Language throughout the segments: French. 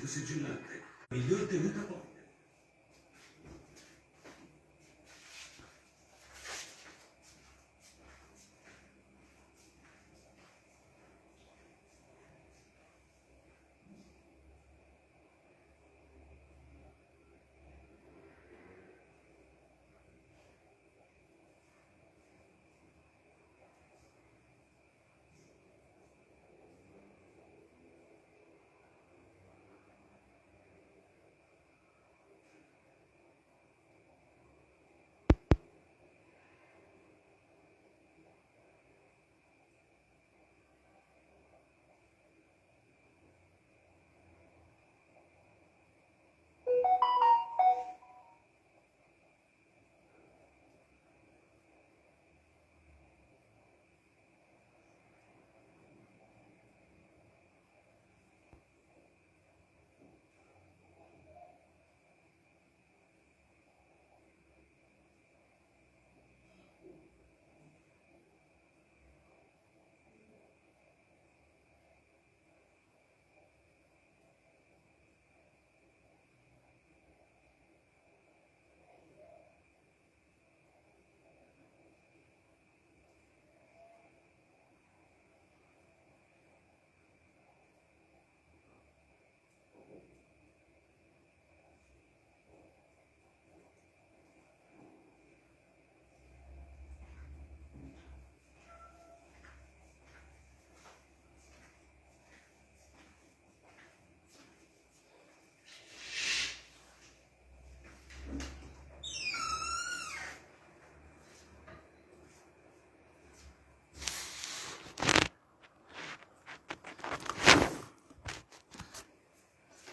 sigillante, miglior tenuta possibile.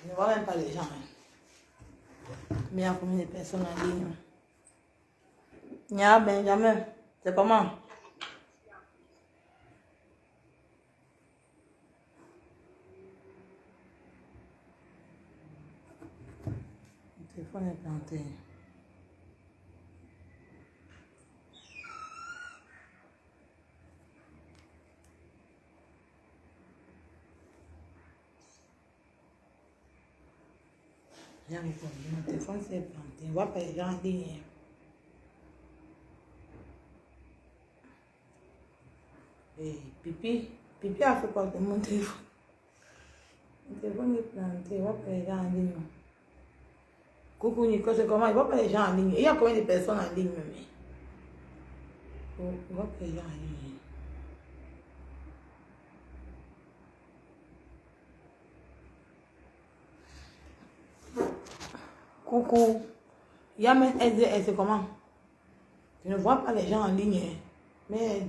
Je ne vois même pas les gens. Mais il y a combien de personnes en ligne? Il y a Benjamin. C'est comment? Le téléphone est planté. J'ai répondu. Mon téléphone s'est planté. On ne voit pas les gens en ligne. Et Pipi a fait quoi de mon téléphone? Mon téléphone est planté. On ne voit pas les gens en ligne. Coucou Nico, c'est comment? Il ne voit pas les gens en ligne. Il y a combien de personnes en ligne même? Il ne voit pas les gens en ligne. Coucou. Il y a même SDS, c'est comment? Je ne vois pas les gens en ligne. Mais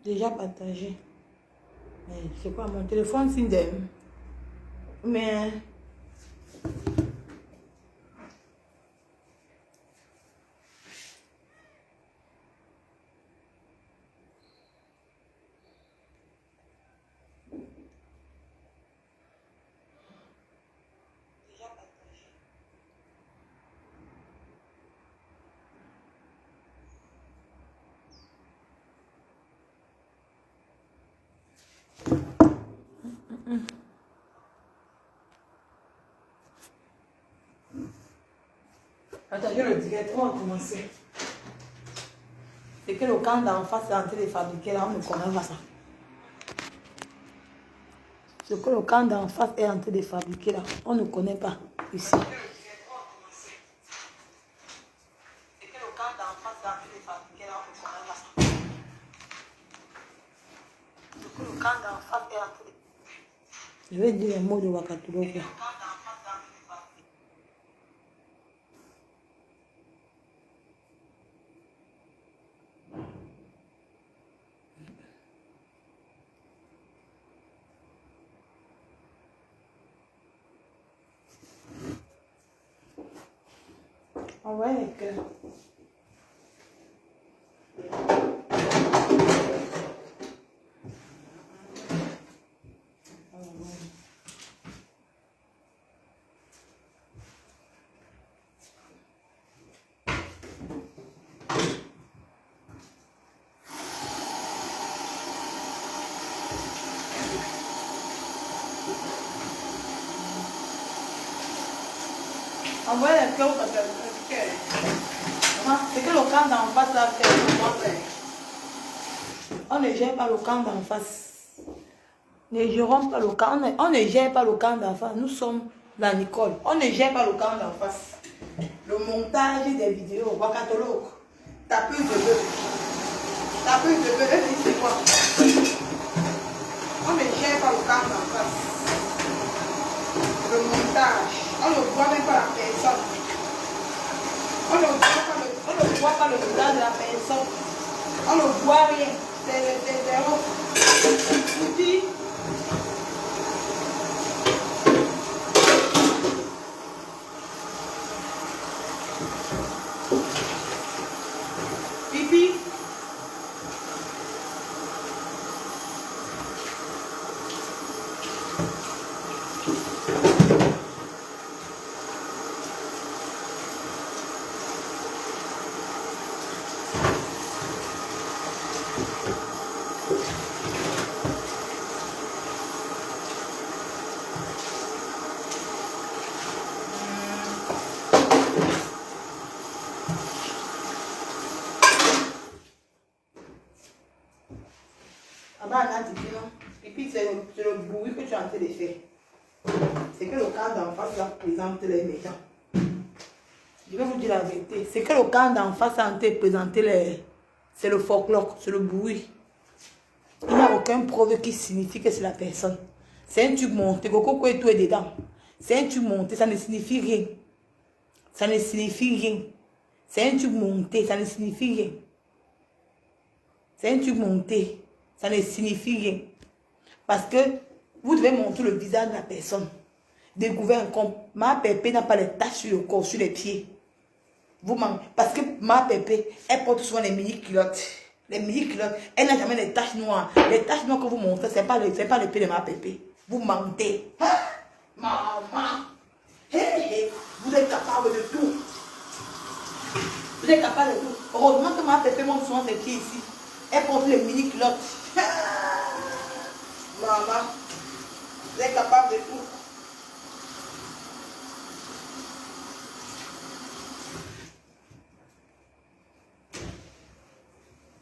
déjà partagé. Mais c'est quoi mon téléphone Sindem? Mais attendez, le direct, on va commencer. C'est que le camp d'en face est en train de fabriquer là, on ne connaît pas ça. Ce que le camp d'en face est en train de fabriquer là, on ne connaît pas ici. Je vais dire les mots de Wakatuloko. On va les cœurs. Envoyez les cœurs parce que c'est que le camp d'en face là fait. On ne gère pas le camp d'en face. Ne gérons pas le camp. On ne gère pas le camp d'en face. Nous sommes la Nicole. On ne gère pas le camp d'en face. Le montage des vidéos. Wakatologue. Tapeuse de bœuf. Tapeuse de bœuf. C'est quoi? On ne gère pas le camp d'en face. Le montage. On ne voit même pas la personne. On ne voit pas le visage de la personne. On ne voit rien. C'est zéro. Outil. Pipi. Pipi, c'est le bruit que tu es en train de faire. C'est que le camp d'en face là présente les médias. Je vais vous dire la vérité. C'est que le camp d'en face a en train de présenter les. C'est le folklore, c'est le bruit. Il n'y a aucun preuve qui signifie que c'est la personne. C'est un tube monté, Coco et tout est dedans. C'est un tube monté, ça ne signifie rien. Ça ne signifie rien. C'est un tube monté, ça ne signifie rien. C'est un tube monté, ça ne signifie rien. Parce que vous devez montrer le visage de la personne. Découvrir un compte. Ma pépé n'a pas les taches sur le corps, sur les pieds. Vous manquez. Parce que ma pépé, elle porte souvent les mini-culottes. Les mini-culottes, elle n'a jamais les taches noires. Les taches noires que vous montrez, ce n'est pas le pied de ma pépé. Vous mentez. Hein? Maman. Hey, vous êtes capable de tout. Vous êtes capable de tout. Heureusement que ma pépé montre souvent ses pieds ici. Elle porte les mini-culottes. Maman, vous êtes capable de tout.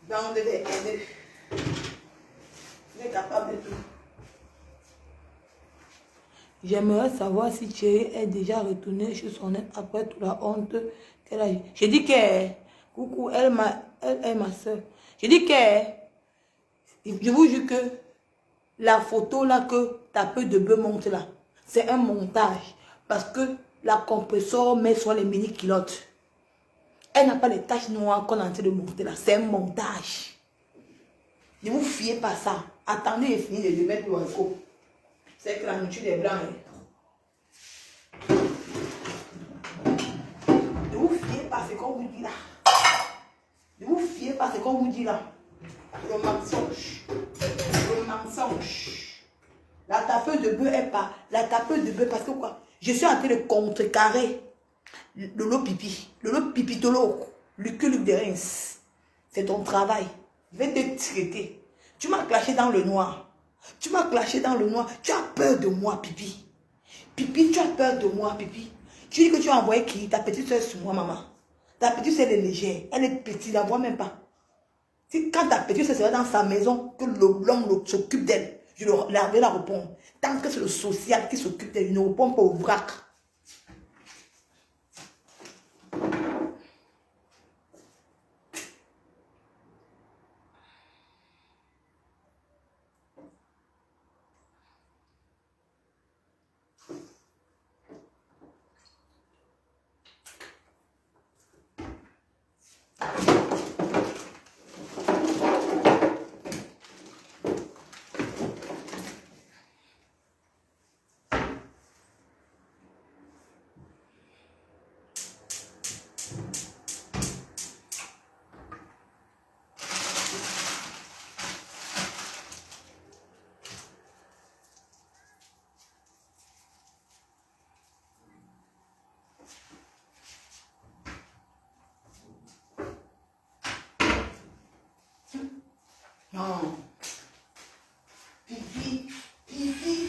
Bande de haineux. Vous êtes capable de tout. J'aimerais savoir si Thierry est déjà retourné chez son ex après toute la honte qu'elle a eu. J'ai dit que, coucou, elle est ma soeur. J'ai dit que, je vous jure que la photo là que ta peu de bœuf monte là, c'est un montage. Parce que la compresseur met sur les mini-culottes. Elle n'a pas les taches noires qu'on est en train de monter là. C'est un montage. Ne vous fiez pas ça. Attendez et finissez de mettre l'oiseau. C'est que la nourriture des blancs. Ne vous fiez pas ce qu'on vous dit là. Ne vous fiez pas ce qu'on vous dit là. Le mensonge. Le mensonge. La tapeuse de bœuf est pas. La tapeuse de bœuf parce que quoi? Je suis en train de contrecarrer le lot pipi. Le lot pipitolo. Le cul de Reims. C'est ton travail. Je vais te traiter. Tu m'as clashé dans le noir. Tu m'as clashé dans le noir. Tu as peur de moi, Pipi. Pipi, tu as peur de moi, Pipi. Tu dis que tu as envoyé qui? Ta petite soeur sur moi, maman. Ta petite soeur, elle est légère. Elle est petite, la voit même pas. Si quand ta petite soeur sera dans sa maison, que l'homme s'occupe d'elle, je vais la répondre. Tant que c'est le social qui s'occupe d'elle, il ne répond pas au vrac. Non. Pipi, Pipi,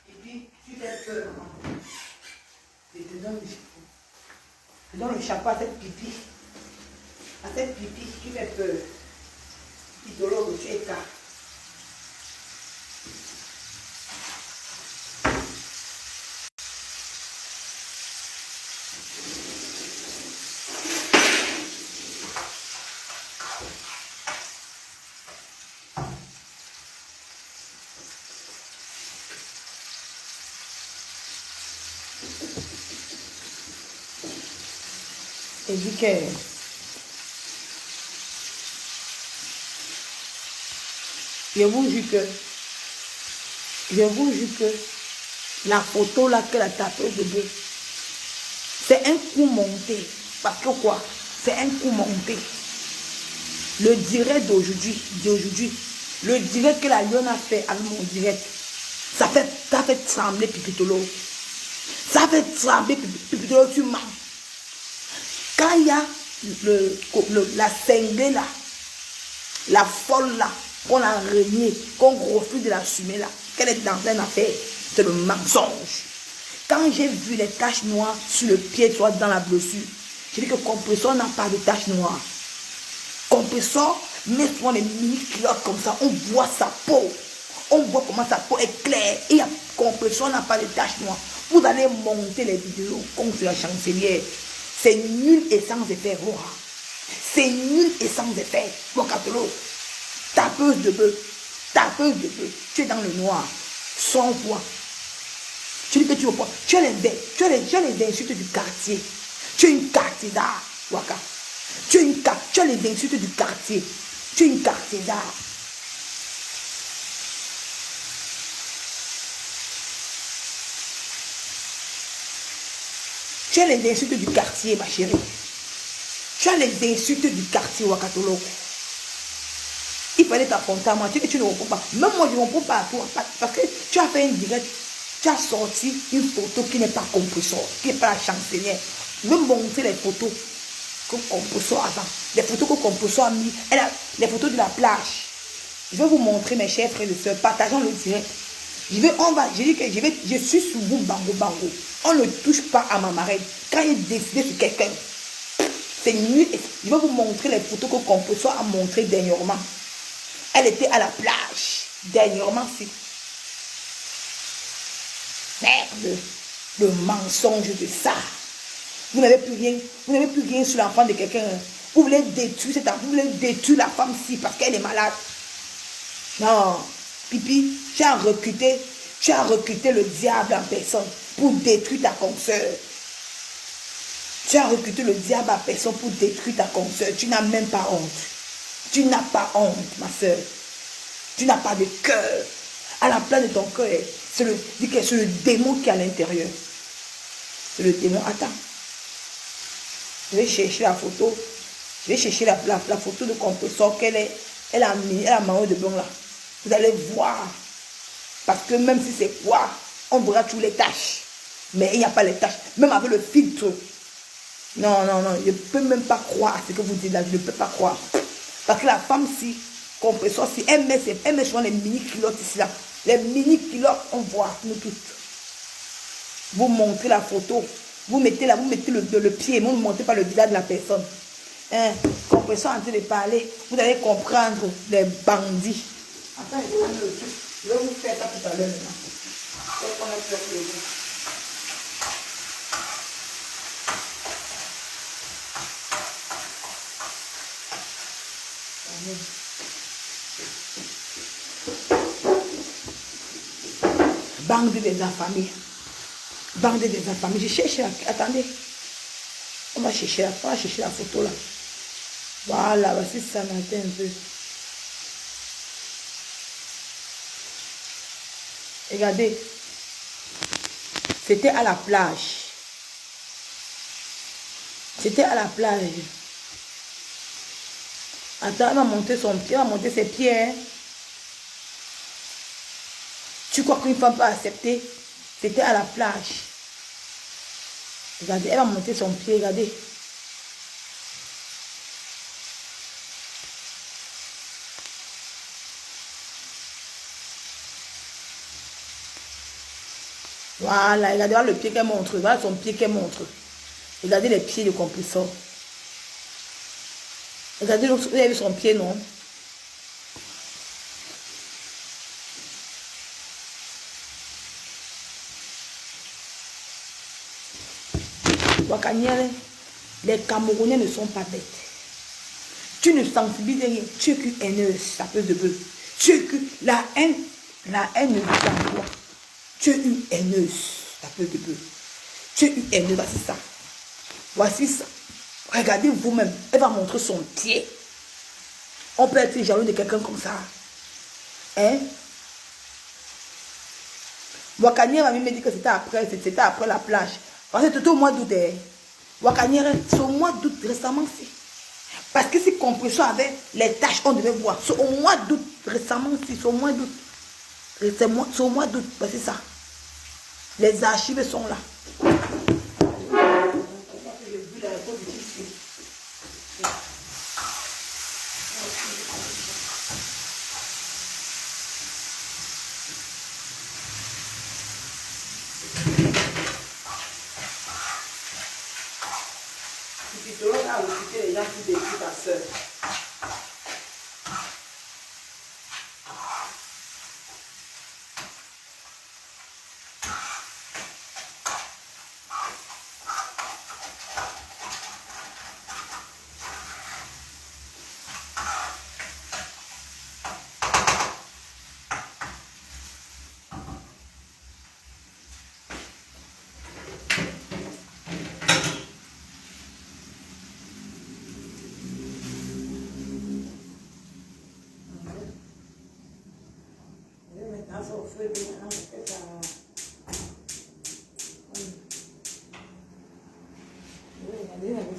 Pipi, tu fais peur. Je te Je donne le chapeau à cette pipi. À cette pipi qui fait peur. Pitolo, tu es cas. Et dit que je vous jure que la photo là qu'elle a tapée au bébé, c'est un coup monté. Parce que quoi? C'est un coup monté. Le direct d'aujourd'hui, le direct que la lionne a fait avec mon direct, ça fait trembler Pipitolo. Ça fait trembler Pipitolo, tu mens. Quand il y a la cinglée là, la folle là, qu'on a renié, qu'on refuse de l'assumer là, qu'elle est dans une affaire, c'est le mensonge. Quand j'ai vu les taches noires sur le pied, soit dans la blessure, j'ai dit que compresseur n'a pas de taches noires. Compresseur met souvent les mini-culottes comme ça, on voit sa peau. On voit comment sa peau est claire. Et compresseur n'a pas de taches noires. Vous allez monter les vidéos comme sur la chancelière. C'est nul et sans effet, Roa. C'est nul et sans effet. Mokatolo, tapeuse de bœuf. Tapeuse de bœuf. Tu es dans le noir. Sans voix. Tu dis que tu veux pas. Tu as les insultes du quartier. Tu es une quartier d'art, Waka. Tu as les insultes du quartier. Tu es une quartier d'art. Tu as les insultes du quartier, ma chérie. Tu as les insultes du quartier, Wakatolo. Il fallait t'affronter à moi. Tu ne réponds pas. Même moi, je ne réponds pas à toi. Parce que tu as fait une direct. Tu as sorti une photo qui n'est pas compresseur, qui n'est pas la chancelière. Je vais montrer les photos que compresseur avant. Les photos que compresseur a mis. Les photos de la plage. Je vais vous montrer, mes chers frères et sœurs. Partageons le direct. Je suis sous vous, bango. On ne touche pas à ma marraine. Quand il est décidé sur quelqu'un, c'est nul. Je vais vous montrer les photos que compresseur a montrées dernièrement. Elle était à la plage. Dernièrement, c'est. Merde. Le mensonge de ça. Vous n'avez plus rien sur l'enfant de quelqu'un. Vous voulez détruire cette enfant. Vous voulez détruire la femme-ci parce qu'elle est malade. Non. Pipi, tu as recruté le diable en personne pour détruire ta consoeur. Tu as recruté le diable en personne pour détruire ta consoeur. Tu n'as même pas honte. Tu n'as pas honte, ma soeur. Tu n'as pas de cœur. À la place de ton cœur, c'est le démon qui est à l'intérieur. C'est le démon. Attends. Je vais chercher la photo. Je vais chercher la photo de compresseur elle a maillot de blanc là. Vous allez voir. Parce que même si c'est quoi, on verra tous les taches. Mais il n'y a pas les taches. Même avec le filtre. Non. Je ne peux même pas croire à ce que vous dites là. Je ne peux pas croire. Parce que la femme, si, compresseur, si, elle met souvent les mini-culottes ici là. Les mini-culottes, on voit, nous toutes. Vous montrez la photo. Vous mettez le pied. Vous ne montrez pas le visage de la personne. Compresseur en train de parler. Vous allez comprendre les bandits. Attends, je vais vous faire ça tout à l'heure maintenant. Bande des affamés. Bande des affamés. Je cherche attendez. On va chercher la photo là. Voilà, voici ça matin un peu. Regardez. C'était à la plage. C'était à la plage. Attends, elle va monter son pied, elle va monter ses pieds. Hein. Tu crois qu'une femme peut accepter? C'était à la plage. Regardez, elle va monter son pied, regardez. Voilà, regardez le pied qu'elle montre. Voilà son pied qu'elle montre. Regardez les pieds du compresseur. Regardez, vous avez vu son pied, non? Wakaniere, les Camerounais ne sont pas bêtes. Tu ne sensibilises rien. Tu es qu'une haineuse, ça peut de bœuf. Tu es que la haine ne vit en toi. Tu es une haineuse, ça peut de bœuf. Tu es une haineuse, voici ça. Voici ça. Regardez vous-même. Elle va montrer son pied. On peut être jaloux de quelqu'un comme ça. Hein? Wakaniere a me dit que c'était après la plage. Parce que c'était au mois d'août. Wakaniere, c'est au mois d'août récemment. Parce que si compression avait les tâches, on devait voir. C'est au mois d'août récemment. C'est au mois d'août. C'est au mois d'août. C'est ça. Les archives sont là. A recruté les gens pour détruire ta soeur.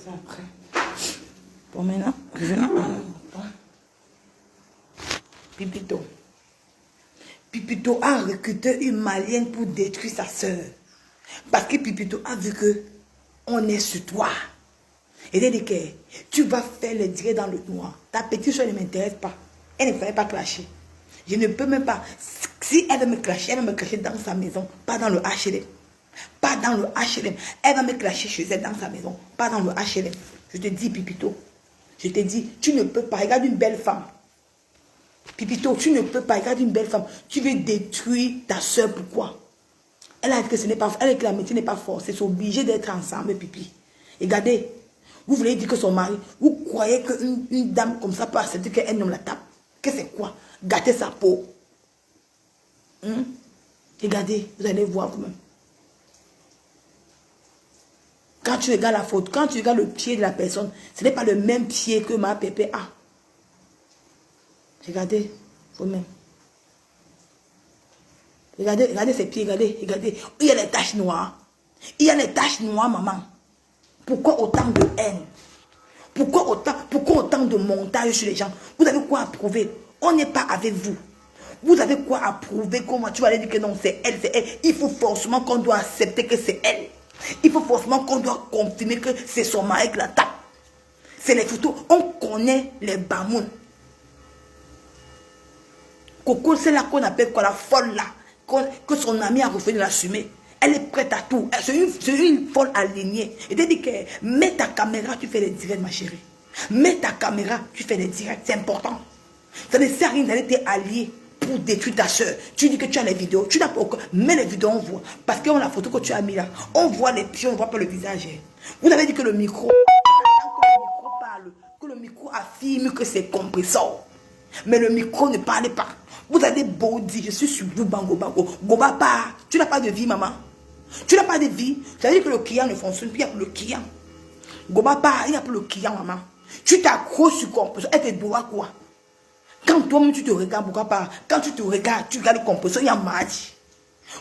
Après. Bon, maintenant, revenons. Pipito. Pipito a recruté une malienne pour détruire sa soeur. Parce que Pipito a vu que on est sur toi. Et il dit que tu vas faire le direct dans le noir. Ta petite soeur ne m'intéresse pas. Elle ne fallait pas clasher. Je ne peux même pas. Si elle veut me clasher, elle va me clasher dans sa maison, pas dans le HLM. Pas dans le HLM. Elle va me clasher chez elle dans sa maison, pas dans le HLM. Je te dis, Pipito. Je te dis, tu ne peux pas. Regarde une belle femme. Pipito, tu ne peux pas. Regarde une belle femme. Tu veux détruire ta soeur. Pourquoi? Elle a dit que ce n'est pas. Elle a dit que la métier n'est pas forcée. C'est obligé d'être ensemble, Pipi. Regardez. Vous voulez dire que son mari, vous croyez qu'une dame comme ça peut accepter qu'un homme la tape? Que c'est quoi? Gâter sa peau. Regardez, vous allez voir vous-même. Quand tu regardes la photo, quand tu regardes le pied de la personne, ce n'est pas le même pied que ma pépé a. Regardez, vous-même. Regardez ses pieds, regardez. Il y a les taches noires. Il y a les taches noires, maman. Pourquoi autant de haine? Pourquoi autant de montage sur les gens? Vous avez quoi à prouver? On n'est pas avec vous. Vous avez quoi à prouver? Comment tu vas aller dire que non, c'est elle, c'est elle? Il faut forcément qu'on doit accepter que c'est elle. Il faut forcément qu'on doit confirmer que c'est son mari qui la tape. C'est les photos. On connaît les bamouns. Coco, c'est là qu'on appelle quoi, la folle là. Que son ami a refusé de l'assumer. Elle est prête à tout. C'est une folle alignée. Et te dit que mets ta caméra, tu fais les directs, ma chérie. Mets ta caméra, tu fais les directs. C'est important. Ça ne sert à rien d'aller t'allier pour détruire ta soeur. Tu dis que tu as les vidéos. Tu n'as pas encore. Mets les vidéos, on voit. Parce qu'on a la photo que tu as mis là. On voit les pieds, on ne voit pas le visage. Vous avez dit que le micro. Parle, que le micro affirme que c'est compresseur. Mais le micro ne parle pas. Vous avez beau dire, je suis sur vous, bango, bango. Goba pas. Tu n'as pas de vie, maman. Tu n'as pas de vie. Ça veut dire que le client ne fonctionne plus. Il y a pour le client. Goba pas, il y a pour le client, maman. Tu t'accroches sur compresseur. Elle te doit quoi? Quand toi-même tu te regardes, pourquoi pas? Quand tu te regardes, tu regardes le compresseur, il y a match.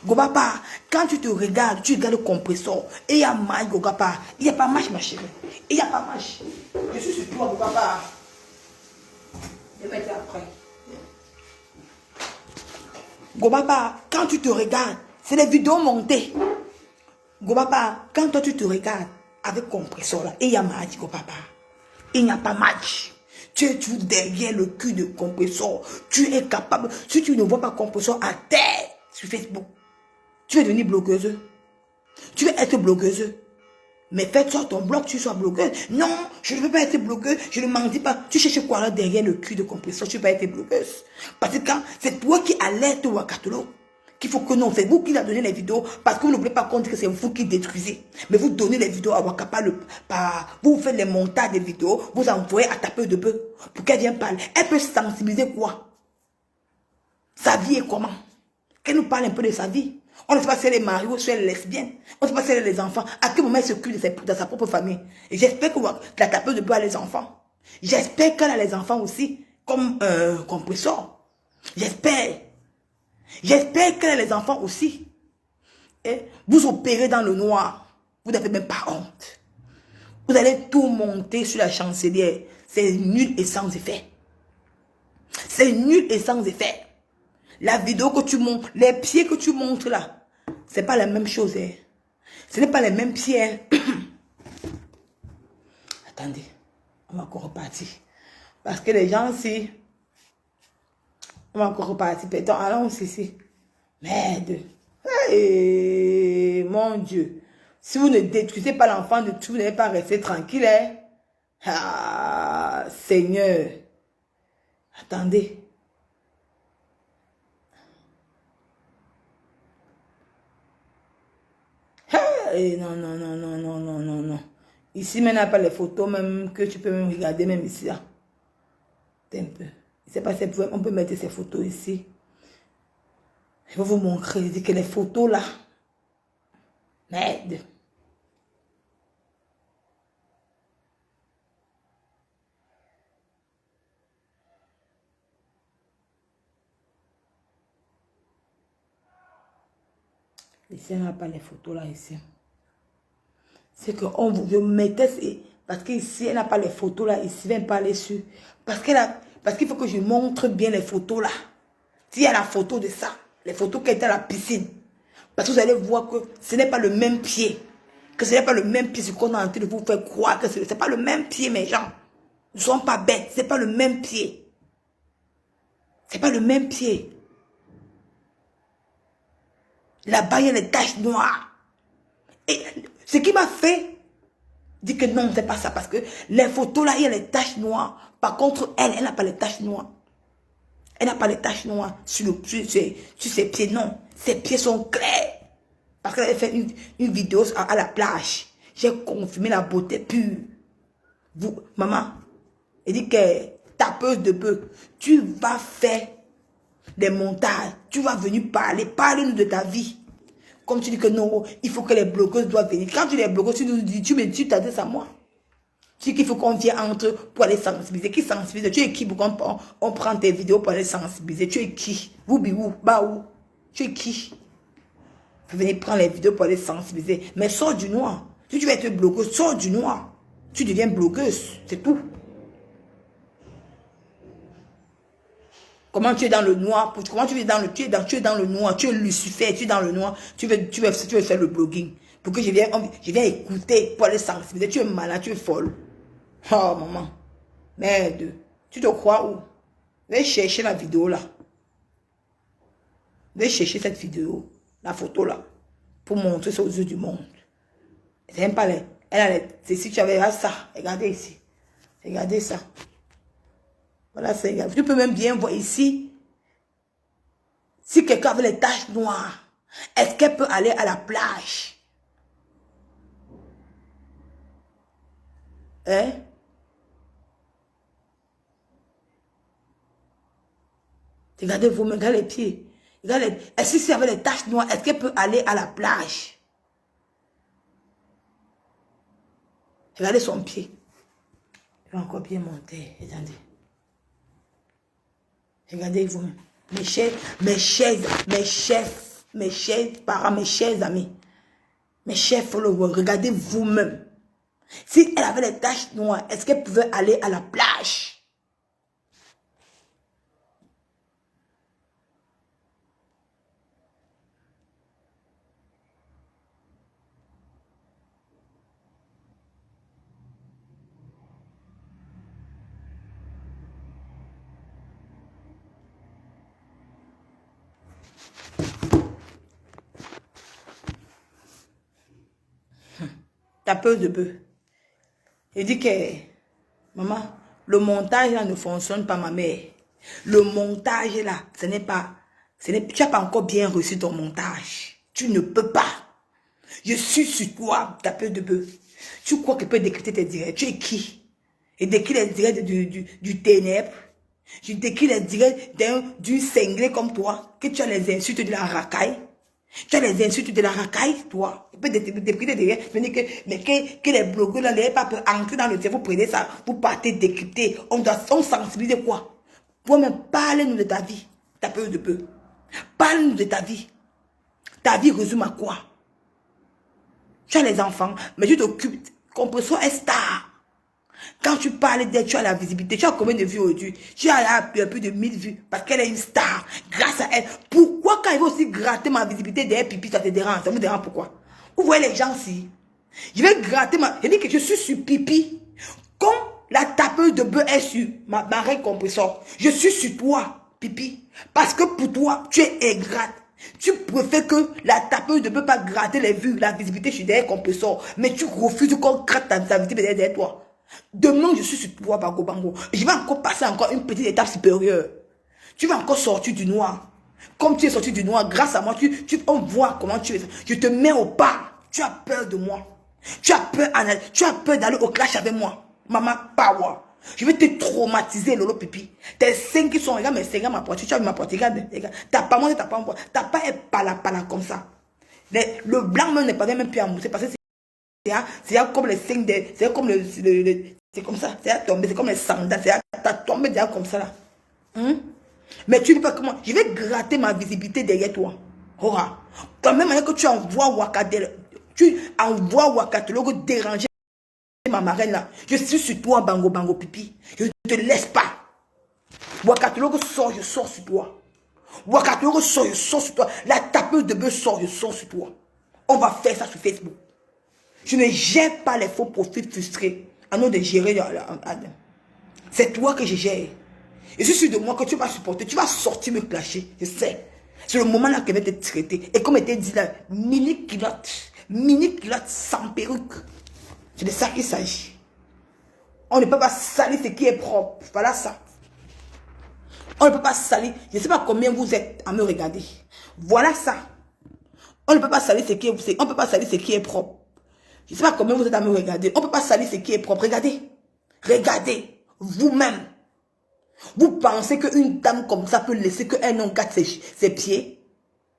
Goba pas, quand tu te regardes, tu regardes le compresseur, et il y a match, goba pas. Il n'y a pas match, ma chérie. Il n'y a pas match. Je suis sur toi, goba pas. Je vais mettre après. Gobapa, quand tu te regardes, c'est les vidéos montées. Gobapa, quand toi tu te regardes avec compresseur là, et il y a match, Gobapa. Il n'y a pas match. Tu es toujours derrière le cul de compresseur. Tu es capable, si tu ne vois pas compresseur à terre sur Facebook, Tu veux devenir blogueuse. Tu veux être blogueuse. Mais fais sur ton blog, tu sois blogueuse. Non, je ne veux pas être blogueuse. Je ne m'en dis pas. Tu cherches quoi là derrière le cul de compresseur. Tu ne veux pas être blogueuse. Parce que quand c'est toi qui alerte Wakatolo, qu'il faut que non, c'est vous qui a donné les vidéos. Parce que vous n'oubliez pas compte que c'est vous qui détruisez. Mais vous donnez les vidéos à Wakapa. Vous faites les montages des vidéos. Vous envoyez à taper de bœuf. Pour qu'elle vienne parler. Elle peut sensibiliser quoi? Sa vie est comment? Qu'elle nous parle un peu de sa vie. On ne sait pas si elle est mariée ou si elle est lesbienne. On ne sait pas si elle a les enfants. À quel moment elle s'occupe de sa propre famille. Et j'espère que la tapeuse de bois a les enfants. J'espère qu'elle a les enfants aussi. Comme compresseur. J'espère. J'espère qu'elle a les enfants aussi. Et vous opérez dans le noir. Vous n'avez même pas honte. Vous allez tout monter sur la chancelière. C'est nul et sans effet. C'est nul et sans effet. La vidéo que tu montres, les pieds que tu montres là, c'est pas la même chose. Hein. Ce n'est pas les mêmes pieds. Hein. Attendez, on va encore repartir. Parce que les gens ici, on va encore repartir. Attends, allons ici. Merde. Hey, mon Dieu. Si vous ne détruisez pas l'enfant de tout, vous n'allez pas rester tranquille. Hein. Ah, Seigneur. Attendez. Non, non, non, non, non, non, non, non. Ici, maintenant, pas les photos même que tu peux même regarder, même ici, là. Un peu. Je sais pas si on peut mettre ces photos ici. Je vais vous montrer. Je dis que les photos, là. Merde. Ici, on n'a pas les photos, là, ici. C'est que je mettais, parce qu'ici, elle n'a pas les photos là, ici, elle vient parler sur. Parce qu'il faut que je montre bien les photos là. S'il y a la photo de ça, les photos qui étaient à la piscine. Parce que vous allez voir que ce n'est pas le même pied. Que ce n'est pas le même pied, ce qu'on est en train de vous faire croire que ce n'est pas le même pied, mes gens. Nous ne sommes pas bêtes, ce n'est pas le même pied. C'est pas le même pied. Là-bas, il y a les taches noires. Et ce qui m'a fait dit que non, c'est pas ça. Parce que les photos là, il y a les taches noires. Par contre, elle n'a pas les taches noires. Elle n'a pas les taches noires sur ses pieds. Non, ses pieds sont clairs. Parce qu'elle avait fait une vidéo à la plage. J'ai confirmé la beauté pure. Vous, maman, elle dit que tapeuse de bœuf, tu vas faire des montages. Tu vas venir parler. Parle-nous de ta vie. Comme tu dis que non, il faut que les blogueuses doivent venir. Quand tu es blogueuse, tu nous dis, tu t'adresses à moi. Tu dis qu'il faut qu'on vienne entre pour aller sensibiliser. Qui sensibilise? Tu es qui pour on prend tes vidéos pour aller sensibiliser? Tu es qui? Où? Bah où? Tu es qui? Pour venir prendre les vidéos pour aller sensibiliser. Mais sors du noir. Si tu veux être blogueuse, sors du noir. Tu deviens blogueuse. C'est tout. Comment tu es dans le noir? Comment tu es dans le, tu es dans le noir? Tu es Lucifer, tu es dans le noir. Tu veux faire le blogging. Pour que je viens écouter pour aller sensibiliser. Tu es malade, tu es folle. Oh, maman. Merde. Tu te crois où? Va chercher la vidéo là. Va chercher cette vidéo. La photo là. Pour montrer ça aux yeux du monde. C'est même pas les. C'est si tu avais ça. Regardez ici. Regardez ça. Voilà, c'est. Tu peux même bien voir ici. Si quelqu'un avait les taches noires, est-ce qu'elle peut aller à la plage? Hein? Regardez vous, regardez les pieds. Regardez, est-ce que si elle avait les taches noires, est-ce qu'elle peut aller à la plage? Regardez son pied. Il va encore bien monter. Regardez. Regardez vous-même. Mes chers parents, mes chers amis. Mes chers followers, regardez vous-même. Si elle avait les taches noires, est-ce qu'elle pouvait aller à la plage? tapeuse de bœuf. Il dit que, maman, le montage là ne fonctionne pas, ma mère. Le montage là, ce n'est pas, tu n'as pas encore bien reçu ton montage. Tu ne peux pas. Je suis sur toi, tapeuse de bœuf. Tu crois que tu peux décrypter tes directs? Tu es qui? Et décrit les directs du ténèbre. Je décris les directs d'une cinglée comme toi, que tu as les insultes de la racaille. Tu as les insultes de la racaille, toi. Tu peux décrypter derrière. Mais que les blogueurs là n'aient pas pu entrer dans le cerveau, vous prenez ça, vous partez décrypter. On sensibiliser quoi? Toi-même, parle-nous de ta vie, tapeuse de bœuf. Parle-nous de ta vie. Ta vie résume à quoi? Tu as les enfants, mais tu t'occupes. Compression est star. Quand tu parles d'elle, tu as la visibilité. Tu as combien de vues aujourd'hui? Tu as plus de 1000 vues parce qu'elle est une star. Grâce à elle. Pourquoi quand il va aussi gratter ma visibilité derrière Pipi, ça te dérange? Ça me dérange pourquoi? Vous voyez les gens si? Je vais gratter ma... Je dis que je suis sur Pipi. Comme la tapeuse de bœuf est sur ma reine compresseur. Je suis sur toi, Pipi. Parce que pour toi, tu es ingrate. Tu préfères que la tapeuse ne peut pas gratter les vues, la visibilité sur derrière compresseur. Mais tu refuses qu'on gratte ta visibilité derrière toi. Demain, je suis sur toi, Bango Bango. Je vais encore passer encore une petite étape supérieure. Tu vas encore sortir du noir. Comme tu es sorti du noir, grâce à moi, on voit comment tu es. Je te mets au pas. Tu as peur de moi. Tu as peur d'aller au clash avec moi. Maman Power. Je vais te traumatiser, Lolo Pipi. Tes seins qui sont, regarde mes seins, ma poitrine. Tu as vu ma poitrine, regarde. T'as pas mangé, t'as pas mangé. T'as pas un pala comme ça. Le blanc même n'est pas même plus à mousser parce que c'est comme les signes de... C'est comme c'est comme ça. C'est à tomber. C'est comme les sandales. T'as tombé déjà comme ça là. Mais tu ne dis pas comment. Je vais gratter ma visibilité derrière toi. Hora. Quand même que tu envoies Wakadel. Tu envoies Wakatologo déranger ma marraine là. Je suis sur toi, Bango Bango Pipi. Je ne te laisse pas. Wakatologo sort, je sors sur toi. Wakatologo sort, je sors sur toi. La tapeuse de bœuf sort, je sors sur toi. On va faire ça sur Facebook. Je ne gère pas les faux profils frustrés. À nous de gérer. C'est toi que je gère. Et je suis sûr de moi que tu vas supporter. Tu vas sortir me clasher. Je sais. C'est le moment là que je vais te traiter. Et comme était dit là, mini culotte sans perruque. C'est de ça qu'il s'agit. On ne peut pas salir ce qui est propre. Voilà ça. On ne peut pas salir. Je ne sais pas combien vous êtes à me regarder. Voilà ça. On ne peut pas salir ce qui est, on peut pas salir ce qui est propre. Je ne sais pas combien vous êtes à me regarder. On ne peut pas salir ce qui est propre. Regardez. Regardez. Vous-même. Vous pensez qu'une dame comme ça peut laisser qu'un homme gâte ses pieds?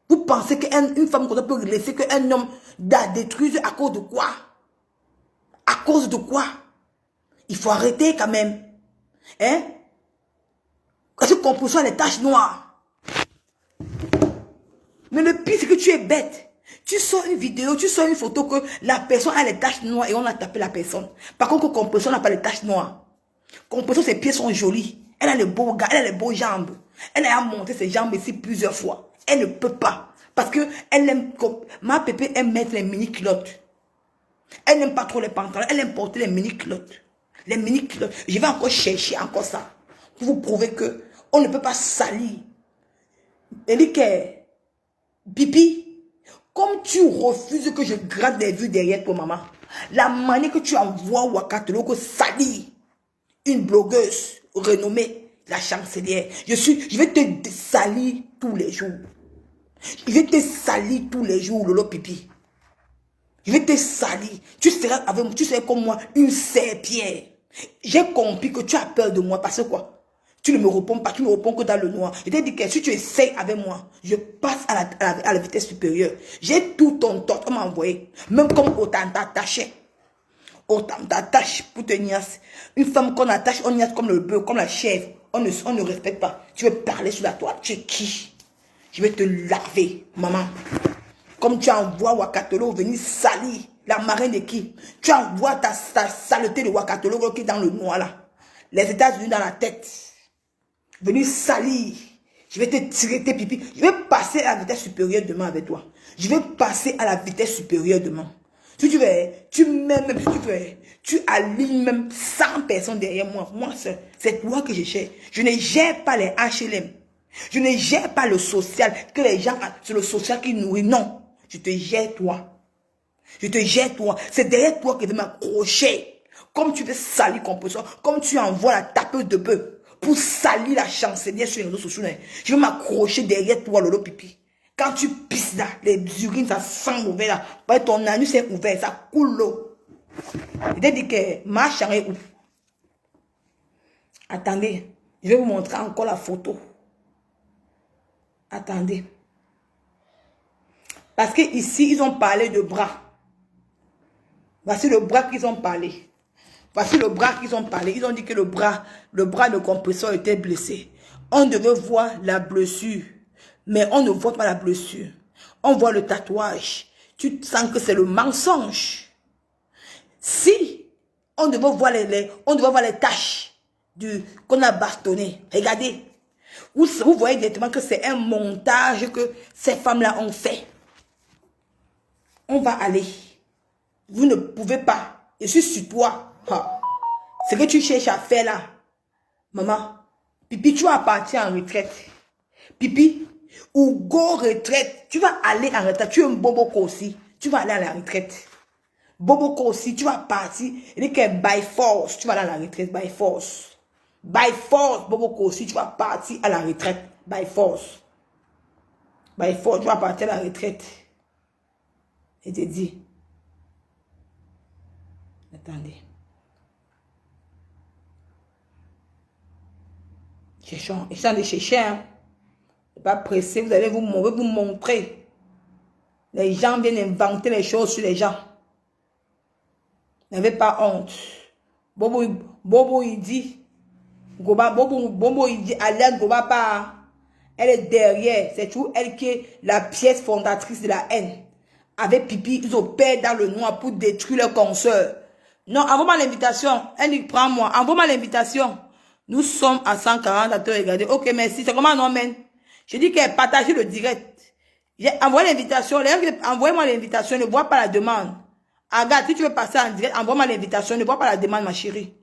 Vous pensez qu'une femme comme ça peut laisser qu'un homme la détruise à cause de quoi? À cause de quoi? Il faut arrêter quand même. Hein? Parce que composition les taches noires. Mais le pire, c'est que tu es bête. Tu sors une vidéo, tu sors une photo que la personne a les taches noires et on a tapé la personne. Par contre, composition n'a pas les taches noires. Composition, ses pieds sont jolis. Elle a les beaux gars, elle a les beaux jambes. Elle a monté ses jambes ici plusieurs fois. Elle ne peut pas. Parce que elle aime, ma pépé aime mettre les mini-culottes. Elle n'aime pas trop les pantalons. Elle aime porter les mini-culottes. Les mini-culottes. Je vais encore chercher encore ça. Pour vous prouver que on ne peut pas salir. Elle dit que, Bibi, comme tu refuses que je gratte des vues derrière toi, maman, la manière que tu envoies Wakatologo salir une blogueuse renommée, la chancelière. Je vais te salir tous les jours. Je vais te salir tous les jours, Lolo Pipi. Je vais te salir. Tu seras avec moi, tu seras comme moi, une serpillère. J'ai compris que tu as peur de moi parce que quoi? Tu ne me réponds pas, tu ne me réponds que dans le noir. Je t'ai dit que si tu essayes avec moi, je passe à la vitesse supérieure. J'ai tout ton tort, on m'a envoyé. Même comme autant t'attacher. Autant t'attache pour te niasse. Une femme qu'on attache, on niasse comme le bœuf, comme la chèvre. On ne respecte pas. Tu veux parler sur la toile. Tu es qui? Je vais te laver, maman. Comme tu envoies Wakatologo venir salir la marraine de qui? Tu envoies ta saleté de Wakatologo qui est dans le noir là. Les États-Unis dans la tête. Venir salir. Je vais te tirer tes pipis. Je vais passer à la vitesse supérieure demain avec toi. Je vais passer à la vitesse supérieure demain. Si tu veux, tu m'aimes même si tu veux, tu alignes même 100 personnes derrière moi. Moi seul. C'est toi que je cherche. Je ne gère pas les HLM. Je ne gère pas le social. Que les gens, c'est le social qui nourrit. Non. Je te gère toi. Je te jette toi. C'est derrière toi que je vais m'accrocher. Comme tu veux salir compresseur, comme tu envoies la tapeuse de bœuf pour salir la chancelière sur les réseaux sociaux. Je vais m'accrocher derrière toi, Lolo Pipi. Quand tu pisses là, les urines, ça sent mauvais là. Ton anus est ouvert, ça coule l'eau. Je t'ai dit que ma chambre est où? Attendez, je vais vous montrer encore la photo. Attendez. Parce qu'ici, ils ont parlé de bras. Voici le bras qu'ils ont parlé. Voici le bras qu'ils ont parlé. Ils ont dit que le bras de compresseur était blessé. On devait voir la blessure. Mais on ne voit pas la blessure. On voit le tatouage. Tu sens que c'est le mensonge. Si on devait voir les taches qu'on a bastonné. Regardez. Vous voyez directement que c'est un montage que ces femmes-là ont fait. On va aller. Vous ne pouvez pas. Je suis sur toi. Ce que tu cherches à faire là. Maman. Pipi, tu vas partir en retraite. Pipi, ou go retraite. Tu vas aller en retraite. Tu es un bobo aussi. Tu vas aller à la retraite. Bobo aussi, tu vas partir. Il dit que by force, tu vas aller à la retraite. By force. By force, Bobo aussi, tu vas partir à la retraite. By force. By force, tu vas partir à la retraite. Je te dis. Attendez. Cherchons. Essayons de chercher. Hein. Pas pressé. Vous allez vous montrer. Les gens viennent inventer les choses sur les gens. N'avez pas honte. Bobo il dit. Bobo il dit. Alain Goba pas. Elle est derrière. C'est toujours elle qui est la pièce fondatrice de la haine. Avec Pipi, ils opèrent dans le noir pour détruire leurs consoeurs. Non, envoie-moi l'invitation. Elle dit, prends-moi. Envoie-moi l'invitation. Nous sommes à 140 à te regarder. Ok, merci. C'est comment non, men? Je dis qu'elle partage le direct. J'ai envoyé l'invitation. Envoyez-moi l'invitation. Ne vois pas la demande. Regarde, si tu veux passer en direct, envoie-moi l'invitation. Ne vois pas la demande, ma chérie.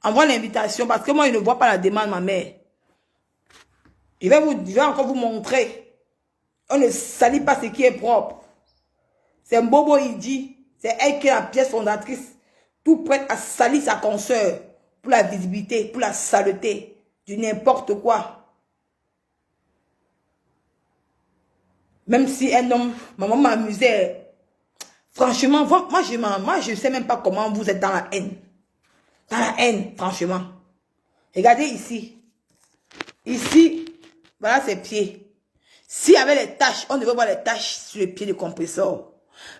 Envoie l'invitation parce que moi, je ne vois pas la demande, ma mère. Je vais encore vous montrer. On ne salit pas ce qui est propre. C'est un bobo, il dit. C'est elle qui est la pièce fondatrice. Tout prête à salir sa consoeur. Pour la visibilité, pour la saleté. Du n'importe quoi. Même si un homme, maman m'amusait. Franchement, moi je ne sais même pas comment vous êtes dans la haine. Dans la haine, franchement. Regardez ici. Ici, voilà ses pieds. S'il y avait les taches, on devait voir les taches sur les pieds du compresseur.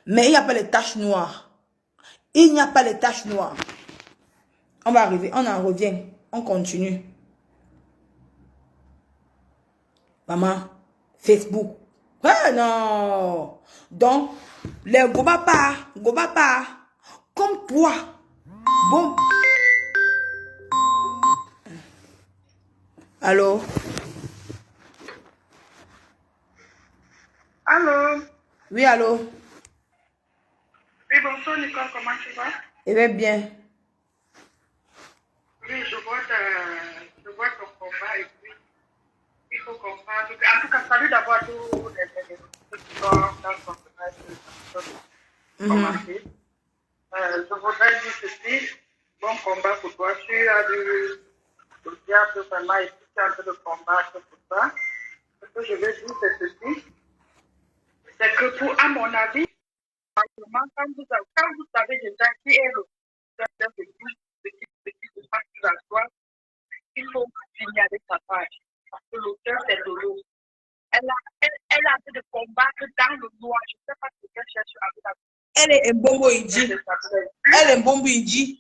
Mais il n'y a pas les taches noires. Il n'y a pas les taches noires. On va arriver, on en revient. On continue. Maman, Facebook. Ah non. Donc, les gobapa, comme toi. Bon. Allô? Allô? Oui, allô? Oui, bonjour Nicole, comment tu vas? Je vais bien. Oui, je vois ton combat et puis il faut comprendre. En tout cas, salut d'abord à tous les qui sont dans ton commencer. Je voudrais dire ceci, bon combat pour toi. Tu as dû le diable vraiment et tu es en train de combattre pour ça. Ce que je veux dire, c'est ceci. C'est que pour, à mon avis, quand vous savez déjà qui est le chef de tout ce qui se passe sur la toile, il faut signaler sa page. Parce que l'auteur, c'est Lolo. Elle a fait de combattre dans le noir. Je ne sais pas ce qu'elle cherche avec la. Elle est un bon Idi. Elle est un bon Idi.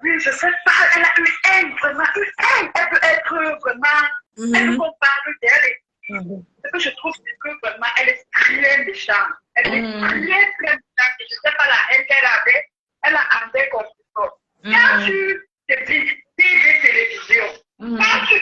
Oui, je sais pas. Elle a une haine, vraiment une haine. Elle peut être vraiment. Elle peut parler d'elle. Ce que je trouve, c'est que vraiment, elle est très méchante. Elle est très méchante. Je ne sais pas la haine qu'elle avait. Elle a enlevé comme ça. Quand tu te dis des télévisions, quand tu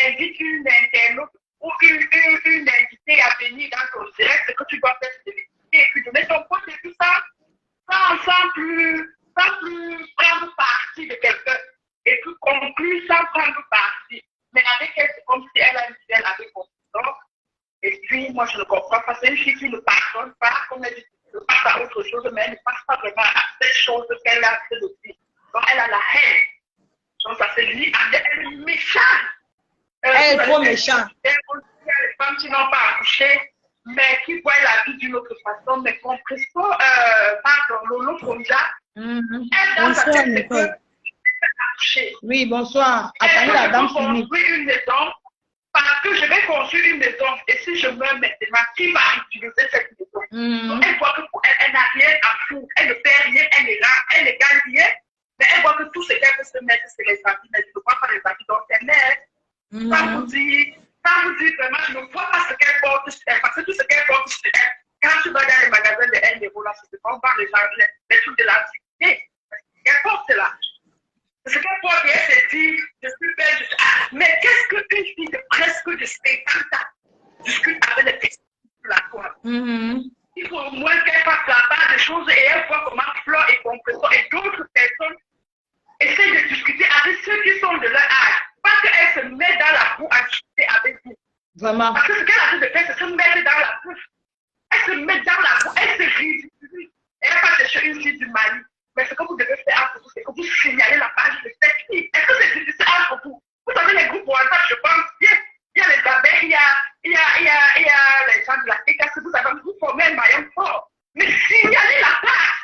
invites une internaute ou une invitée à venir dans ton direct, c'est que tu dois faire télévision et puis donner ton point de vue sans plus prendre parti de quelqu'un et puis conclure sans prendre parti. Mais avec elle, c'est comme si elle a une fidèle avec son. Et puis, moi, je ne comprends pas. C'est une fille qui ne pardonne pas, comme elle dit choses, mais elle ne pense pas vraiment à ces choses qu'elle a fait aussi. Donc, elle a la haine. Donc, ça se lit à elle est méchante. Elle est trop méchante. Il y a les femmes qui n'ont pas accouché, mais qui voient la vie d'une autre façon, mais compresso, pardon, Lolo Fonja, elle dans sa tête, c'est que accoucher. Oui, bonsoir. Attendez, la dame finit. Une maison, parce que je vais construire une maison, et si je meurs maintenant, qui va utiliser cette maison? Donc, elle voit que pour elle, elle n'a rien à foutre, elle ne fait rien, elle ne gagne rien, mais elle voit que tout ce qu'elle peut se mettre, c'est les habits, mais je ne vois pas les habits, donc elle met. Quand vous dites vraiment, je ne vois pas ce qu'elle porte sur elle, parce que tout ce qu'elle porte sur elle, quand tu vas dans les magasins de 1 euro, là, c'est qu'on vend les trucs de l'antiquité. Elle porte là. Ce qu'elle porte, elle se dit, je suis belle, je suis... Ah, mais qu'est-ce qu'une fille de presque de 50 ans discute avec les petits sur la toile? Il faut au moins qu'elle fasse la part des choses et elle voit comment Flore et Compresso et d'autres personnes essayent de discuter avec ceux qui sont de leur âge. Parce qu'elle se met dans la boue à discuter avec vous. Vraiment. Parce que ce qu'elle a fait de faire, c'est se mettre dans la boue. Elle se met dans la boue, elle se ridiculise. Elle va chercher une fille du Mali. Mais ce que vous devez faire entre vous, c'est que vous signalez la page de cette fille. Est-ce que c'est difficile entre vous? Vous avez les groupes WhatsApp, je pense. Il y a les abeilles, il y a les gens de la que vous avez, vous formez un maillon fort. Mais signalez la page.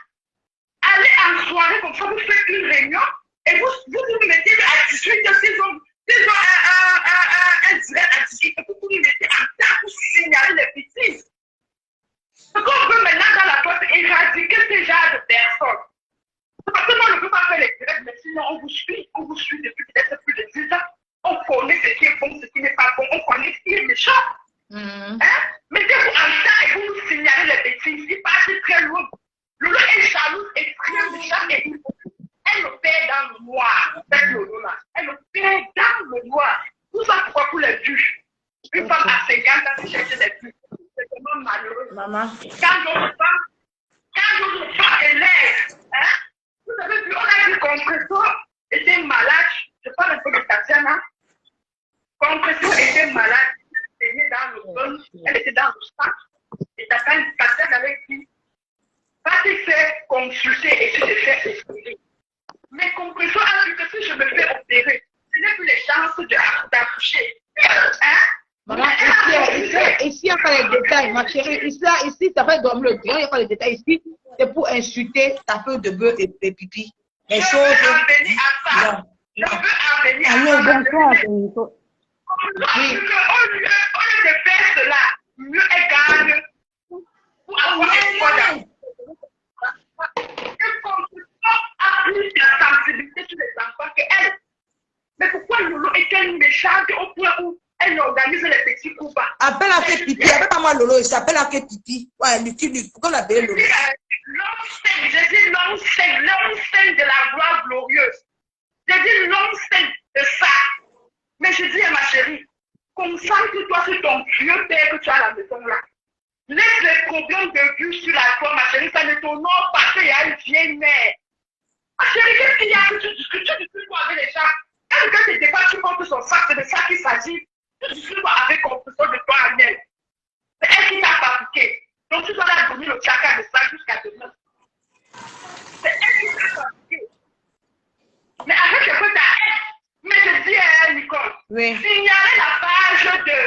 Allez en soirée comme ça, vous faites une réunion et vous mettez à 18 s'ils ont un direct à 18 vous vous mettez en temps pour signaler les bêtises. Ce qu'on veut maintenant dans la poste, éradiquer ce genre de personnes. Parce que moi, je ne veux pas faire les directs, mais sinon on vous suit depuis peut-être plus de 10 ans. On connaît ce qui est bon, ce qui n'est pas bon, on connaît ce qui est méchant. Hein? Mettez-vous en temps et vous nous signalez les bêtises. Il passe très loin. Lolo est jalouse et très méchante et elle le perd dans le noir, cette Lolo-là. Elle le perd dans le noir. Tout ça pourquoi pour les juges? Une femme à 50 ans qui cherche des juges. C'est vraiment malheureux. Maman. Quand notre femme élève, hein? Vous avez vu, on a vu Compresso était malade. Je parle un peu de Tatiana. Compresso était malade. Elle était dans le zone. Elle était dans le sang. Et Tatiana avait dit, pas qu'il fait consulter et si je fais expliquer. Mais Compresso a dit que si je me fais opérer, je n'ai plus les chances d'accoucher. Hein? Maman, ici, il n'y a pas les détails, ma chérie. Ici, ça fait dormir le bien, il n'y a pas les détails. Ici, c'est pour insulter ta feuille de bœuf et pipi. Les choses. Je veux en venir à ça. Je veux en venir à ça. Allô, bonsoir. Au lieu de faire cela, mieux elle gagne pour avoir espoir d'avoir. A plus de sensibilité sur les enfants qu'elle. Mais pourquoi Lolo est-elle méchante au point où elle organise les petits coups bas? Appelle à fait pipi, appelle pas moi Lolo, je t'appelle à fait pipi. Ouais, l'utilise, pourquoi l'appeler Lolo? J'ai dit l'enseigne de la gloire glorieuse. J'ai dit l'enseigne de ça. Mais je dis à ma chérie, concentre-toi sur ton vieux père que tu as à la maison là. Laisse les problèmes de vue sur la foi, ma chérie, ça ne t'honore pas qu'il y a une vieille mère. Ma chérie, qu'est-ce qu'il y a que tu discutes pas avec les gens? Quand tu débats, tu portes son sac, c'est de ça qu'il s'agit. Tu discutes pas avec compréhension de toi à elle. C'est elle qui t'a fabriqué. Donc tu dois la donner le chaka de ça jusqu'à demain. C'est elle qui t'a fabriqué. Mais avec le peu d'elle, mais je dis à elle, Nicole, signaler la page de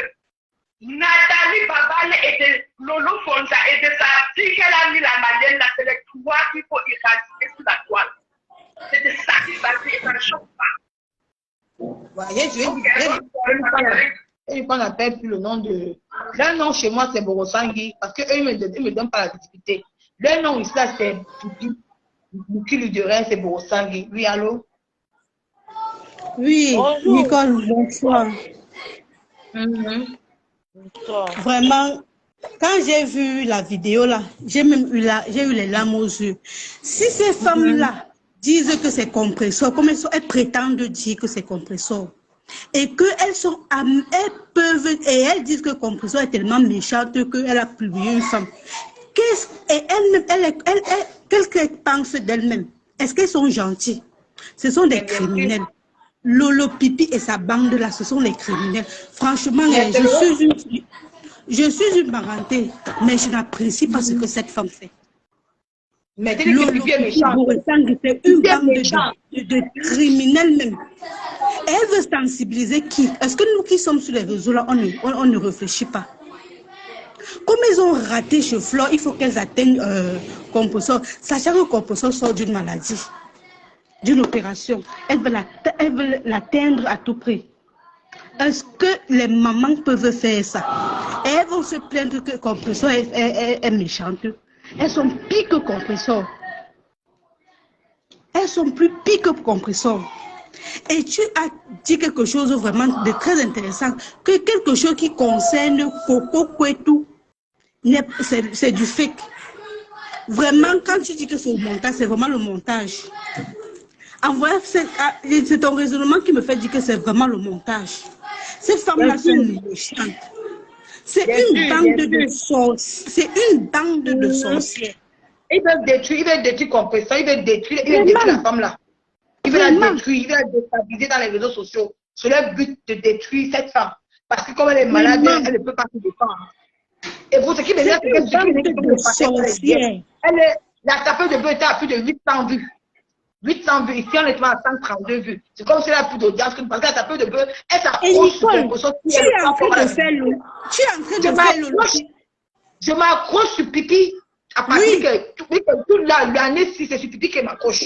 Nathalie Babale et de Lolo Fonja et de sa fille qu'elle a mis la malienne là, c'est les trois qu'il faut éradiquer sur la toile. C'est de ça qu'il s'agit et ça ne choque pas. Voyez, je ne appelle plus le nom de... Leur nom chez moi, c'est Borosangui, parce qu'eux, ils ne me donnent pas la visibilité. Leur nom ici, c'est Bouki Ludurin, c'est Borosangui. Oui, allô? Oui, bonjour. Nicole, bonsoir. Vraiment, quand j'ai vu la vidéo là, j'ai eu les larmes aux yeux. Si ces femmes-là disent que c'est compresseur, comme elles prétendent dire que c'est compresseur, et qu'elles peuvent, et elles disent que compresseur est tellement méchante qu'elle a publié une femme. Qu'est-ce qu'elles pensent d'elles-mêmes? Est-ce qu'elles sont gentilles? Ce sont des criminels. Lolo Pipi et sa bande là, ce sont des criminels. Franchement, je suis une parenté, mais je n'apprécie pas ce que cette femme fait. Mais t'es dit que Pipi est méchant. C'est une bande de criminels même. Elle veut sensibiliser qui? Est-ce que nous qui sommes sur les réseaux là, on ne réfléchit pas? Comme ils ont raté chez Flore, il faut qu'elles atteignent Composor, sachant que Composor sort d'une maladie, d'une opération. Elle veut l'atteindre à tout prix. Est-ce que les mamans peuvent faire ça? Et elles vont se plaindre que Composor est méchante. Elles sont pires que Compressor. Elles sont plus pires que Compressor. Et tu as dit quelque chose vraiment de très intéressant, que quelque chose qui concerne Coco Kwetu, c'est du fake. Vraiment, quand tu dis que c'est le montage, c'est vraiment le montage. En vrai, c'est ton raisonnement qui me fait dire que c'est vraiment le montage. Ces femmes-là sont méchantes. C'est une bande de sorciers. C'est une bande de sorciers. Ils veulent détruire Compressor, ils veulent détruire la femme là. Ils veulent la détruire, ils veulent la déstabiliser dans les réseaux sociaux. C'est leur but de détruire cette femme. Parce que comme elle est malade, elle ne peut pas se défendre. Et pour ce qui me dit, la tapeuse de bœuf était à plus de 800 vues. 800 vues, ici on est à 132 vues. C'est comme si elle a plus d'audience que parce que la tapeuse de bœuf, elle s'accroche sur Compressor. Tu es en train de faire l'eau. Tu es en train de faire l'eau. Je m'accroche sur Pipi. À partir que toute l'année, si c'est sur Pipi qu'elle m'accroche.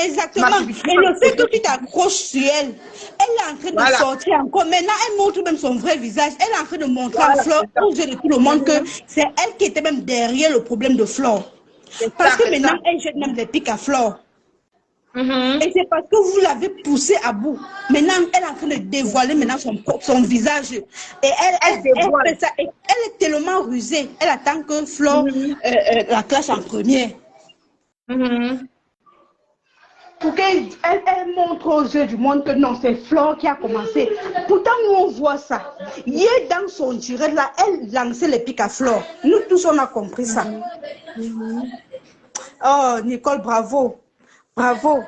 Exactement. Et le fait que tu t'accroches sur elle, elle est en train de sortir encore. Maintenant, elle montre même son vrai visage. Elle est en train de montrer à Flore, aux yeux de tout le monde, que c'est elle qui était même derrière le problème de Flore. Parce que maintenant, elle jette même des pics à Flore. Et c'est parce que vous l'avez poussée à bout. Maintenant, elle est en train de dévoiler maintenant son visage. Et elle fait ça. Et elle est tellement rusée. Elle attend que Flore la clash en première. Pour qu'elle montre aux yeux du monde que non, c'est Flore qui a commencé. Pourtant, nous, on voit ça. Hier, dans son direct, là, elle lançait les pics à Flore. Nous tous, on a compris ça. Oh, Nicole, bravo. Bravo.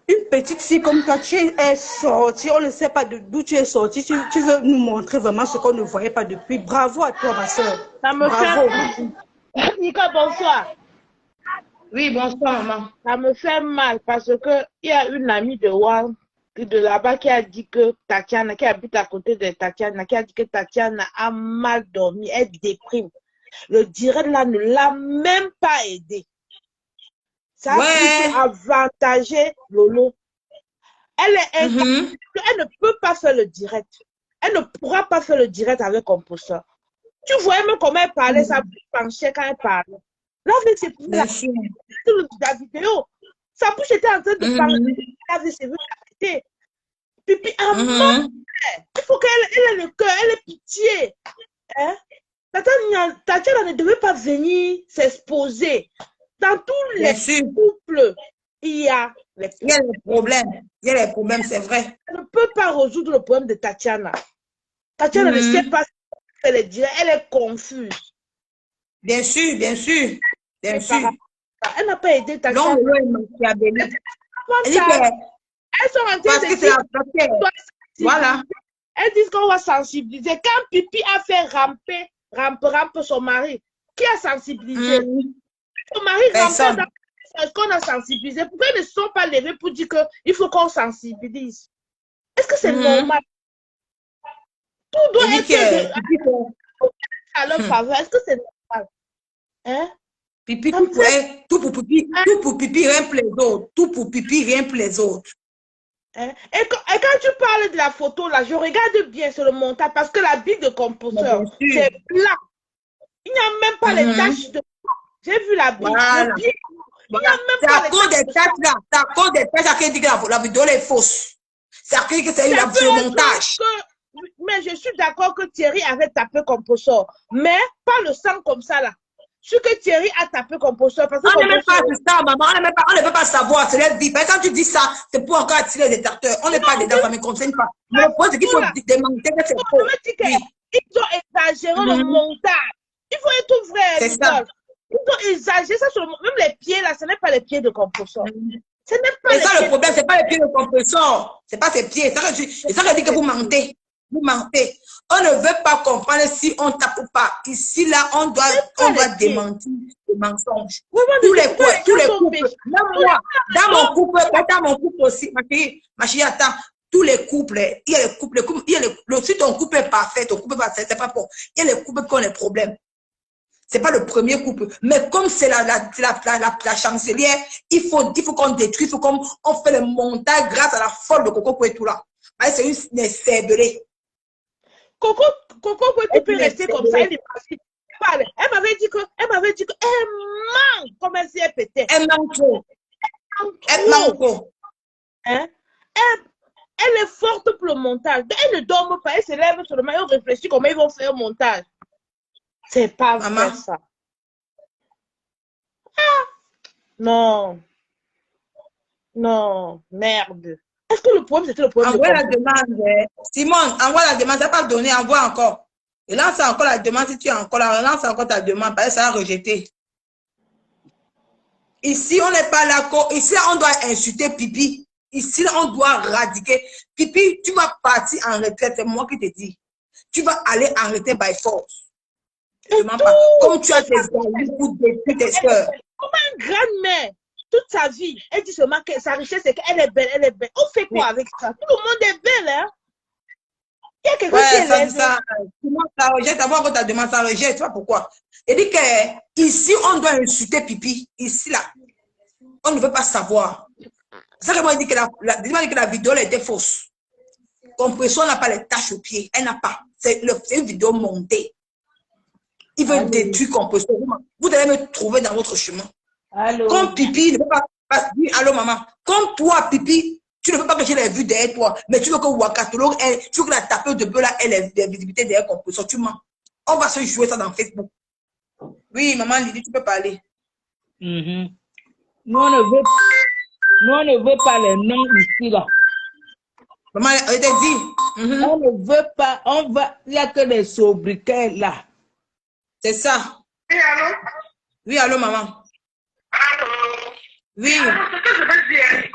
Une petite fille comme toi, tu es sortie. On ne sait pas d'où tu es sortie. Tu veux nous montrer vraiment ce qu'on ne voyait pas depuis. Bravo à toi, ma soeur. Bravo. Nicole, bonsoir. Oui, bonsoir, maman. Ça me fait mal parce que il y a une amie de Wang de là-bas qui a dit que Tatiana, qui habite à côté de Tatiana, qui a dit que Tatiana a mal dormi, elle déprime. Le direct là ne l'a même pas aidé. Ça a plutôt avantagé Lolo. Elle ne peut pas faire le direct. Elle ne pourra pas faire le direct avec Composor. Tu voyais même comment elle parlait, ça penchait quand elle parlait. Là, c'est pour la vidéo. Sa bouche était en train de parler. Elle avait ses vues. Pipi a mal. Il faut qu'elle ait le cœur, elle ait pitié. Hein? Tatiana ne devait pas venir s'exposer. Dans tous les couples, il y a les problèmes. Il y a les problèmes, c'est vrai. Elle ne peut pas résoudre le problème de Tatiana. Tatiana ne sait pas ce qu'elle est, elle est confuse. Bien sûr, bien sûr. Bien sûr. Elle n'a pas aidé Tatiana. Elles sont en train de dire. Voilà. Elles disent qu'on va sensibiliser. Quand Pipi a fait ramper son mari, qui a sensibilisé? Son mari rampait dans ce qu'on a sensibilisé. Pourquoi ils ne sont pas levés pour dire qu'il faut qu'on sensibilise? Est-ce que c'est normal? Tout doit être à leur faveur. Est-ce que c'est normal? Hein? Pipi, tout pour Pipi, rien pour les autres. Tout pour Pipi, rien pour les autres. Hein? Et quand tu parles de la photo, là, je regarde bien sur le montage parce que la bille de Composor, c'est plat. Il n'y a même pas les taches de... J'ai vu la bille. Voilà. C'est à cause des taches là. C'est à cause des taches qui dit que la vidéo est fausse. C'est à cause que c'est le montage. Mais je suis d'accord que Thierry avait tapé Composor. Mais pas le sang comme ça là. Ce que Thierry a tapé Composor. Parce que on ne met pas ça, maman. On ne peut pas savoir. C'est leur vie. Quand tu dis ça, c'est pour encore attirer les détracteurs. On n'est pas dedans, ça ne me concerne pas. Mais le point, c'est qu'il faut démanteler que c'est faux. Ils ont exagéré le montage. Il faut être vrai. C'est ça. Ils ont exagéré ça sur le... Même les pieds là, ce n'est pas les pieds de Composor. Ce n'est pas c'est ça le problème, c'est pas les pieds de Composor. C'est pas ses pieds. C'est ça que je dis que vous mentez. vous mentez. On ne veut pas comprendre si on tape ou pas. Ici, là, on doit démentir les mensonges. Tous les couples, même moi, dans mon couple aussi, ma chérie, attends, tous les couples, il y a les couples, si ton couple est parfait, c'est pas bon. Il y a les couples qui ont les problèmes. C'est pas le premier couple. Mais comme c'est la chancelière, il faut qu'on détruise, il faut qu'on fait le montage grâce à la folle de Coco et tout là. C'est une cervelée. Coco, tu peux rester comme ça, elle est partie. Elle m'avait dit que elle manque comme elle s'est pétée. Elle manque trop. Elle manque trop. Hein? Elle est forte pour le montage. Elle ne dort pas, elle se lève seulement et on réfléchit comment ils vont faire le montage. C'est pas vrai ça. Non. Non, merde. Est-ce que le problème, c'était le problème? Envoie la demande. Simon, envoie la demande. Ça n'a pas donné, envoie encore. Et lance encore la demande si tu es encore là. Lance encore ta demande parce que ça a rejeté. Ici, on n'est pas là. Ici, on doit insulter Pipi. Ici, on doit radiquer. Pipi, tu vas partir en retraite. C'est moi qui te dis. Tu vas aller en retraite by force. Comme tu as tes amis pour détruire tes soeurs. Comme une grand-mère, toute sa vie, elle dit seulement que sa richesse, c'est qu'elle est belle, elle est belle. On fait quoi avec ça? Tout le monde est belle, hein? Il y a quelqu'un qui est ça rejette, avant que ta demande, ça rejette, tu vois pourquoi? Il dit que ici, on doit insulter Pipi. Ici, là, on ne veut pas savoir. C'est ça que moi, je dis que la vidéo, elle était fausse. Compression n'a pas les taches aux pieds. Elle n'a pas. C'est une vidéo montée. Ils veulent détruire Compression. Vous allez me trouver dans votre chemin. Allô. Comme Pipi ne peut pas dire allô maman. Comme toi, Pipi, tu ne veux pas que je l'ai vu derrière toi, mais tu veux que Wakatolo, tu veux que la tapeuse de bœuf là, elle ait des visibilités derrière Compression. Tu mens. On va se jouer ça dans Facebook. Oui, maman Lydie, tu peux parler. Nous, on ne veut pas les noms ici là. Maman, elle t'a dit. On ne veut pas, il n'y a que des sobriquets là. C'est ça. Et allô? Oui, allô, maman. Allô? Oui. Alors, ce que je veux dire, c'est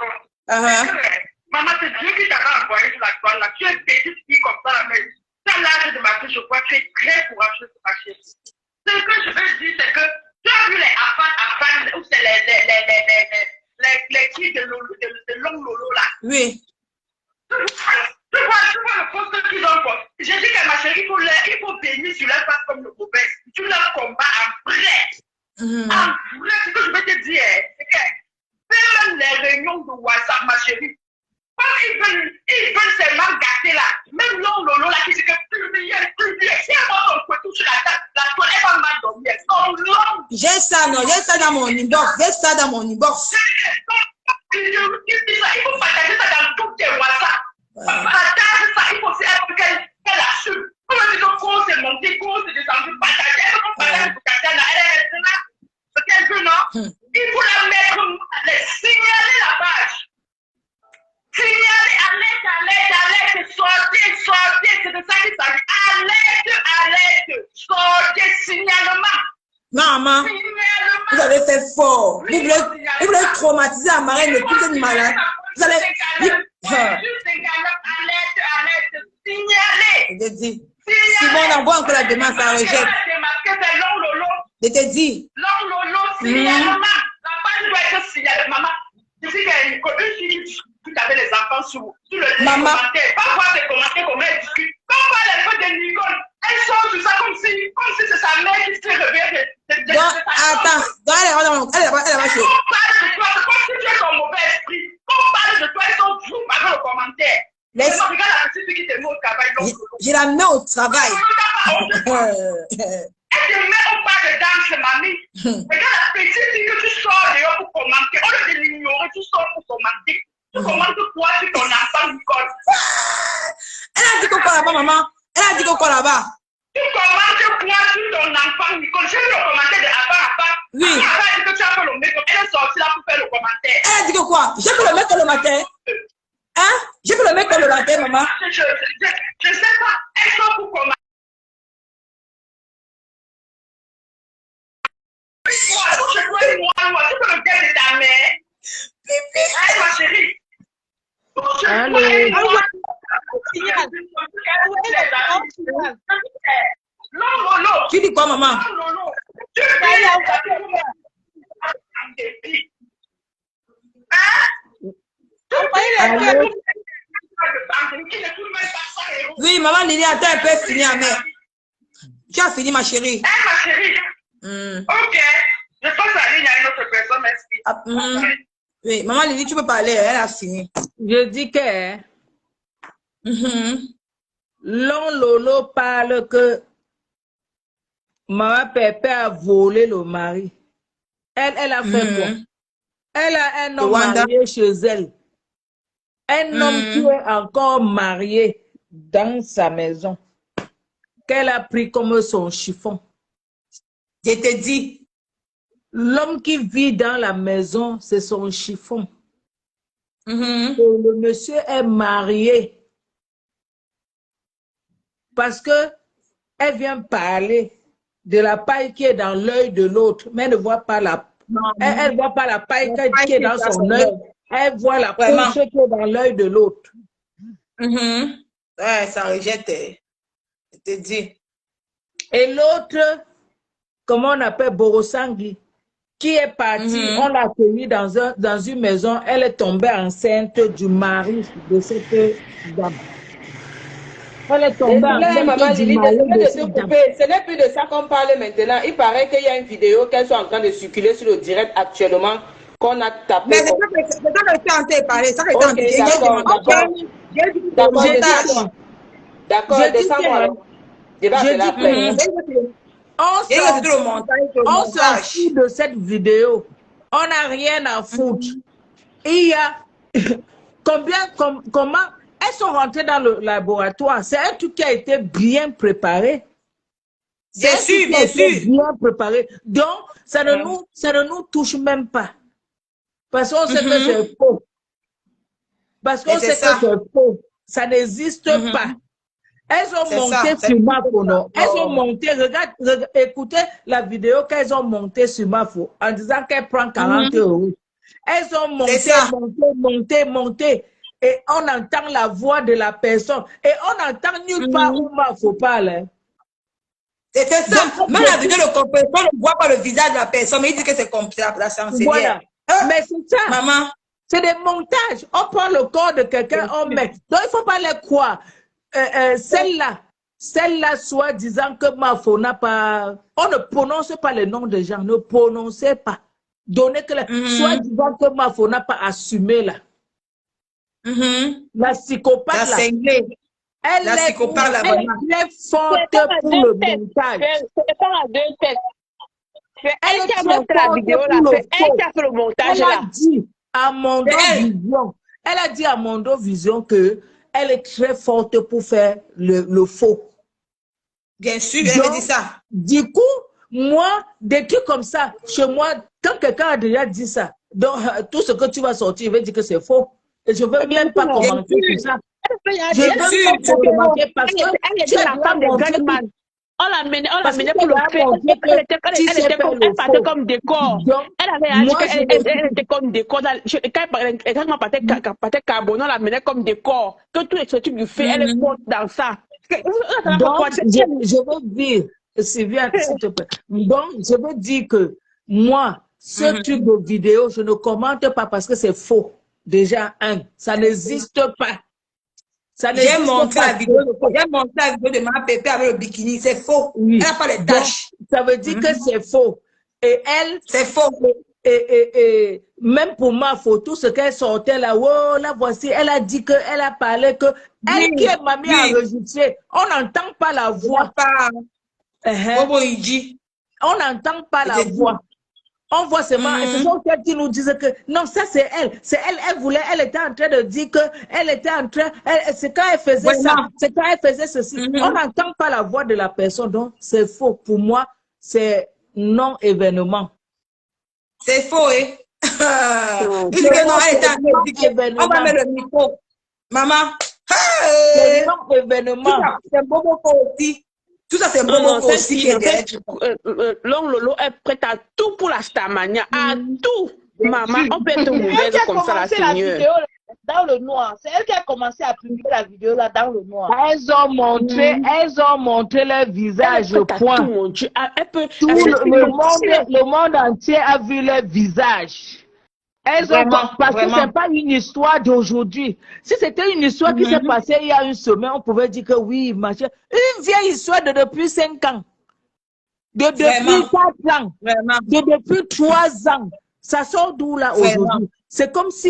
maman, c'est Dieu qui t'avait envoyé sur la toile là. Tu es une petite fille comme ça, mais tu as l'âge de ma fille, je crois que tu es très courageuse pour ma chérie. Ce que je veux dire, c'est que tu as vu les afans, ou c'est les filles de Long Lolo là. Oui. Tu vois le poste qu'ils ont quoi. J'ai dit que ma chérie, il faut bénir sur leur face comme le mauvais. Tu leur combats en vrai. En vrai, ce que je veux te dire, c'est que fais même les réunions de WhatsApp, ma chérie. Comme ils veulent seulement gâter là. Même Long Lolo là qui dit que publier. Si elle va on peut tout sur la table, la toile, elle va mal dormir. J'ai ça, non, j'ai ça dans mon inbox. J'ai ça dans mon inbox. Il faut partager ça dans tous tes WhatsApp. Partage ça, il faut aussi qu'elle assume. Comme elle dit qu'on s'est monté, qu'on s'est descendu, partager. Elle va partager pour Tatiana, elle est restée là. C'est qu'elle veut, non? Il faut la mettre, signaler la page. Signaler, alerte, sortez, c'est de ça qu'il s'agit. Alerte, sortez, signalement. Non, maman, vous avez fait fort. Vous voulez traumatiser la marraine de toute une malade. Vous allez... Alerte, signaler. Je te dis. Simon, on envoie encore la demande, ça rejette. Je te dis. Long Lolo, signalement. La page doit être signalée. Maman, je sais qu'une fille qui avait les enfants sur le commentaire. Pas voir les commentaires, comment elle discute. Quand on voit les photos de Nicole, elle sort sur ça comme si c'est sa mère qui se réveille. Attends, elle va chez. On parle de toi, c'est comme si tu es ton mauvais esprit. On parle de toi, ils sont fous avec le commentaire. Regarde la petite fille qui te met au travail. Je la mets au travail. Elle te met au pas de danse, mamie. Regarde la petite fille que tu sors dehors pour commenter. Au lieu de l'ignorer, tu sors pour commenter. Tu commentes quoi sur ton enfant, Nicole? Elle a dit quoi là-bas, maman? Elle a dit quoi là-bas? Tu commentes quoi sur ton enfant, Nicole? J'ai vu le commentaire de Abba. Oui. Abba a dit que tu as fait le make-up. Elle est sortie là pour faire le commentaire. Elle a dit que quoi? J'ai fait le make-up le matin. Hein? J'ai fait le make-up le matin, maman. Je sais pas. Elle sort pour commenter. Tu peux le dire de ta mère. Pipi. Hey, ma chérie. Allô? Tu dis quoi, maman? Allô? Oui, maman Lily, attends un peu, finir, mais tu as fini, ma chérie. Ma chérie. Ok. Je passe la ligne à une autre personne, merci. Oui, maman Lily, tu peux parler, elle a fini. Je dis que Lolo parle que Maman Pépé a volé le mari. Elle a fait quoi? Elle a un homme marié chez elle. Un homme qui est encore marié dans sa maison. Qu'elle a pris comme son chiffon. Je te dis. L'homme qui vit dans la maison, c'est son chiffon. Et le monsieur est marié. Parce que elle vient parler de la paille qui est dans l'œil de l'autre, mais elle ne voit pas la elle voit pas la paille qui est dans son œil. Elle voit la poche qui est dans l'œil de l'autre. Ouais, ça rejette. Je te dis. Et l'autre, comment on appelle Borosangui, qui est parti, on l'a accueilli dans une maison, elle est tombée enceinte du mari de cette dame. Elle est tombée enceinte maman du Lily, mari de désolée de cette te dame. couper. Ce n'est plus de ça qu'on parle maintenant. Il paraît qu'il y a une vidéo qu'elles sont en train de circuler sur le direct actuellement qu'on a tapé. Mais c'est ça que je suis en train de parler. Ça que je D'accord, descends-moi. On s'en fout de cette vidéo. On n'a rien à foutre. Il y a comment elles sont rentrées dans le laboratoire. C'est un truc qui a été bien préparé. Bien sûr, bien sûr. Bien préparé. Donc, ça ne nous touche même pas. Parce qu'on sait que c'est faux. Parce qu'on sait que c'est faux. Ça n'existe pas. Elles ont monté sur Mafo, non? Elles ont monté, regarde, écoutez la vidéo qu'elles ont montée sur Mafo en disant qu'elle prend 40 €. Elles ont monté. Et on entend la voix de la personne. Et on n'entend nulle part où Mafo parle. C'était ça. Même la vidéo de compréhension, on ne voit pas le visage de la personne, mais il dit que c'est comme la chancelière. Voilà. Mais c'est ça. Maman. C'est des montages. On prend le corps de quelqu'un, on met. Donc, il ne faut pas les croire. Celle-là, soit disant que Mafo n'a pas... On ne prononce pas les noms des gens. Ne prononcez pas. Donnez que soit disant que Mafo n'a pas assumé là. La psychopathe là. Elle est forte pour le montage. C'est pas à deux têtes. Elle qui a monté la vidéo là. C'est elle qui a fait le montage là. Elle a dit à Mondo Vision que elle est très forte pour faire le faux. Bien sûr, elle me dit ça. Du coup, moi, des trucs comme ça, chez moi, quand quelqu'un a déjà dit ça, donc tout ce que tu vas sortir, il va dire que c'est faux. Et je ne veux même pas commenter tout ça. Je veux pas commenter parce que tu es la femme de Gagman. On l'a mené pour le fait. Elle partait comme décor. Elle avait dit qu'elle était comme décor. Quand elle partait carbone, on la menait comme décor. Que tous les trucs du fait, elle est forte dans ça. Donc, je veux dire, Sylvia, s'il te plaît. Donc, je veux dire que moi, ce truc de vidéo, je ne commente pas parce que c'est faux. Déjà, ça n'existe pas. J'ai montré la vidéo de ma Pépé avec le bikini, c'est faux. Oui. Elle n'a pas les taches. Donc, ça veut dire que c'est faux. Et elle, c'est faux. Et même pour ma photo, ce qu'elle sortait là, oh, la voici, elle a dit que, elle a parlé que, elle qui est mamie enregistrée, on n'entend pas la voix. On n'entend pas la voix. On voit seulement, ce sont celles qui nous disent que non, ça c'est elle. C'est elle, elle était en train de dire que elle était en train, c'est quand elle faisait ça, c'est quand elle faisait ceci. On n'entend pas la voix de la personne, donc c'est faux. Pour moi, c'est non-événement. C'est faux, hein? Il dit que non, elle était en train de dire qu'on va mettre le micro. Maman, c'est non-événement. C'est Bobo aussi. Tout ça, c'est Bobo aussi. Lolo est prête à tout pour la Starmania, à tout. Maman, on peut être mauvaise comme ça, la Seigneur. Dans le noir. C'est elle qui a commencé à publier la vidéo là dans le noir. Elles ont montré leur visage au point. Le monde entier a vu leur visage. Elles ont parce que c'est pas une histoire d'aujourd'hui. Si c'était une histoire qui s'est passée il y a une semaine, on pouvait dire que oui, machin. Une vieille histoire de depuis 5 ans. Depuis 4 ans. Depuis 3 ans. Ça sort d'où là aujourd'hui? C'est comme si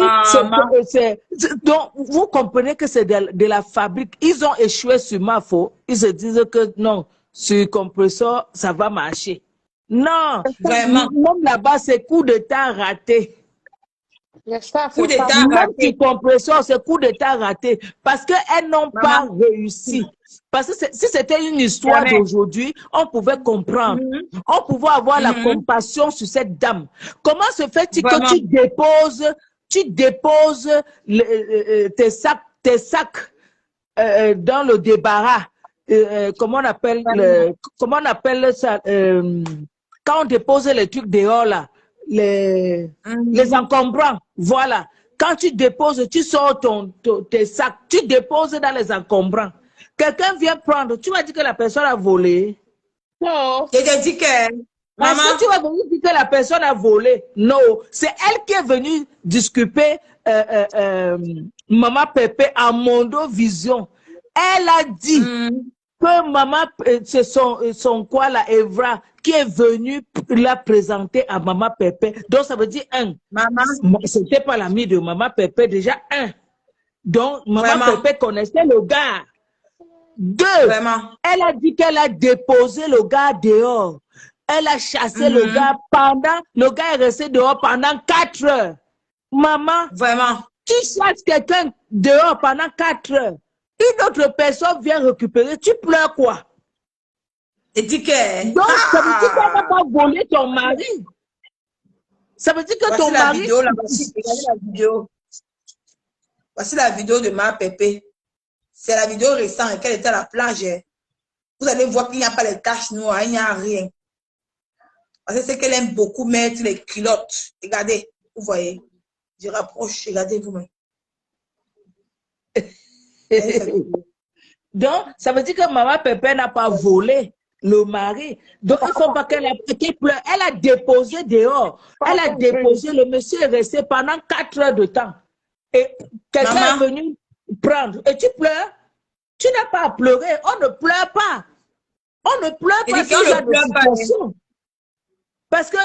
donc vous comprenez que c'est de la fabrique. Ils ont échoué sur ma faute. Ils se disent que non, sur le compresseur, ça va marcher. Non, vraiment. Même là-bas, c'est coup d'état raté. Coup d'état Même sur compresseur, c'est coup d'état raté. Parce qu'elles n'ont pas réussi. Parce que si c'était une histoire d'aujourd'hui, on pouvait comprendre. On pouvait avoir la compassion sur cette dame. Comment se fait-il que tu déposes tes sacs dans le débarras? Comment on appelle ça? Quand on dépose les trucs dehors là, les encombrants. Voilà. Quand tu déposes, tu sors tes sacs, tu déposes dans les encombrants. Quelqu'un vient prendre, tu vas dire que la personne a volé. Non. Je te dis que maman, tu vas venir dire que la personne a volé. Non, c'est elle qui est venue disculper Maman Pépé à Mondo Vision. Elle a dit que maman, c'est son quoi là, Evra, qui est venue la présenter à Maman Pépé. Donc ça veut dire c'était pas l'ami de Maman Pépé déjà Donc Maman Pépé connaissait le gars. 2, elle a dit qu'elle a déposé le gars dehors. Elle a chassé le gars le gars est resté dehors pendant 4 heures. Maman, tu chasses quelqu'un dehors pendant 4 heures. Une autre personne vient récupérer, tu pleures quoi? Et dis que... Donc, ça veut dire qu'elle n'a pas volé ton mari. Ça veut dire que ton mari... Vidéo, là, voici la vidéo. Voici la vidéo de ma Pépé. C'est la vidéo récente, qu'elle était à la plage. Vous allez voir qu'il n'y a pas les taches noires, il n'y a rien. Parce que c'est qu'elle aime beaucoup mettre les culottes. Regardez, vous voyez. Je rapproche, regardez vous-même. Donc, ça veut dire que Maman Pépé n'a pas volé le mari. Donc, il ne faut pas qu'elle pleure. Elle a déposé dehors. Elle a déposé. Le monsieur est resté pendant 4 heures de temps. Et quelqu'un est venu prendre. Et tu pleures? Tu n'as pas à pleurer. On ne pleure pas. On ne pleure pas sur la situation. Parce que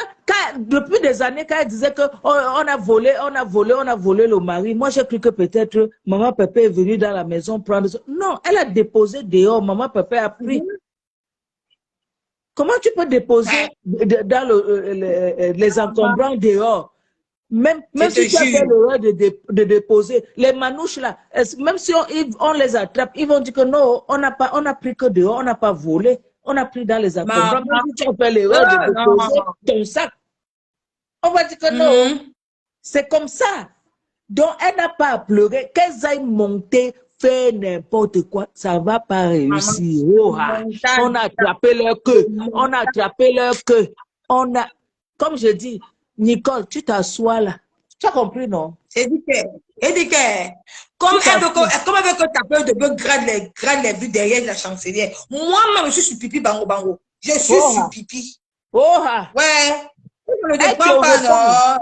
depuis des années, quand elle disait qu'on a volé le mari, moi j'ai cru que peut-être Maman Pépé est venue dans la maison prendre. Non, elle a déposé dehors. Maman Pépé a pris. Comment tu peux déposer dans les encombrants dehors? Même si tu as fait l'erreur de déposer, les manouches là, même si on les attrape, ils vont dire que non, on a pris que dehors, on n'a pas volé. On a pris dans les encombrants. Même si tu as fait l'erreur de déposer ton sac, on va dire que non. C'est comme ça. Donc, elle n'a pas à pleurer. Qu'elles aillent monter, faire n'importe quoi, ça ne va pas réussir. On a attrapé leur queue. On a attrapé leur queue. Comme je dis, Nicole, tu t'assois là. Tu as compris, non? C'est dit que, comme elle veut que ta peur de grade les vues derrière la chancelière. Moi-même, je suis pipi bango. Je suis sur pipi. Ouais. Je ne te prends pas, non.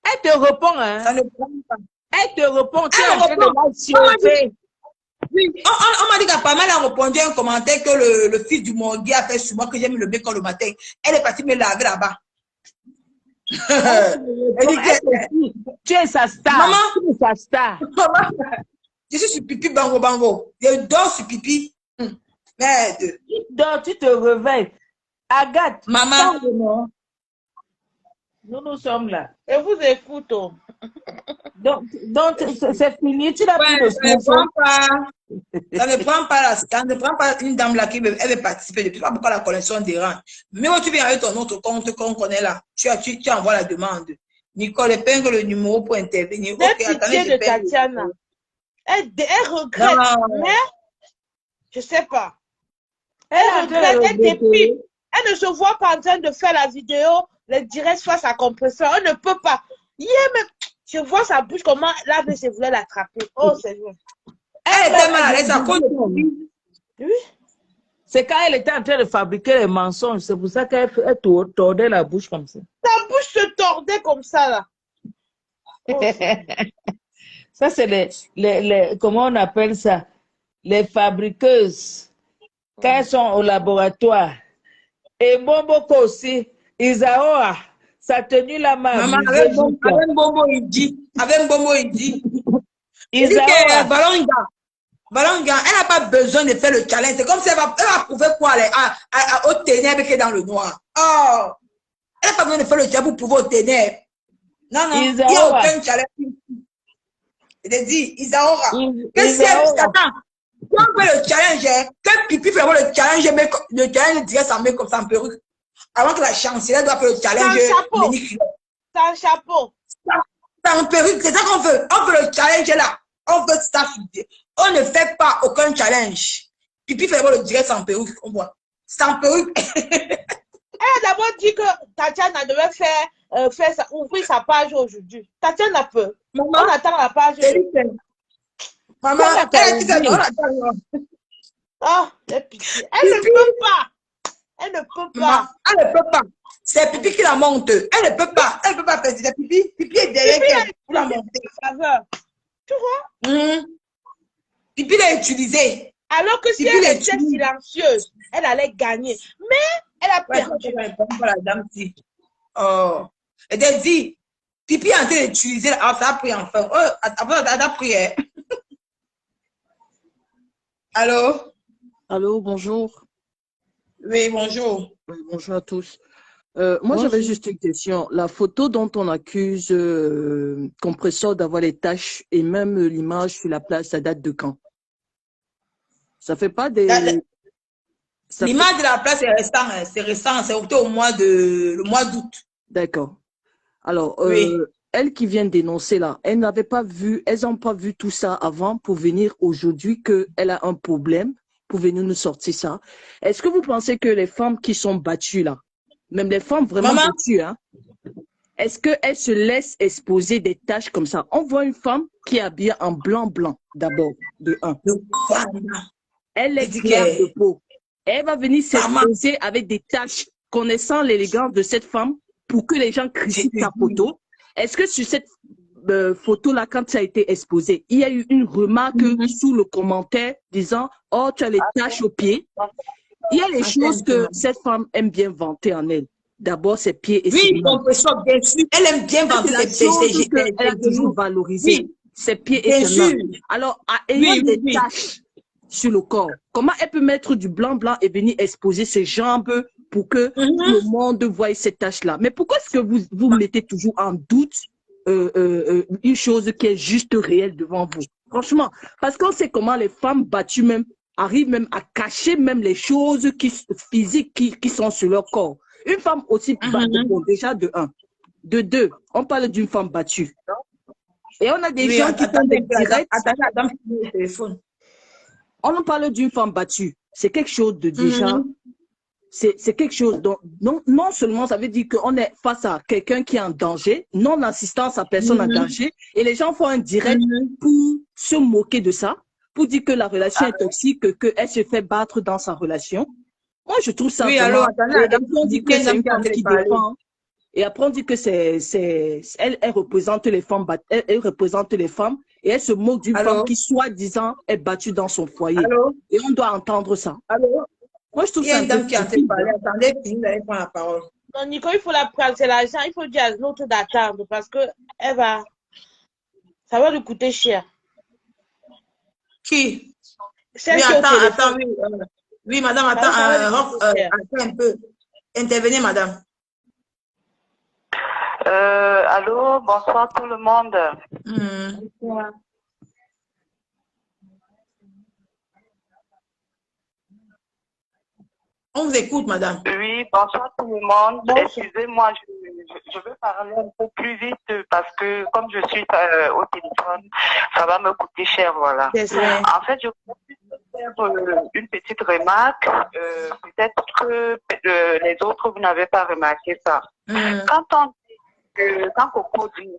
Elle te répond, hein? Ça ne prend pas. Elle te répond. Tu es en train de la oui, on m'a dit qu'apparemment, elle a répondu à un commentaire que le fils du Morgui a fait sur moi, que j'aime le bacon le matin. Elle est partie me laver là-bas. Tu es sa star. Maman, tu es sa star. Maman, je suis sur pipi bango. Je dors sur pipi. Merde. Tu dors, tu te réveilles. Agathe. Maman. Nous sommes là. Et vous écoute. Donc c'est fini. Tu n'as plus de Ça ne prend pas une dame là qui veut participer. Depuis pas pourquoi la connexion dérange. Mais quand tu viens avec ton autre compte qu'on connaît là, tu envoies la demande. Nicole épingle le numéro pour intervenir. Pitié de Tatiana. Elle regrette, mais je ne sais pas. Elle regrette, elle déprime. Elle ne se voit pas en train de faire la vidéo, le direct face à compresseur. Elle ne peut pas. Mais Je vois sa bouche, comment la se voulait l'attraper. Oh, c'est vrai. Elle était mal à l'aise à cause de Oui. C'est quand elle était en train de fabriquer les mensonges. C'est pour ça qu'elle tordait la bouche comme ça. Ta bouche se tordait comme ça, là. Oh. Ça, c'est comment on appelle ça? Les fabriqueuses. Quand elles sont au laboratoire. Et Bomboko aussi. Isaoa, sa tenue là m'a maman, amusé. avec Bombo, il dit. Avec Bombo, il dit. Il dit que Isaoa. Balanga, elle n'a pas besoin de faire le challenge. C'est comme si elle va prouver quoi au ténèbres qui est dans le noir. Oh, elle n'a pas besoin de faire le challenge pour prouver au ténèbres. Non, non, il n'y a aucun challenge. Il a dit, Isaora. Que si elle attends, quand on fait le challenge, que Pipi fait le challenge, le challenge dirait sa main comme ça en perruque. Avant que la chancelière doit faire le challenge. C'est un chapeau. C'est un perruque, c'est ça qu'on veut. On veut le challenge là. On veut ça. On ne fait pas aucun challenge. Pipi fait le direct sans perruque, on voit. Sans perruque. Elle a d'abord dit que Tatiana devait ouvrir sa page aujourd'hui. Tatiana peut. Maman, on attend la page. Maman, elle a dit que on attend. Oh, elle ne peut pas. Elle ne peut pas. Elle ne peut pas. C'est Pipi qui la monte. Elle ne peut pas. Elle ne peut pas faire ça. Pipi est derrière elle pour la monter. Tu vois? Pipi l'a utilisé. Alors que si elle était silencieuse, elle allait gagner. Mais elle a perdu. La dame dit. Oh. Elle a dit, Pipi est en train d'utiliser. Ah, ça a pris enfin. Oh, après, elle a pris. Allô? Allô, bonjour. Oui, bonjour. Oui, bonjour à tous. Moi, j'avais juste une question. La photo dont on accuse Compressor d'avoir les taches et même l'image sur la place, ça date de quand? Ça fait pas des... L'image de la place est récent, c'est au mois d'août. D'accord. Alors, oui. Elles qui viennent dénoncer là, elles n'ont pas vu tout ça avant pour venir aujourd'hui qu'elle a un problème pour venir nous sortir ça. Est-ce que vous pensez que les femmes qui sont battues là, même les femmes vraiment battues, hein, est-ce qu'elles se laissent exposer des taches comme ça? On voit une femme qui est habillée en blanc d'abord, de un. Elle est claire de peau. Elle va venir s'exposer avec des taches, connaissant l'élégance de cette femme, pour que les gens critiquent sa photo. Est-ce que sur cette photo-là, quand ça a été exposé, il y a eu une remarque sous le commentaire disant « Oh, tu as les taches aux pieds ». Il y a les choses que cette femme aime bien vanter en elle. D'abord, ses pieds et ses mains. Oui, bien sûr. Elle aime bien vanter ses pieds. Elle a toujours valorisé ses pieds et ses mains. Alors, ayant des taches sur le corps, comment elle peut mettre du blanc et venir exposer ses jambes pour que tout le monde voie ces taches-là? Mais pourquoi est-ce que vous mettez toujours en doute une chose qui est juste réelle devant vous? Franchement, parce qu'on sait comment les femmes battues même arrivent même à cacher même les choses physiques qui sont sur leur corps. Une femme aussi battue, bon, déjà de un. De deux, on parle d'une femme battue. Et on a des gens qui font des directs. On en parle d'une femme battue. C'est quelque chose de déjà... C'est quelque chose dont non seulement ça veut dire qu'on est face à quelqu'un qui est en danger, non-assistance à personne en danger, et les gens font un direct pour se moquer de ça, pour dire que la relation est toxique, qu'elle se fait battre dans sa relation. Moi, je trouve ça vraiment... on dit que c'est une femme qui défend, et après on dit que elle représente les femmes, elle représente les femmes, et elle se moque d'une femme qui, soi-disant, est battue dans son foyer. Et on doit entendre ça. Moi, je trouve ça un peu stupide. Attendez, vous allez prendre la parole. Non, Nico, il faut la prendre, c'est l'argent, il faut dire à l'autre d'attendre parce que ça va lui coûter cher. Qui? Celle oui, qui attends, oui. Oui, madame, attends un peu. Intervenez, madame. Allô, bonsoir tout le monde. Bonsoir. On vous écoute, madame. Oui, bonsoir tout le monde. Excusez-moi, je veux parler un peu plus vite parce que comme je suis au téléphone, ça va me coûter cher, voilà. En fait, je voudrais faire une petite remarque. Peut-être que les autres, vous n'avez pas remarqué ça. Quand Coco dit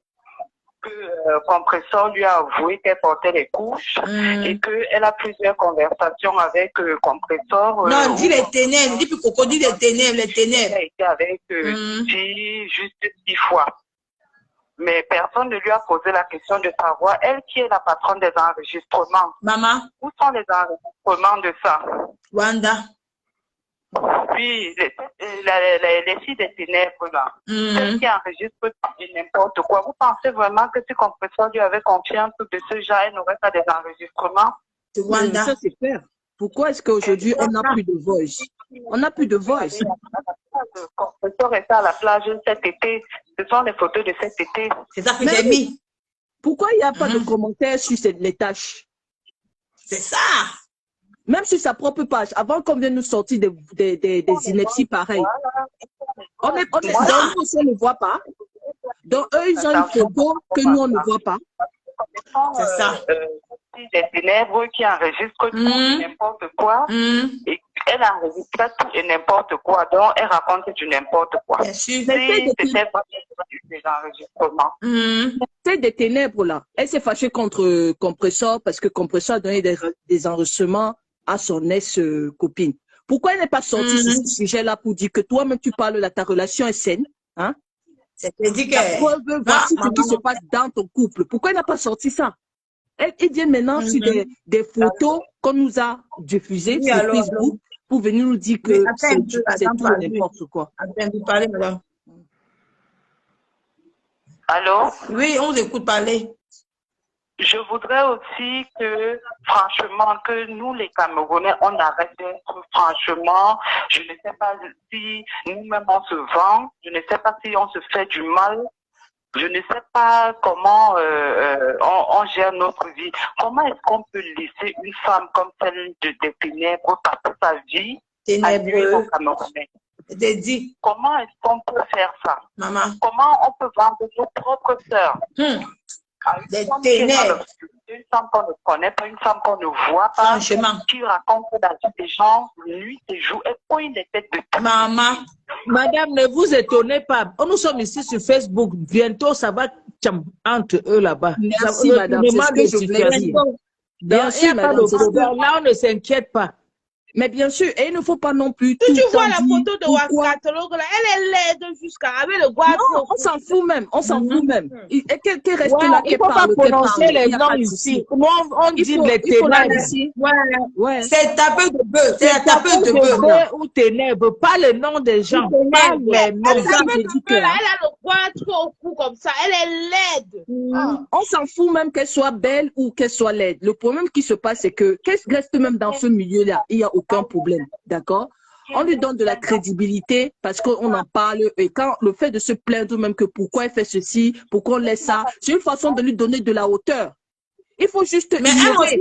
que Compressor lui a avoué qu'elle portait les couches et qu'elle a plusieurs conversations avec Compressor. Non, dis les ténèbres, dis plus Coco, dis les ténèbres, les ténèbres. Elle a été avec Didi juste 6 fois. Mais personne ne lui a posé la question de savoir, elle qui est la patronne des enregistrements. Maman. Où sont les enregistrements de ça? Wanda. Oui, les filles des ténèbres, là. Celles qui enregistrent n'importe quoi. Vous pensez vraiment que si Compressor lui avait confiance de ce genre, elle n'aurait pas des enregistrements? Ça, c'est clair. Pourquoi est-ce qu'aujourd'hui, on n'a plus de voice? On n'a plus de voice. Compressor était à la plage cet été. Ce sont les photos de cet été. C'est ça que j'ai mis. Pourquoi il n'y a pas de commentaires sur les tâches? C'est ça. Même sur sa propre page, avant qu'on vienne nous sortir des inepties pareilles. On ne voit pas. Donc, eux, ils ont une photo que nous, on ne voit pas. C'est ça. Des ténèbres qui enregistrent tout et n'importe quoi. Et elle enregistre tout et n'importe quoi. Donc, elle raconte du n'importe quoi. Bien sûr. C'était des enregistrements. C'est des ténèbres, là. Elle s'est fâchée contre Compressor parce que Compressor a donné des enregistrements à son ex-copine. Pourquoi elle n'est pas sortie sur ce sujet-là pour dire que toi-même, tu parles de ta relation est saine, hein? C'est-à-dire que... Voici ce qui se passe dans ton couple. Pourquoi elle n'a pas sorti ça? Elle vient maintenant sur des photos qu'on nous a diffusées sur Facebook pour venir nous dire que c'est tout n'importe quoi. Attends, parler, madame. Allô? Oui, on vous écoute parler. Je voudrais aussi que, franchement, que nous, les Camerounais, on arrête d'être, franchement, je ne sais pas si nous-mêmes on se vend, je ne sais pas si on se fait du mal, je ne sais pas comment on gère notre vie. Comment est-ce qu'on peut laisser une femme comme celle des ténèbres passer sa vie à nuire aux Camerounais? Dit. Comment est-ce qu'on peut faire ça? Maman. Comment on peut vendre nos propres sœurs? Des ténèbres. Une femme qu'on ne connaît pas, une femme qu'on ne voit pas, qui raconte la vie des gens, nuit et jour, et pointe des têtes de tout. Maman, madame, ne vous étonnez pas. Nous sommes ici sur Facebook. Bientôt, ça va entre eux là-bas. Merci, madame. C'est ce que je voulais dire. Bien sûr, madame. Là, on ne s'inquiète pas. Mais bien sûr, et il ne faut pas non plus. Tu vois la photo de Wakatologue, elle est laide jusqu'à avec le guado. Non, on s'en fout même, on s'en fout même. Et qu'elle reste là, il ne faut pas prononcer les noms ici. Moi, on dit les ténèbres ici. Ouais. C'est taper de bœuf, c'est taper de bœuf. Ou ténèbres, pas le nom des gens. Pas les noms. Elle a le guado au cou comme ça, elle est laide. On s'en fout même qu'elle soit belle ou qu'elle soit laide. Le problème qui se passe, c'est que qu'elle reste même dans ce milieu-là, il y a aucun problème, d'accord? On lui donne de la crédibilité parce qu'on en parle et quand le fait de se plaindre même que pourquoi elle fait ceci, pourquoi on laisse ça, c'est une façon de lui donner de la hauteur. Il faut juste... Mais elle aussi,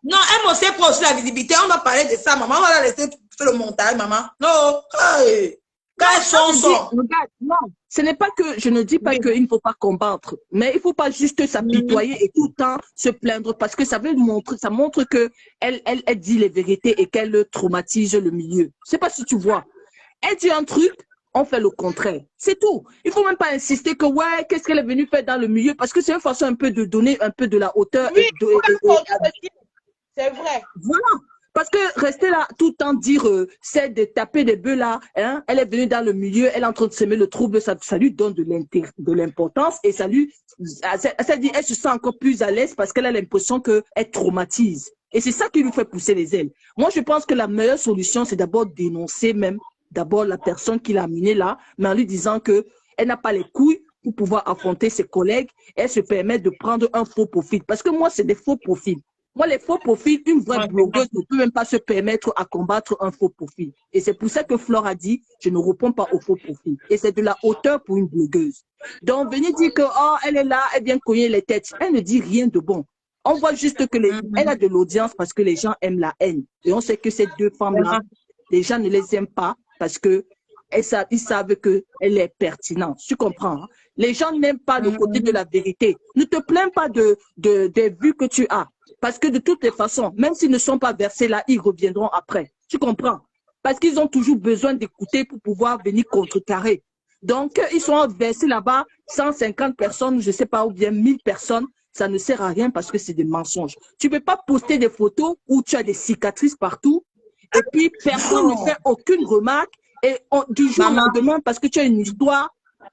non, elle aussi prend aussi la visibilité. On va parler de ça, maman. On va la laisser faire le montage, maman. Non, hey. Quand elles sont... Regarde, non, ce n'est pas que, je ne dis pas qu'il ne faut pas combattre, mais il ne faut pas juste s'apitoyer et tout le temps se plaindre parce que ça montre que elle dit les vérités et qu'elle traumatise le milieu. Je sais pas si tu vois. Elle dit un truc, on fait le contraire. C'est tout. Il faut même pas insister que ouais, qu'est-ce qu'elle est venue faire dans le milieu parce que c'est une façon un peu de donner un peu de la hauteur. Oui, c'est vrai. Voilà. Parce que rester là tout le temps dire c'est de taper des bœufs là, hein, elle est venue dans le milieu, elle est en train de semer le trouble, ça lui donne de l'importance et ça dit, elle se sent encore plus à l'aise parce qu'elle a l'impression qu'elle traumatise. Et c'est ça qui lui fait pousser les ailes. Moi, je pense que la meilleure solution, c'est d'abord dénoncer même d'abord la personne qui l'a amenée là, mais en lui disant que elle n'a pas les couilles pour pouvoir affronter ses collègues et elle se permet de prendre un faux profil. Parce que moi, c'est des faux profils. Moi, les faux profils, une vraie blogueuse ne peut même pas se permettre à combattre un faux profil. Et c'est pour ça que Flore a dit, je ne réponds pas aux faux profils. Et c'est de la hauteur pour une blogueuse. Donc, venez dire que, oh, elle est là, elle vient cogner les têtes. Elle ne dit rien de bon. On voit juste que elle a de l'audience parce que les gens aiment la haine. Et on sait que ces deux femmes-là, les gens ne les aiment pas parce que ils savent qu'elle est pertinente. Tu comprends? Hein? Les gens n'aiment pas le côté de la vérité. Ne te plains pas des vues que tu as. Parce que de toutes les façons, même s'ils ne sont pas versés là, ils reviendront après. Tu comprends? Parce qu'ils ont toujours besoin d'écouter pour pouvoir venir contrecarrer. Donc, ils sont versés là-bas, 150 personnes, je ne sais pas, ou bien 1000 personnes. Ça ne sert à rien parce que c'est des mensonges. Tu ne peux pas poster des photos où tu as des cicatrices partout et puis personne ne fait aucune remarque et du jour au lendemain, parce que tu as une histoire,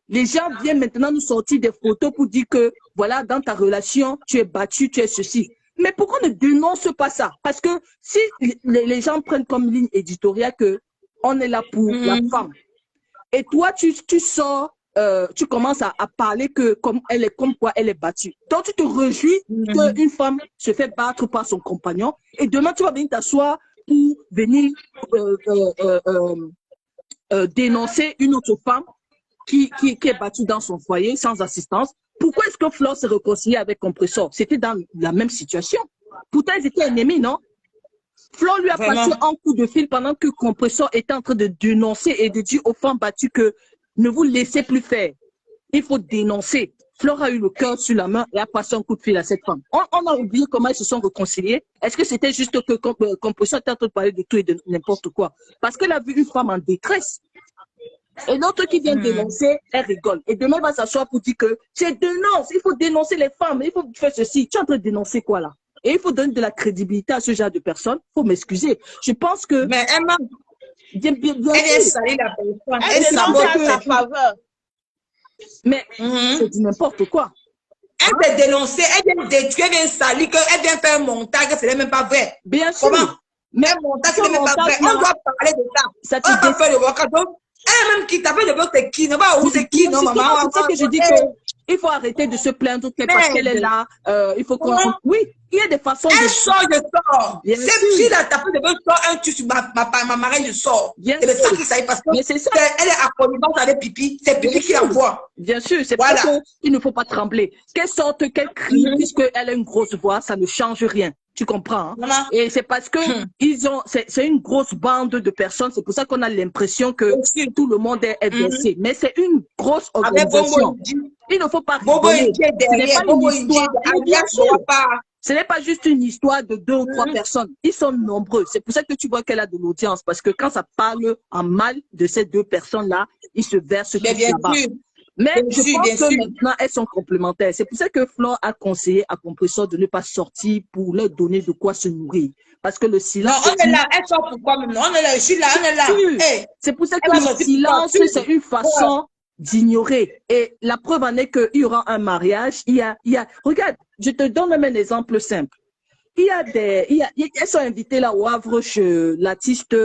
les gens viennent maintenant nous sortir des photos pour dire que, voilà, dans ta relation, tu es battu, tu es ceci. Mais pourquoi ne dénonce pas ça? Parce que si les gens prennent comme ligne éditoriale que on est là pour la femme, et toi, tu sors, tu commences à parler que comme quoi elle est battue. Donc, tu te réjouis qu'une femme se fait battre par son compagnon et demain, tu vas venir t'asseoir pour venir dénoncer une autre femme qui est battue dans son foyer sans assistance. Pourquoi est-ce que Flore s'est réconciliée avec Compressor? C'était dans la même situation. Pourtant, ils étaient ennemis, non? Flore lui a passé un coup de fil pendant que Compressor était en train de dénoncer et de dire aux femmes battues que ne vous laissez plus faire. Il faut dénoncer. Flore a eu le cœur sur la main et a passé un coup de fil à cette femme. On a oublié comment ils se sont réconciliés. Est-ce que c'était juste que Compressor était en train de parler de tout et de n'importe quoi? Parce qu'elle a vu une femme en détresse. Et l'autre qui vient dénoncer, elle rigole. Et demain, elle va s'asseoir pour dire que c'est dénonce, il faut dénoncer les femmes, il faut faire ceci. Tu es en train de dénoncer quoi là? Et il faut donner de la crédibilité à ce genre de personnes. Il faut m'excuser. Je pense que... Mais Emma, bien elle vient salir la personne. Elle dénonce à sa faveur. Mais c'est du n'importe quoi. Elle vient dénoncer, elle vient détruire, elle vient salir, elle vient faire un montage, ce n'est même pas vrai. Bien sûr. Comment? Mais un montage, ce n'est même pas vrai. On doit parler de ça. On va faire le workout. Elle même qui t'appelle de l'autre, c'est qui? Non, c'est qui? Non, maman. C'est ça que je dis qu'il faut arrêter de se plaindre parce qu'elle est là. Il faut qu'on... Oui, il y a des façons elle sort, je sors. Cette fille-là t'appelle de l'autre, sort un tu sur ma marraine, je sors. C'est de ça qu'il s'agit parce que elle est à connivence avec Pipi. C'est Pipi qui l'envoie. Bien sûr, c'est pour ça qu'il ne faut pas trembler. Qu'elle sorte, qu'elle crie, puisqu'elle a une grosse voix, ça ne change rien. Tu comprends, hein? Et c'est parce que c'est une grosse bande de personnes. C'est pour ça qu'on a l'impression que tout le monde est versé. Mais c'est une grosse organisation. Il ne faut pas rigoler. Ce n'est pas juste une histoire de 2 ou 3 personnes. Ils sont nombreux. C'est pour ça que tu vois qu'elle a de l'audience. Parce que quand ça parle en mal de ces 2 personnes-là, ils se versent tous là-bas. Mais je pense que maintenant, elles sont complémentaires. C'est pour ça que Flore a conseillé à Compressor de ne pas sortir pour leur donner de quoi se nourrir. Parce que le silence... Non, on est là. Elle sort pourquoi maintenant? On est là. Je suis là. On est là. Hey, c'est pour ça que le silence, c'est une façon d'ignorer. Et la preuve en est qu'il y aura un mariage. Regarde, je te donne même un exemple simple. Elles sont invitées là au Havre chez l'artiste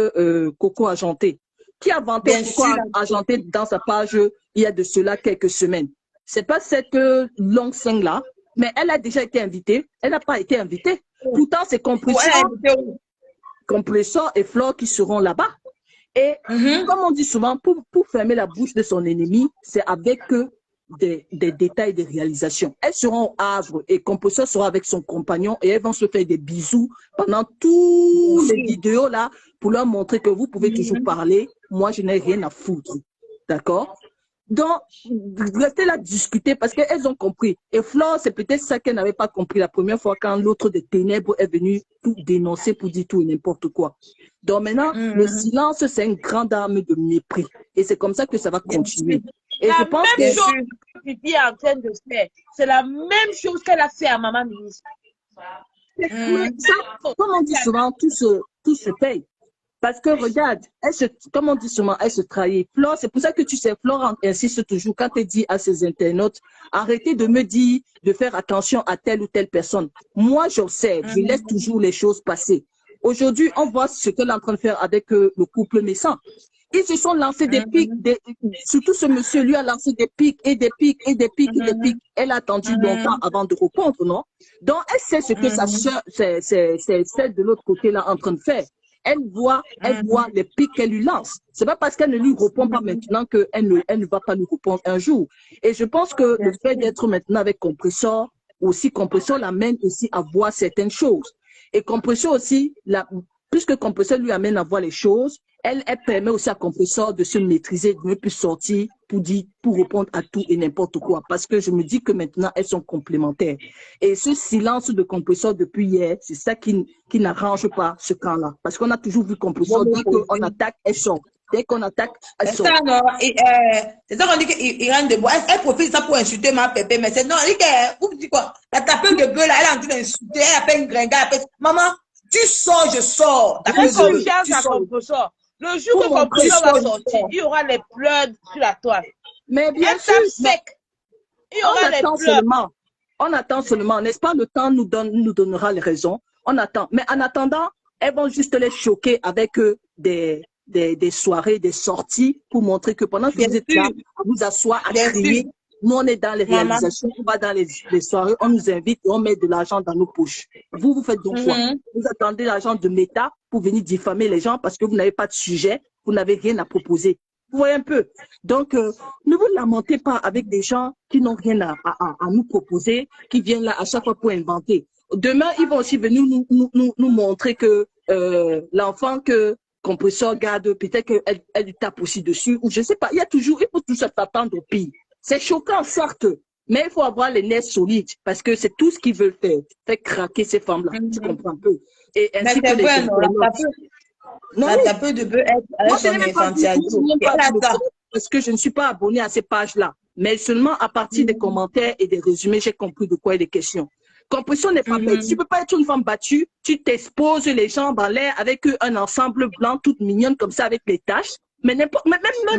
Coco Argenté, qui a vanté Coco Argenté dans sa page il y a de cela quelques semaines. C'est pas cette longue scène là, mais elle a déjà été invitée. Elle n'a pas été invitée. Pourtant, c'est Compressor et Flore qui seront là-bas. Et comme on dit souvent, pour fermer la bouche de son ennemi, c'est avec des détails de réalisation. Elles seront au Havre et Compressor sera avec son compagnon et elles vont se faire des bisous pendant toutes les vidéos là pour leur montrer que vous pouvez toujours parler. Moi, je n'ai rien à foutre. D'accord? Donc, restez là discuter parce qu'elles ont compris. Et Flore, c'est peut-être ça qu'elle n'avait pas compris la première fois quand l'autre des ténèbres est venu tout dénoncer pour dire tout et n'importe quoi. Donc maintenant, le silence, c'est une grande arme de mépris. Et c'est comme ça que ça va continuer. Et je pense que... même chose que Pipi est en train de faire. C'est la même chose qu'elle a fait à Maman Ministre. Comme on dit souvent, tout se paye. Parce que regarde, comme on dit souvent, elle se trahit. Flore, c'est pour ça que tu sais, Flore insiste toujours quand elle dit à ses internautes, arrêtez de me dire de faire attention à telle ou telle personne. Moi, j'observe, je laisse toujours les choses passer. Aujourd'hui, on voit ce qu'elle est en train de faire avec le couple Messan. Ils se sont lancés des pics, surtout ce monsieur, lui a lancé des pics et des pics et des pics et des pics. Elle a attendu longtemps avant de répondre, non? Donc, elle sait ce que sa soeur, c'est celle de l'autre côté là en train de faire. Elle voit les pics qu'elle lui lance. C'est pas parce qu'elle ne lui répond pas maintenant qu'elle ne va pas lui répondre un jour. Et je pense que le fait d'être maintenant avec Compressor, Compressor l'amène aussi à voir certaines choses. Et Compressor aussi, puisque Compressor lui amène à voir les choses, elle permet aussi à Compressor de se maîtriser, de ne plus sortir pour répondre à tout et n'importe quoi. Parce que je me dis que maintenant, elles sont complémentaires. Et ce silence de Compressor depuis hier, c'est ça qui n'arrange pas ce camp-là. Parce qu'on a toujours vu Compressor dire qu'on attaque, elle sort. Dès qu'on attaque, elle C'est sort. ça, non? C'est ça qu'on dit qu'Irène de Bois, elle profite ça pour insulter ma pépé, mais c'est non, elle dit que, vous dites quoi? La tapeuse de bœuf, là, elle est en train d'insulter, elle appelle une gringade, elle appelle, maman, tu sors, je sors. Fais confiance à Compressor. Le jour que Compressor va sortir, il y aura les pleurs sur la toile. Mais bien sûr, sec. Il y aura les pleurs. On attend seulement, n'est-ce pas? Le temps nous donnera les raisons. On attend. Mais en attendant, elles vont juste les choquer avec des soirées, des sorties pour montrer que pendant que vous êtes là, à vous asseoir, à crier, nous on est dans les réalisations, on va dans les soirées, on nous invite et on met de l'argent dans nos poches. Vous faites donc quoi? Vous attendez l'argent de Meta pour venir diffamer les gens parce que vous n'avez pas de sujet, vous n'avez rien à proposer. Vous voyez un peu. Donc, ne vous lamentez pas avec des gens qui n'ont rien à nous proposer, qui viennent là à chaque fois pour inventer. Demain, ils vont aussi venir nous montrer que l'enfant que Compressor garde, peut-être qu'elle tape aussi dessus, ou je sais pas. Il faut toujours s'attendre au pire. C'est choquant, certes, mais il faut avoir les nerfs solides, parce que c'est tout ce qu'ils veulent faire craquer ces femmes-là. Tu comprends un peu. Et ainsi que les la tapeuse de bœuf, elle son infantilisme. Parce que je ne suis pas abonnée à ces pages-là. Mais seulement à partir des commentaires et des résumés, j'ai compris de quoi il est question. Compressor n'est pas bête. Tu ne peux pas être une femme battue, tu t'exposes les jambes en l'air avec un ensemble blanc, toute mignonne comme ça, avec les taches. Mais même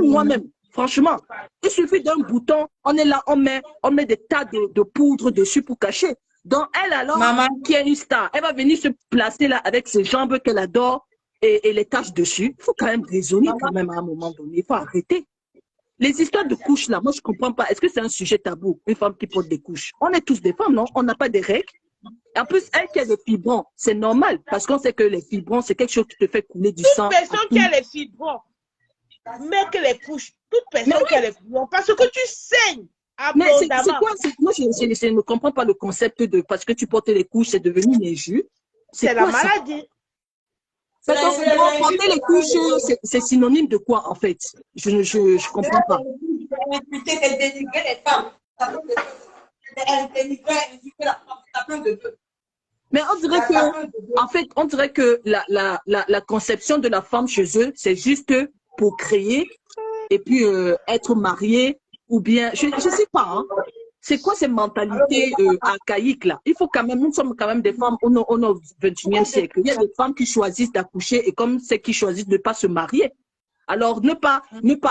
moi-même, franchement, il suffit d'un bouton, on est là, on met des tas de poudre dessus pour cacher. Donc elle alors, qui est une star, elle va venir se placer là avec ses jambes qu'elle adore et les taches dessus. Il faut quand même raisonner quand même à un moment donné, il faut arrêter. Les histoires de couches là, moi je comprends pas. Est-ce que c'est un sujet tabou, une femme qui porte des couches? On est tous des femmes, non? On n'a pas des règles. En plus, elle qui a des fibrons, c'est normal parce qu'on sait que les fibrons, c'est quelque chose qui te fait couler du sang. Toute personne qui a les fibrons, mais que les couches, toute personne qui a les fibrons, parce que tu saignes. Mais c'est quoi? Moi, je ne comprends pas le concept de parce que tu portes les couches, c'est devenu une injure. C'est la maladie. Porter les couches, c'est synonyme de quoi en fait? Je ne comprends pas. Elle dénigrait les femmes. Elle dénigrait la femme. Mais on dirait que la conception de la femme chez eux, c'est juste pour créer et puis être mariée ou bien, je ne sais pas, hein. C'est quoi ces mentalités archaïques là? Il faut quand même, nous sommes quand même des femmes au 21e siècle. Il y a des femmes qui choisissent d'accoucher et comme celles qui choisissent de ne pas se marier. Alors ne pas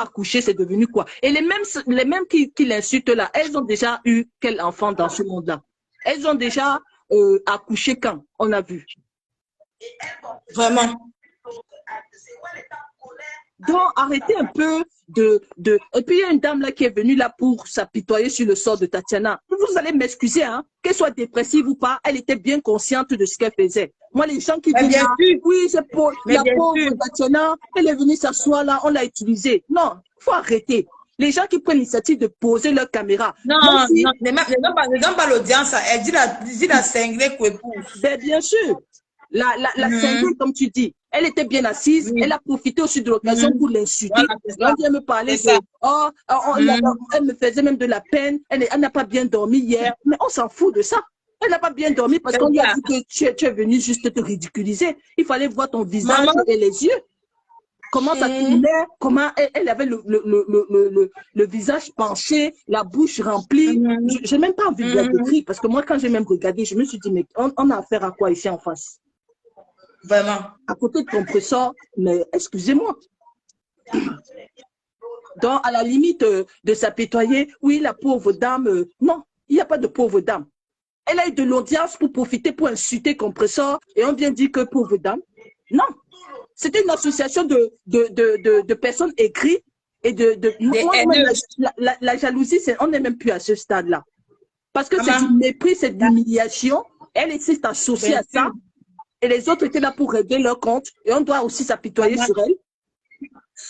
accoucher, c'est devenu quoi? Et les mêmes qui l'insultent là, elles ont déjà eu quel enfant dans ce monde-là? Elles ont déjà accouché quand? On a vu. Vraiment. Donc, arrêtez un peu Et puis, il y a une dame là qui est venue là pour s'apitoyer sur le sort de Tatiana. Vous allez m'excuser, hein, qu'elle soit dépressive ou pas, elle était bien consciente de ce qu'elle faisait. Moi, les gens qui disent, oui, c'est pour la pauvre Tatiana, elle est venue s'asseoir là, on l'a utilisée. Non, il faut arrêter. Les gens qui prennent l'initiative de poser leur caméra. Non, ne donne pas l'audience. Elle dit la cinglée qu'on épouse. Bien sûr. La cinglée, comme tu dis, elle était bien assise, elle a profité aussi de l'occasion pour l'insulter. Elle vient me parler de, elle me faisait même de la peine, elle n'a pas bien dormi hier, mais on s'en fout de ça. Elle n'a pas bien dormi parce qu'on lui a dit que tu es venu juste te ridiculiser. Il fallait voir ton visage et les yeux. Comment ça tournait, comment elle avait le visage penché, la bouche remplie. Je n'ai même pas envie de la décrire parce que moi, quand j'ai même regardé, je me suis dit, mais on a affaire à quoi ici en face? Vraiment. À côté de Compressor, mais excusez-moi. Donc, à la limite de s'apitoyer, oui, la pauvre dame, non, il n'y a pas de pauvre dame. Elle a eu de l'audience pour profiter, pour insulter Compressor, et on vient dire que pauvre dame. Non, c'était une association de personnes écrites et la jalousie, on n'est même plus à ce stade-là. Parce que c'est du mépris, c'est de l'humiliation. Elle s'est associée à ça. Et les autres étaient là pour régler leur compte. Et on doit aussi s'apitoyer sur elle.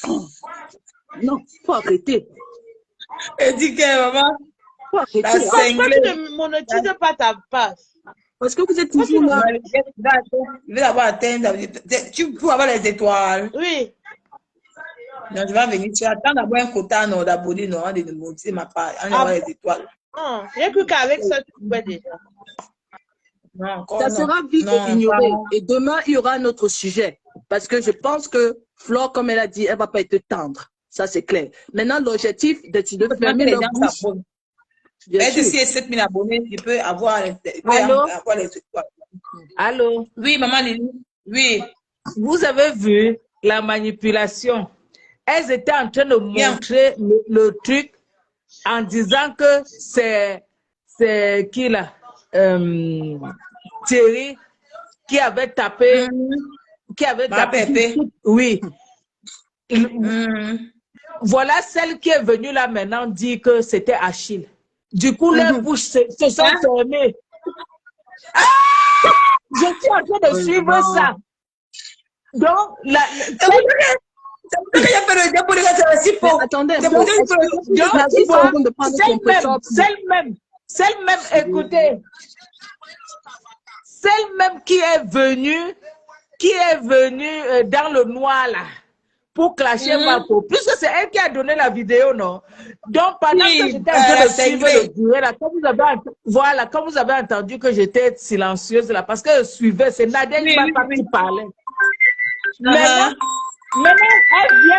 Oh. Non, il faut arrêter. Elle dit que maman, faut arrêter. Pourquoi tu ne monétises pas ta page? Parce que vous êtes toujours là. Je vais d'abord atteindre. Tu peux avoir les étoiles. Oui. Non, je vais venir. Tu attends d'avoir un quota d'abonnés, de monétiser ma page. On va avoir les étoiles. Non, rien que qu'avec ça, tu pouvais déjà. Ça sera vite ignoré. Et demain, il y aura un autre sujet. Parce que je pense que Flore, comme elle a dit, elle ne va pas être tendre. Ça, c'est clair. Maintenant, l'objectif, c'est de fermer leur bouche. Elle dit si elle a 7 000 abonnés, il peut avoir les... Allô? Oui, maman Lily. Oui. Vous avez vu la manipulation. Elles étaient en train de montrer le truc en disant que c'est qui là? Thierry qui avait tapé. Qui avait tapé. Oui. Voilà celle qui est venue là maintenant dire que c'était Achille. Du coup, leurs bouches se sont fermées. Je suis en train de suivre ça. Donc, attendez, celle même, écoutez, celle même qui est venue dans le noir là, pour clasher ma peau, puisque c'est elle qui a donné la vidéo, non? Donc, pendant que j'étais en train de suivre le duel, là, comme vous avez entendu que j'étais silencieuse là, parce que je suivais, c'est Nadia qui parlait.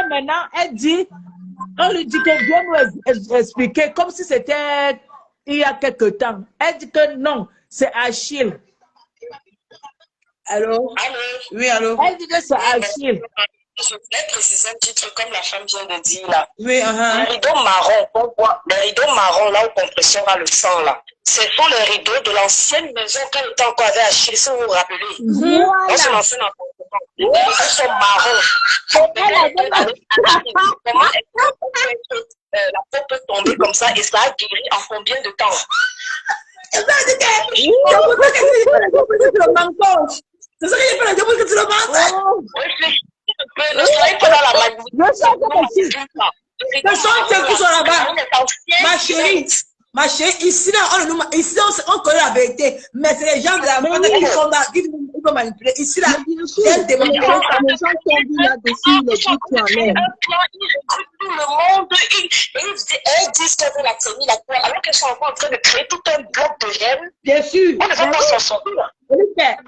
Maintenant, elle dit, on lui dit que Dieu nous expliquer comme si c'était il y a quelque temps. Elle dit que non, c'est Achille. Allô? Oui, allô? Elle dit que c'est Achille. Je voulais préciser un petit truc comme la femme vient de dire là. Oui, Les rideaux marrons, on voit, les rideaux marrons là où compression a le sang là. Ce sont les rideaux de l'ancienne maison quand elle était encore avec Achille, si vous vous rappelez. Dans son ancien appartement. Les rideaux sont marrons. Comment la peau peut tomber comme ça et ça a guéri en combien de temps? C'est ça qu'il fait la demande que tu le manges. Ne soyez pas dans la manipulation. Ce sont ceux qui sont là-bas. Ma chérie, ici, là, on connaît la vérité. Mais c'est les gens de la bande qui sont là, qui vont manipuler. Ici, là, il y a des manipulations. Les gens qui ont vu là-dessus, les gens qui en l'air. Tout le monde, elles disent qu'elles veulent la tenir, alors qu'elles sont encore en train de créer tout un bloc de gènes. Bien sûr. On ne va pas s'en sortir.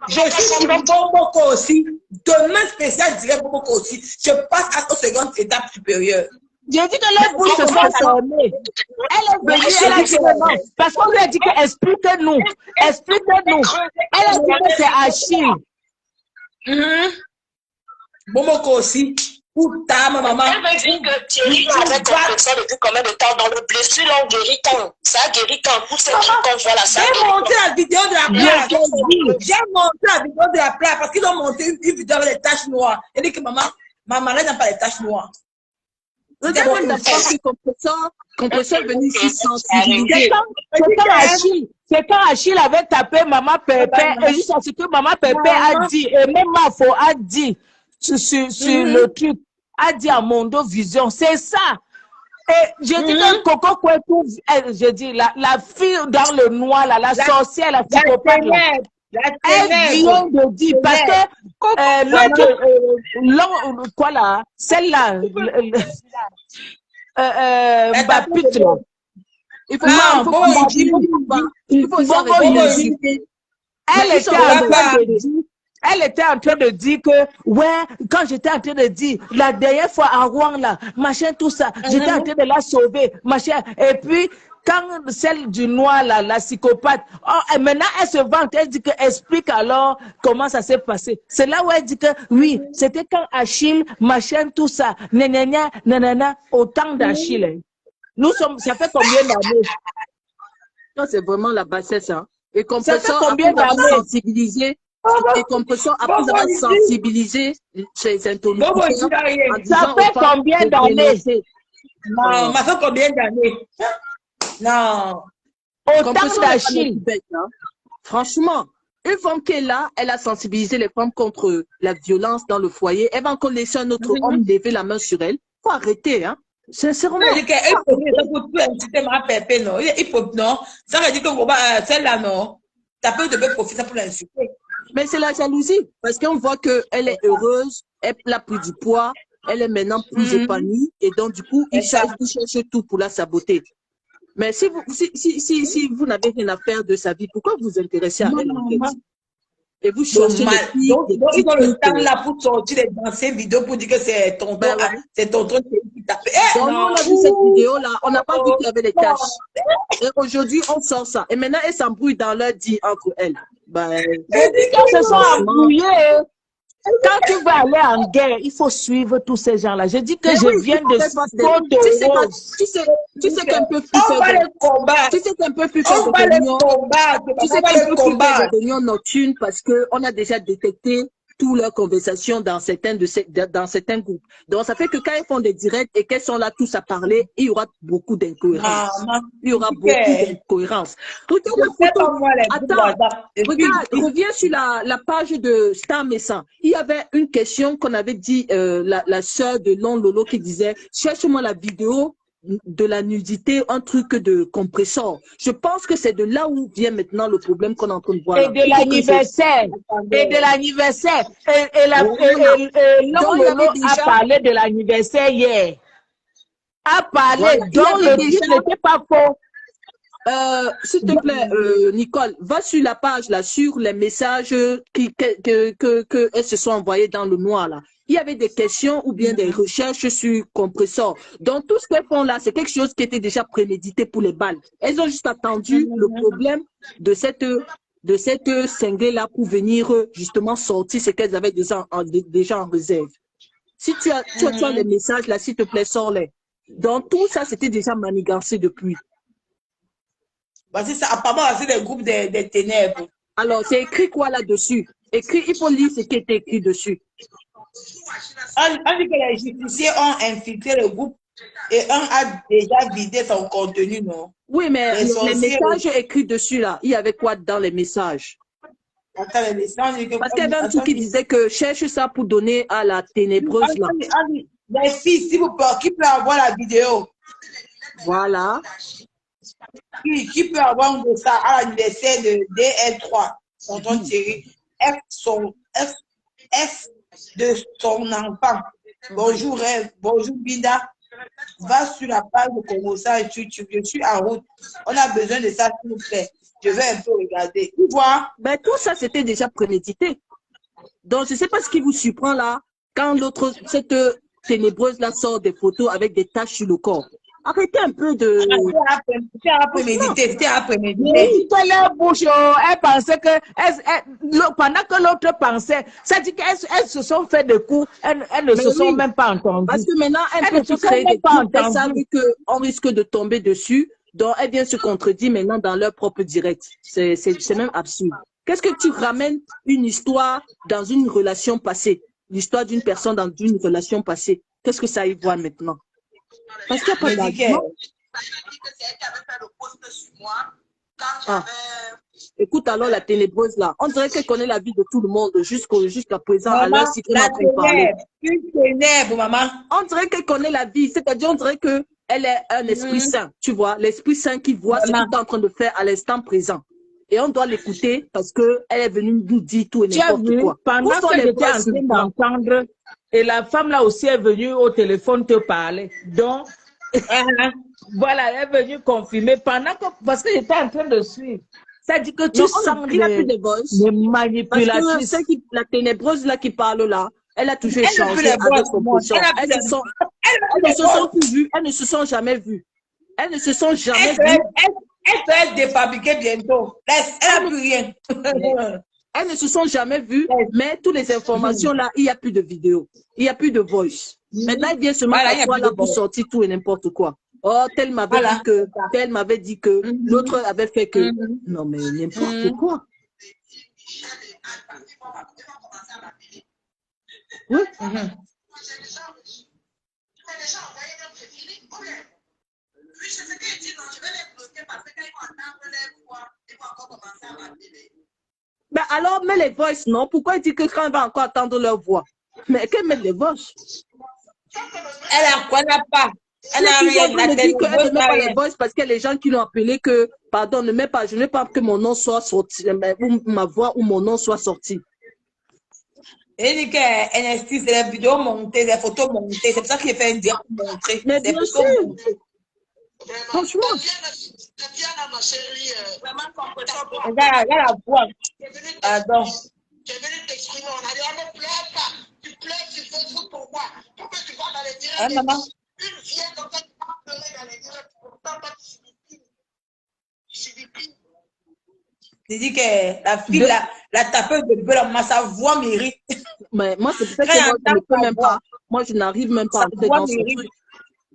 Je suis sur Boboko aussi. Demain spécial, je dirais Boboko aussi. Je passe à la seconde étape supérieure. J'ai dit que les bouches se sont fermées. Elle est venue, elle a dit que non. Parce qu'on lui a dit que expliquez-nous. Expliquez-nous. Elle a dit que c'est Achille. Boboko aussi. Putain, ma maman. Elle m'a dit que Thierry avait compris ça depuis combien de temps dans le blessure, l'on guérit quand? Ça a guéri quand? Pour ceux qui qu'on voit là, ça a guéri. J'ai monté la vidéo de la plaque. J'ai monté la vidéo de la plaque parce qu'ils ont monté une vidéo avec les taches noires. Elle dit que maman n'a pas les taches noires. Vous avez compresseur est venu ici sensibiliser. C'est quand Achille avait tapé Maman Pépé, et juste à ce que Maman Pépé a dit, et même Mafo a dit sur le truc, a dit à Mondo Vision, c'est ça. Et je dis que Coco Kweku, je dis, la fille dans le noir, là, la sorcière, la psychopathe, elle vient de dire, parce que l'autre, quoi là, celle-là, Bapit, là. Il faut elle était en train de dire que, ouais, quand j'étais en train de dire, la dernière fois à Rouen, là, machin, tout ça, j'étais en train de la sauver, machin. Et puis, quand celle du noir, là, la psychopathe, et maintenant, elle se vante, elle dit que, explique alors comment ça s'est passé. C'est là où elle dit que, oui, c'était quand Achille, machin, tout ça, nanana, autant d'Achille. Nous sommes, ça fait combien d'années? Non, c'est vraiment la bassesse, hein. Et ça fait combien d'années? Sensibiliser. Et compression, après avoir sensibilisé ces interlocuteurs. Ça fait combien d'années? Non, ça fait combien d'années? Non. Autant d'Achille. Franchement, une femme qui est là, elle a sensibilisé les femmes contre la violence dans le foyer. Elle va encore laisser un autre homme lever la main sur elle. Il faut arrêter, hein. Sincèrement. Il faut, non. Ça veut dire que celle-là, non. Ça peut te profiter pour l'insulter. Mais c'est la jalousie, parce qu'on voit qu'elle est heureuse, elle a pris du poids, elle est maintenant plus épanouie, et donc du coup, il cherche tout pour la saboter. Mais si vous n'avez rien à faire de sa vie, pourquoi vous vous intéressez à elle en fait? Et vous cherchez Normal. des filles, Donc, des ils ont le petites temps filles. là pour sortir les anciennes vidéos pour dire que c'est tonton, Ben ouais. c'est tonton qui tape. Donc, nous, on a vu cette vidéo-là, on n'a pas vu qu'il y avait des tâches. Et aujourd'hui, on sort ça. Et maintenant, elles s'embrouillent dans leur dit entre elles. Ben, Quand se sont franchement, embrouillés, quand tu vas aller en guerre, il faut suivre tous ces gens-là. Je dis que mais je oui, viens il de faut faire Côte pas, tu sais qu'un peu plus On va faire les combattre. tu sais qu'un peu plus faire On des va les réunions. combattre. Tu sais On va qu'on les peut plus faire combattre. des réunions nocturnes parce qu'on a déjà détecté toutes leurs conversations dans dans certains groupes. Donc, ça fait que quand elles font des directs et qu'elles sont là tous à parler, il y aura beaucoup d'incohérences. Il y aura beaucoup d'incohérences. Regarde la photo. Attends, regarde, reviens sur la page de Star Messan. Il y avait une question qu'on avait dit, la sœur de Lon Lolo qui disait, cherche-moi la vidéo de la nudité, un truc de compresseur. Je pense que c'est de là où vient maintenant le problème qu'on est en train de voir. Et de l'anniversaire. Et de l'anniversaire. Et Lon Lolo a parlé de l'anniversaire hier. A parlé. Donc le dit n'était pas faux. S'il te plaît, Nicole, va sur la page là, sur les messages que elles se sont envoyés dans le noir là. Il y avait des questions ou bien des recherches sur compresseur. Donc tout ce qu'elles font là, c'est quelque chose qui était déjà prémédité pour les balles. Elles ont juste attendu le problème de cette cinglée là pour venir justement sortir ce qu'elles avaient déjà en réserve. Si tu as les messages là, s'il te plaît, sors-les. Donc tout ça, c'était déjà manigancé depuis. Bah, c'est ça, apparemment, c'est des groupes des ténèbres. Alors, c'est écrit quoi là-dessus? Écrit, il faut lire ce qui est écrit dessus. On dit que les justiciers ont infiltré le groupe et un a déjà vidé son contenu, non? Oui, mais les messages écrits dessus, là, il y avait quoi dans les messages? Attends, les messages. Parce qu'il y avait un truc qui disait que cherche ça pour donner à la ténébreuse, là. Les filles, s'il vous plaît, qui peut avoir la vidéo? Voilà. Qui peut avoir de ça à l'anniversaire de DL3, tonton Thierry, F de son enfant. Bonjour Rêve, bonjour Binda. Va sur la page de Congosa et je suis en route. On a besoin de ça, s'il vous plaît. Je vais un peu regarder. Tu vois? Ben, tout ça, c'était déjà prémédité. Donc, je ne sais pas ce qui vous surprend là, quand cette ténébreuse là sort des photos avec des taches sur le corps. Arrêtez un peu de... C'était après-médité, c'était après-médité. Elle pensait que, pendant que l'autre pensait, ça dit qu'elles se sont fait des coups, elles ne se sont même pas entendues. Parce que maintenant, elles peuvent créer des coups, elles savent qu'on risque de tomber dessus, donc elles viennent se contredire maintenant dans leur propre direct. C'est même absurde. Qu'est-ce que tu ramènes une histoire dans une relation passée, l'histoire d'une personne dans une relation passée? Qu'est-ce que ça y voit maintenant? Parce qu'il n'y a pas d'argument. Écoute alors la ténébreuse là. On dirait qu'elle connaît la vie de tout le monde jusqu'à présent. Maman, alors, si la ténèbre, maman. On dirait qu'elle connaît la vie. C'est-à-dire, on dirait qu'elle est un esprit saint. Tu vois, l'esprit saint qui voit ce que tu es en train de faire à l'instant présent. Et on doit l'écouter parce qu'elle est venue nous dire tout et n'importe quoi. Pendant que j'étais en train d'entendre, et la femme là aussi est venue au téléphone te parler. Donc, voilà, elle est venue confirmer parce que j'étais en train de suivre. Ça dit que tu sens les manipulatrices. Parce que la ténébreuse là qui parle là, elle a toujours échangé avec son poisson. Elles ne se sont jamais vues. Elles ne se sont jamais vues. Elle peut être défabriquée bientôt. Elle n'a plus rien. Elles ne se sont jamais vues, mais toutes les informations là, il n'y a plus de vidéo. Il n'y a plus de voice. Maintenant, elle vient se mettre à toi là pour sortir tout et n'importe quoi. Oh, tel m'avait dit que, l'autre avait fait que. Non, mais n'importe quoi. Oui. Ben alors, mets les voices, non? Pourquoi il dit que quand elle va encore attendre leur voix? Mais qu'elle met les voices. Elle n'a pas. Elle n'a rien. Elle dit qu'elle ne met pas les voices parce qu'il y a les gens qui l'ont appelé que, pardon, je ne veux pas que mon nom soit sorti, ou ma voix ou mon nom soit sorti. Elle dit que NST, c'est les vidéos montées, les photos montées. C'est pour ça qu'il fait un dire pour montrer. Mais bien sûr. Franchement. Regarde la voix. Pardon. Hein, maman? Tu dis que la fille, la tapeuse de bœuf, sa voix mérite. Mais moi, c'est peut-être que moi, je ne peux même pas. Moi, je n'arrive même pas à entrer dans ce truc.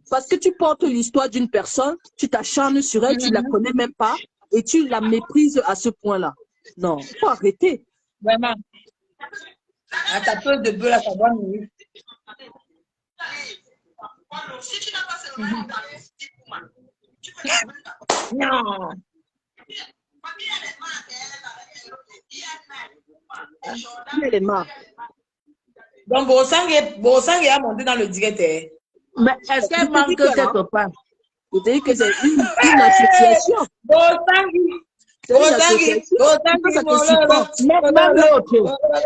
Parce que tu portes l'histoire d'une personne, tu t'acharnes sur elle, tu ne la connais même pas, et tu la méprises à ce point-là. Non, il faut arrêter. Vraiment. La tapeuse de bœuf, sa voix mérite. Non. Elle est marre. Donc, Bossang a monté dans le direct. Mais est-ce qu'elle manque quelque part? Je te dis que c'est une association.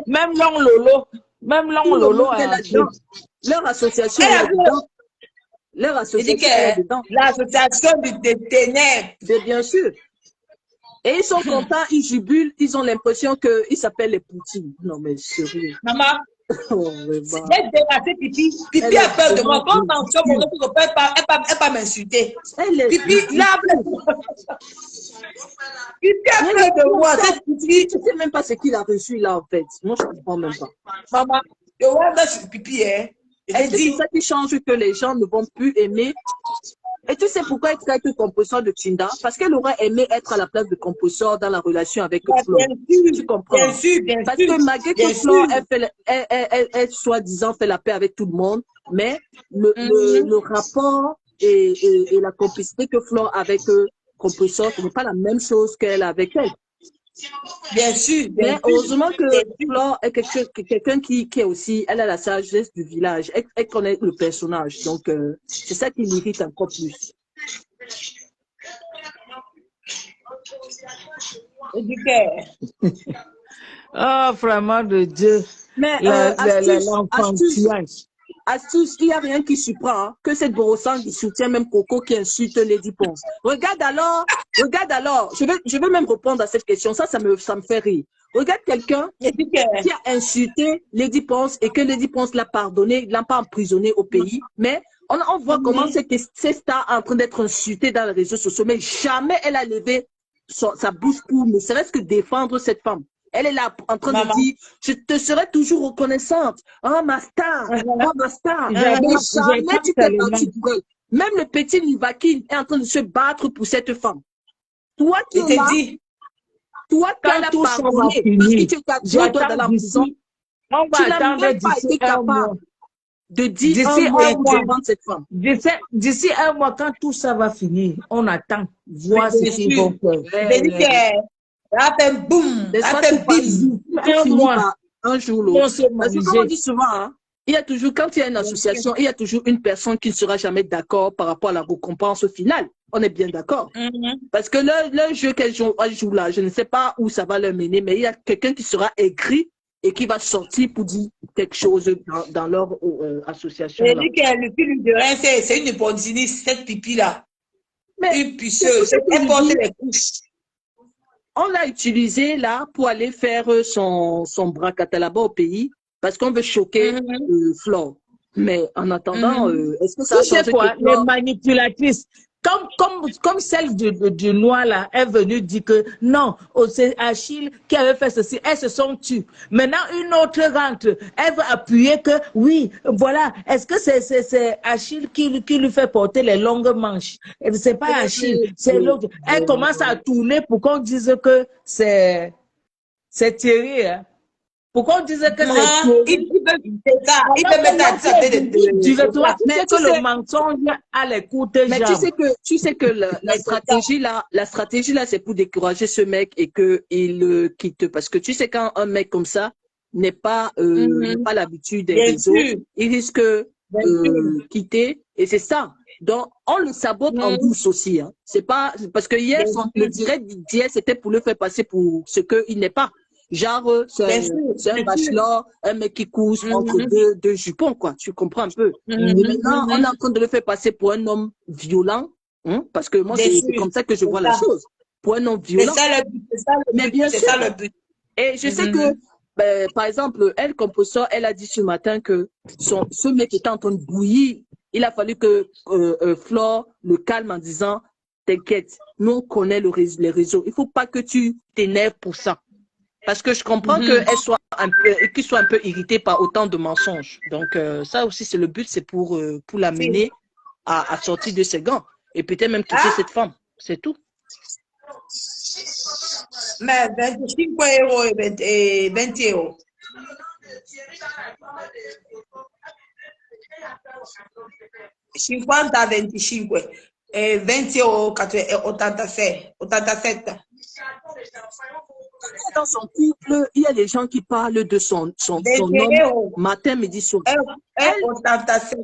Même l'autre, même Long Lolo, leur association leur association est dedans. L'association des ténèbres. Bien sûr. Et ils sont contents, ils jubilent, ils ont l'impression qu'ils s'appellent les Poutines. Non mais sérieux. Maman, oh, laisse dépasser Pipi. Pipi a peur de moi. Quand attention, mon autre elle pas m'insulter. Pipi, là, Pipi a peur de moi. Tu sais même pas ce qu'il a reçu là en fait. Moi je comprends même pas. Maman, je vois sur Pipi, hein. C'est ça qui change que les gens ne vont plus aimer. Et tu sais pourquoi elle traite compositeur de Tinda? Parce qu'elle aurait aimé être à la place de compositeur dans la relation avec Flo. Tu comprends? Bien sûr, parce que malgré que Flo, elle soi-disant fait la paix avec tout le monde, mais le rapport et la complicité que Flo a avec compositeur, ce n'est pas la même chose qu'elle a avec elle. Bien sûr. Mais heureusement que Flore est quelqu'un qui est aussi, elle a la sagesse du village, elle connaît le personnage, donc c'est ça qui l'irrite encore plus. Oh, vraiment de Dieu. Mais astuce, il n'y a rien qui surprend, hein, que cette Borossang qui soutient même Coco qui insulte Lady Ponce. Regarde alors, je vais même répondre à cette question, ça me fait rire. Regarde quelqu'un qui a insulté Lady Ponce et que Lady Ponce l'a pardonné, l'a pas emprisonné au pays, mais on voit comment cette star est en train d'être insultée dans les réseaux sociaux, mais jamais elle a levé sa bouche pour ne serait-ce que défendre cette femme. Elle est là en train de dire, je te serai toujours reconnaissante. Oh, ma star, oh, ma star. Jamais tu t'es battu pour elle. Même le petit Livakin est en train de se battre pour cette femme. Toi qui es là, toi qui as pardonné, parce que tu es dans la prison, tu n'as même pas été capable de dire un mot pour défendre cette femme. D'ici un mois, quand tout ça va finir, on attend, voir ce qu'ils vont faire. Boum, un jour l'autre. Parce que comme on dit souvent, hein, il y a toujours, quand il y a une association, il y a toujours une personne qui ne sera jamais d'accord par rapport à la récompense finale. On est bien d'accord. Parce que le jeu qu'elle joue là, je ne sais pas où ça va le mener, mais il y a quelqu'un qui sera écrit et qui va sortir pour dire quelque chose dans leur association. Elle dit que le film de rien, c'est une opportuniste, cette pipi-là. Une pisseuse, elle porte les couches. On l'a utilisé là pour aller faire son braquata là-bas au pays parce qu'on veut choquer Flore. Mais en attendant, est-ce que ça a changé quoi, les manipulatrices, comme celle du noir là, est venue dire que non, c'est Achille qui avait fait ceci, elles se sont tues. Maintenant, une autre rentre, elle veut appuyer que oui, voilà, est-ce que c'est Achille qui lui fait porter les longues manches? C'est pas Achille, c'est l'autre. Elle commence à tourner pour qu'on dise que c'est Thierry. Hein. Pourquoi on disait que c'est il peut mettre ça que le mensonge à l'écoute. Mais tu sais que la stratégie là, c'est pour décourager ce mec et que il quitte. Parce que tu sais quand un mec comme ça n'est pas l'habitude des réseaux, il risque quitter et c'est ça. Donc on le sabote en douce aussi. Hein. C'est pas parce que hier le direct d'hier c'était pour le faire passer pour ce qu'il n'est pas. Genre, c'est un bachelor, un mec qui couche entre deux jupons, quoi. Tu comprends un peu. Et maintenant, on est en train de le faire passer pour un homme violent, hein, parce que moi, c'est comme ça que je vois la chose. Pour un homme violent. C'est ça le but. Mais bien sûr. Ça le but. Et je sais que, par exemple, elle, compositeur, elle a dit ce matin que ce mec était en train de bouillir Il a fallu que Flore le calme en disant, t'inquiète, nous on connaît les réseaux. Il ne faut pas que tu t'énerves pour ça. Parce que je comprends qu'il soit un peu irrité par autant de mensonges. Donc ça aussi, c'est le but, c'est pour l'amener à sortir de ses gants. Et peut-être même quitter cette femme. C'est tout. Mais 25 euros et 20 euros. $50 à 25 et 20 euros 87. Dans son couple, il y a des gens qui parlent de son homme matin, midi, soir. 87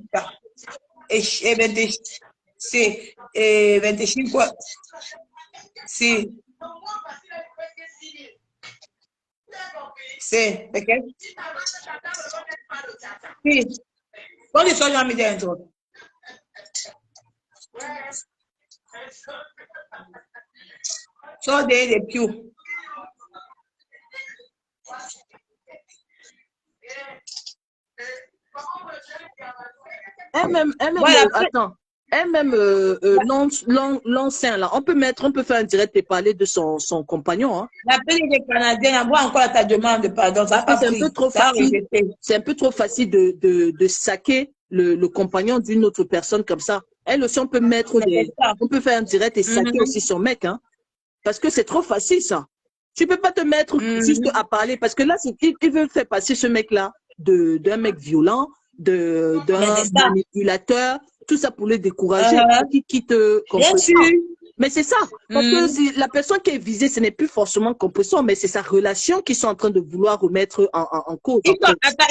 et 25. Si. C'est ok. Si. Quando il sogno mi dentro. So dei più. L'ancien là, on peut faire un direct et parler de son compagnon. Hein. La pays des Canadiens, envoie encore ta demande de pardon. C'est un peu trop facile de saquer le compagnon d'une autre personne comme ça. Elle aussi, on peut faire un direct et saquer aussi son mec. Hein. Parce que c'est trop facile ça. Tu peux pas te mettre juste à parler parce que là, il veut faire passer ce mec-là d'un mec violent, d'un manipulateur, tout ça pour les décourager, qui te compressent. Mais c'est ça, parce que la personne qui est visée, ce n'est plus forcément compresseur, mais c'est sa relation qu'ils sont en train de vouloir remettre en cause. Ils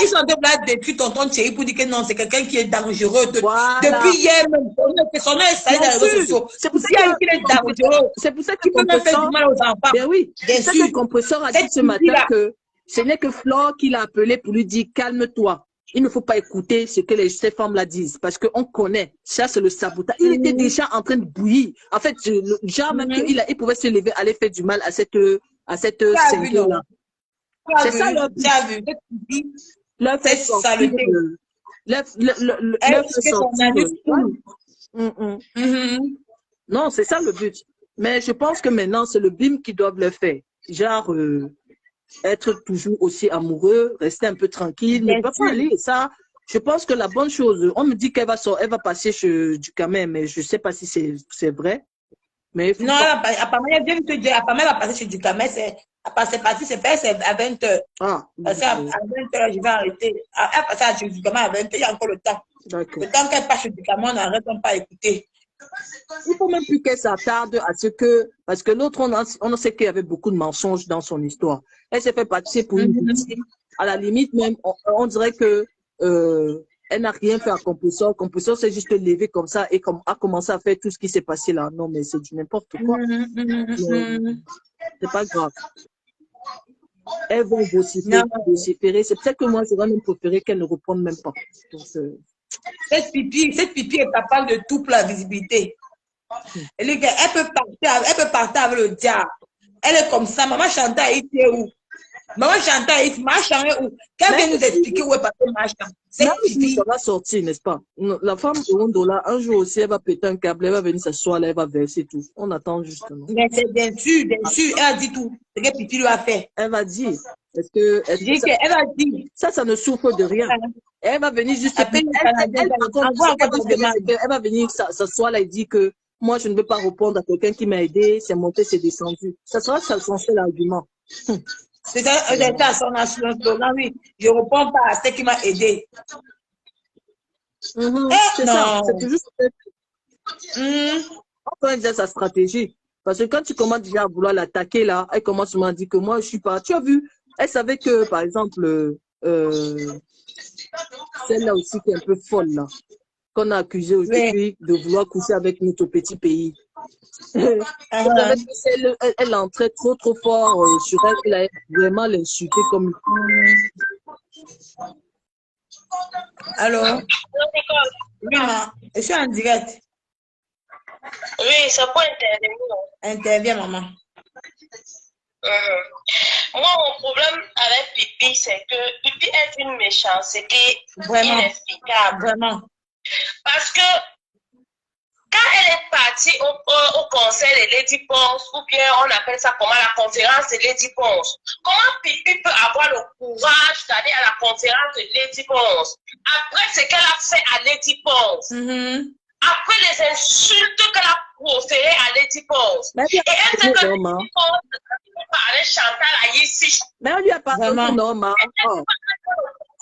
sont en train de depuis tonton Thierry pour dire que non, c'est quelqu'un qui est dangereux. Depuis hier, son nom est salé dans les réseaux sociaux. C'est pour ça qu'il est dangereux. C'est pour ça qu'il peut même faire du mal aux enfants. Ben oui, c'est ça que le compresseur a dit ce matin que ce n'est que Flore qui l'a appelé pour lui dire calme-toi. Il ne faut pas écouter ce que ces femmes-là disent parce qu'on connaît. Ça, c'est le sabotage. Il était déjà en train de bouillir. En fait, genre même qu'il pouvait se lever, aller faire du mal à cette ceinture-là. C'est ça leur but. Leur fait sortir. Non, c'est ça le but. Mais je pense que maintenant, c'est le BIM qui doit le faire. Genre... être toujours aussi amoureux, rester un peu tranquille, ne pas aller. Ça, je pense que la bonne chose, on me dit qu'elle va passer chez Ducamel, mais je ne sais pas si c'est vrai. Mais non, apparemment, elle vient de te dire, apparemment, elle va passer chez Ducamel, c'est parti, c'est à 20h. À 20h, je vais arrêter. Elle va passer chez Ducamel à 20h, il y a encore le temps. Le temps qu'elle passe chez Ducamel, on n'arrête pas à écouter. Il ne faut même plus qu'elle s'attarde à ce que... Parce que l'autre, on sait qu'il y avait beaucoup de mensonges dans son histoire. Elle s'est fait passer pour une victime. À la limite, même, on dirait que elle n'a rien fait à Compressor. Compressor s'est juste levé comme ça et a commencé à faire tout ce qui s'est passé là. Non, mais c'est du n'importe quoi. C'est pas grave. Elles vont vociférer. C'est peut-être que moi, j'aurais même préféré qu'elle ne reprenne même pas. Donc, cette pipi est capable de tout pour la visibilité. Et les gars, elle peut partir avec le diable. Elle est comme ça. Maman Chantal est où? Maman Chantal est où? Qu'elle vient nous expliquer où est passé Machan. Ça va sortir, n'est-ce pas? La femme de Rondola, un jour aussi, elle va péter un câble, elle va venir s'asseoir là, elle va verser tout. On attend justement. Mais c'est bien sûr, elle a dit tout. C'est que Pipi lui a fait. Elle va dire. Elle va dire. Ça ne souffre de rien. Elle va venir juste. Elle va venir s'asseoir là et dire que moi, je ne veux pas répondre à quelqu'un qui m'a aidé, c'est monté, c'est descendu. Ça sera son seul argument. C'est ça, son slogan, oui. Je ne réponds pas à ce qui m'a aidé. C'est ça, c'est toujours on peut dire sa stratégie. Parce que quand tu commences déjà à vouloir l'attaquer, là, elle commence à dire que moi, je ne suis pas. Tu as vu, elle savait que, par exemple, celle-là aussi qui est un peu folle, là, qu'on a accusée aujourd'hui de vouloir coucher avec notre petit pays. Elle entrait trop fort sur elle, elle a vraiment l'insulté comme... Allô? Oui, maman. Je suis en direct. Oui, ça peut intervenir. Interviens, maman. Moi, mon problème avec Pipi, c'est que Pipi est une méchanceté vraiment inexplicable. Vraiment. Parce que quand elle est partie au conseil de Lady Ponce, ou bien on appelle ça comment, la conférence de Lady Ponce, comment Pipi peut avoir le courage d'aller à la conférence de Lady Ponce après ce qu'elle a fait à Lady Ponce, après les insultes qu'elle a proférées à Lady Ponce, et elle sait que Lady Ponce parlait Chantal ici. Mais on lui a parlé normal.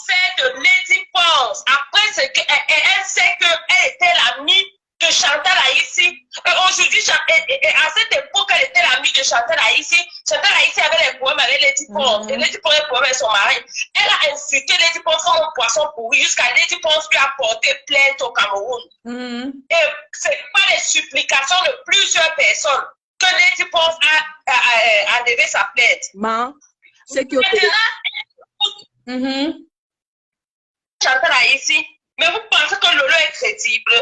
Fait de Lady Ponce, après ce que elle sait qu'elle était l'amie de Chantal Haïssi. Aujourd'hui, à cette époque, elle était l'amie de Chantal Haïssi. Chantal Haïssi avait les problèmes avec Lady Ponce. Et Lady Ponce avait des problèmes avec son mari. Elle a insulté Lady Ponce comme un poisson pourri jusqu'à Lady Ponce lui a porté plainte au Cameroun. Et c'est par les supplications de plusieurs personnes que Lady Ponce a levé sa plainte. C'est que Chantal Haïssi, mais vous pensez que Lolo est crédible?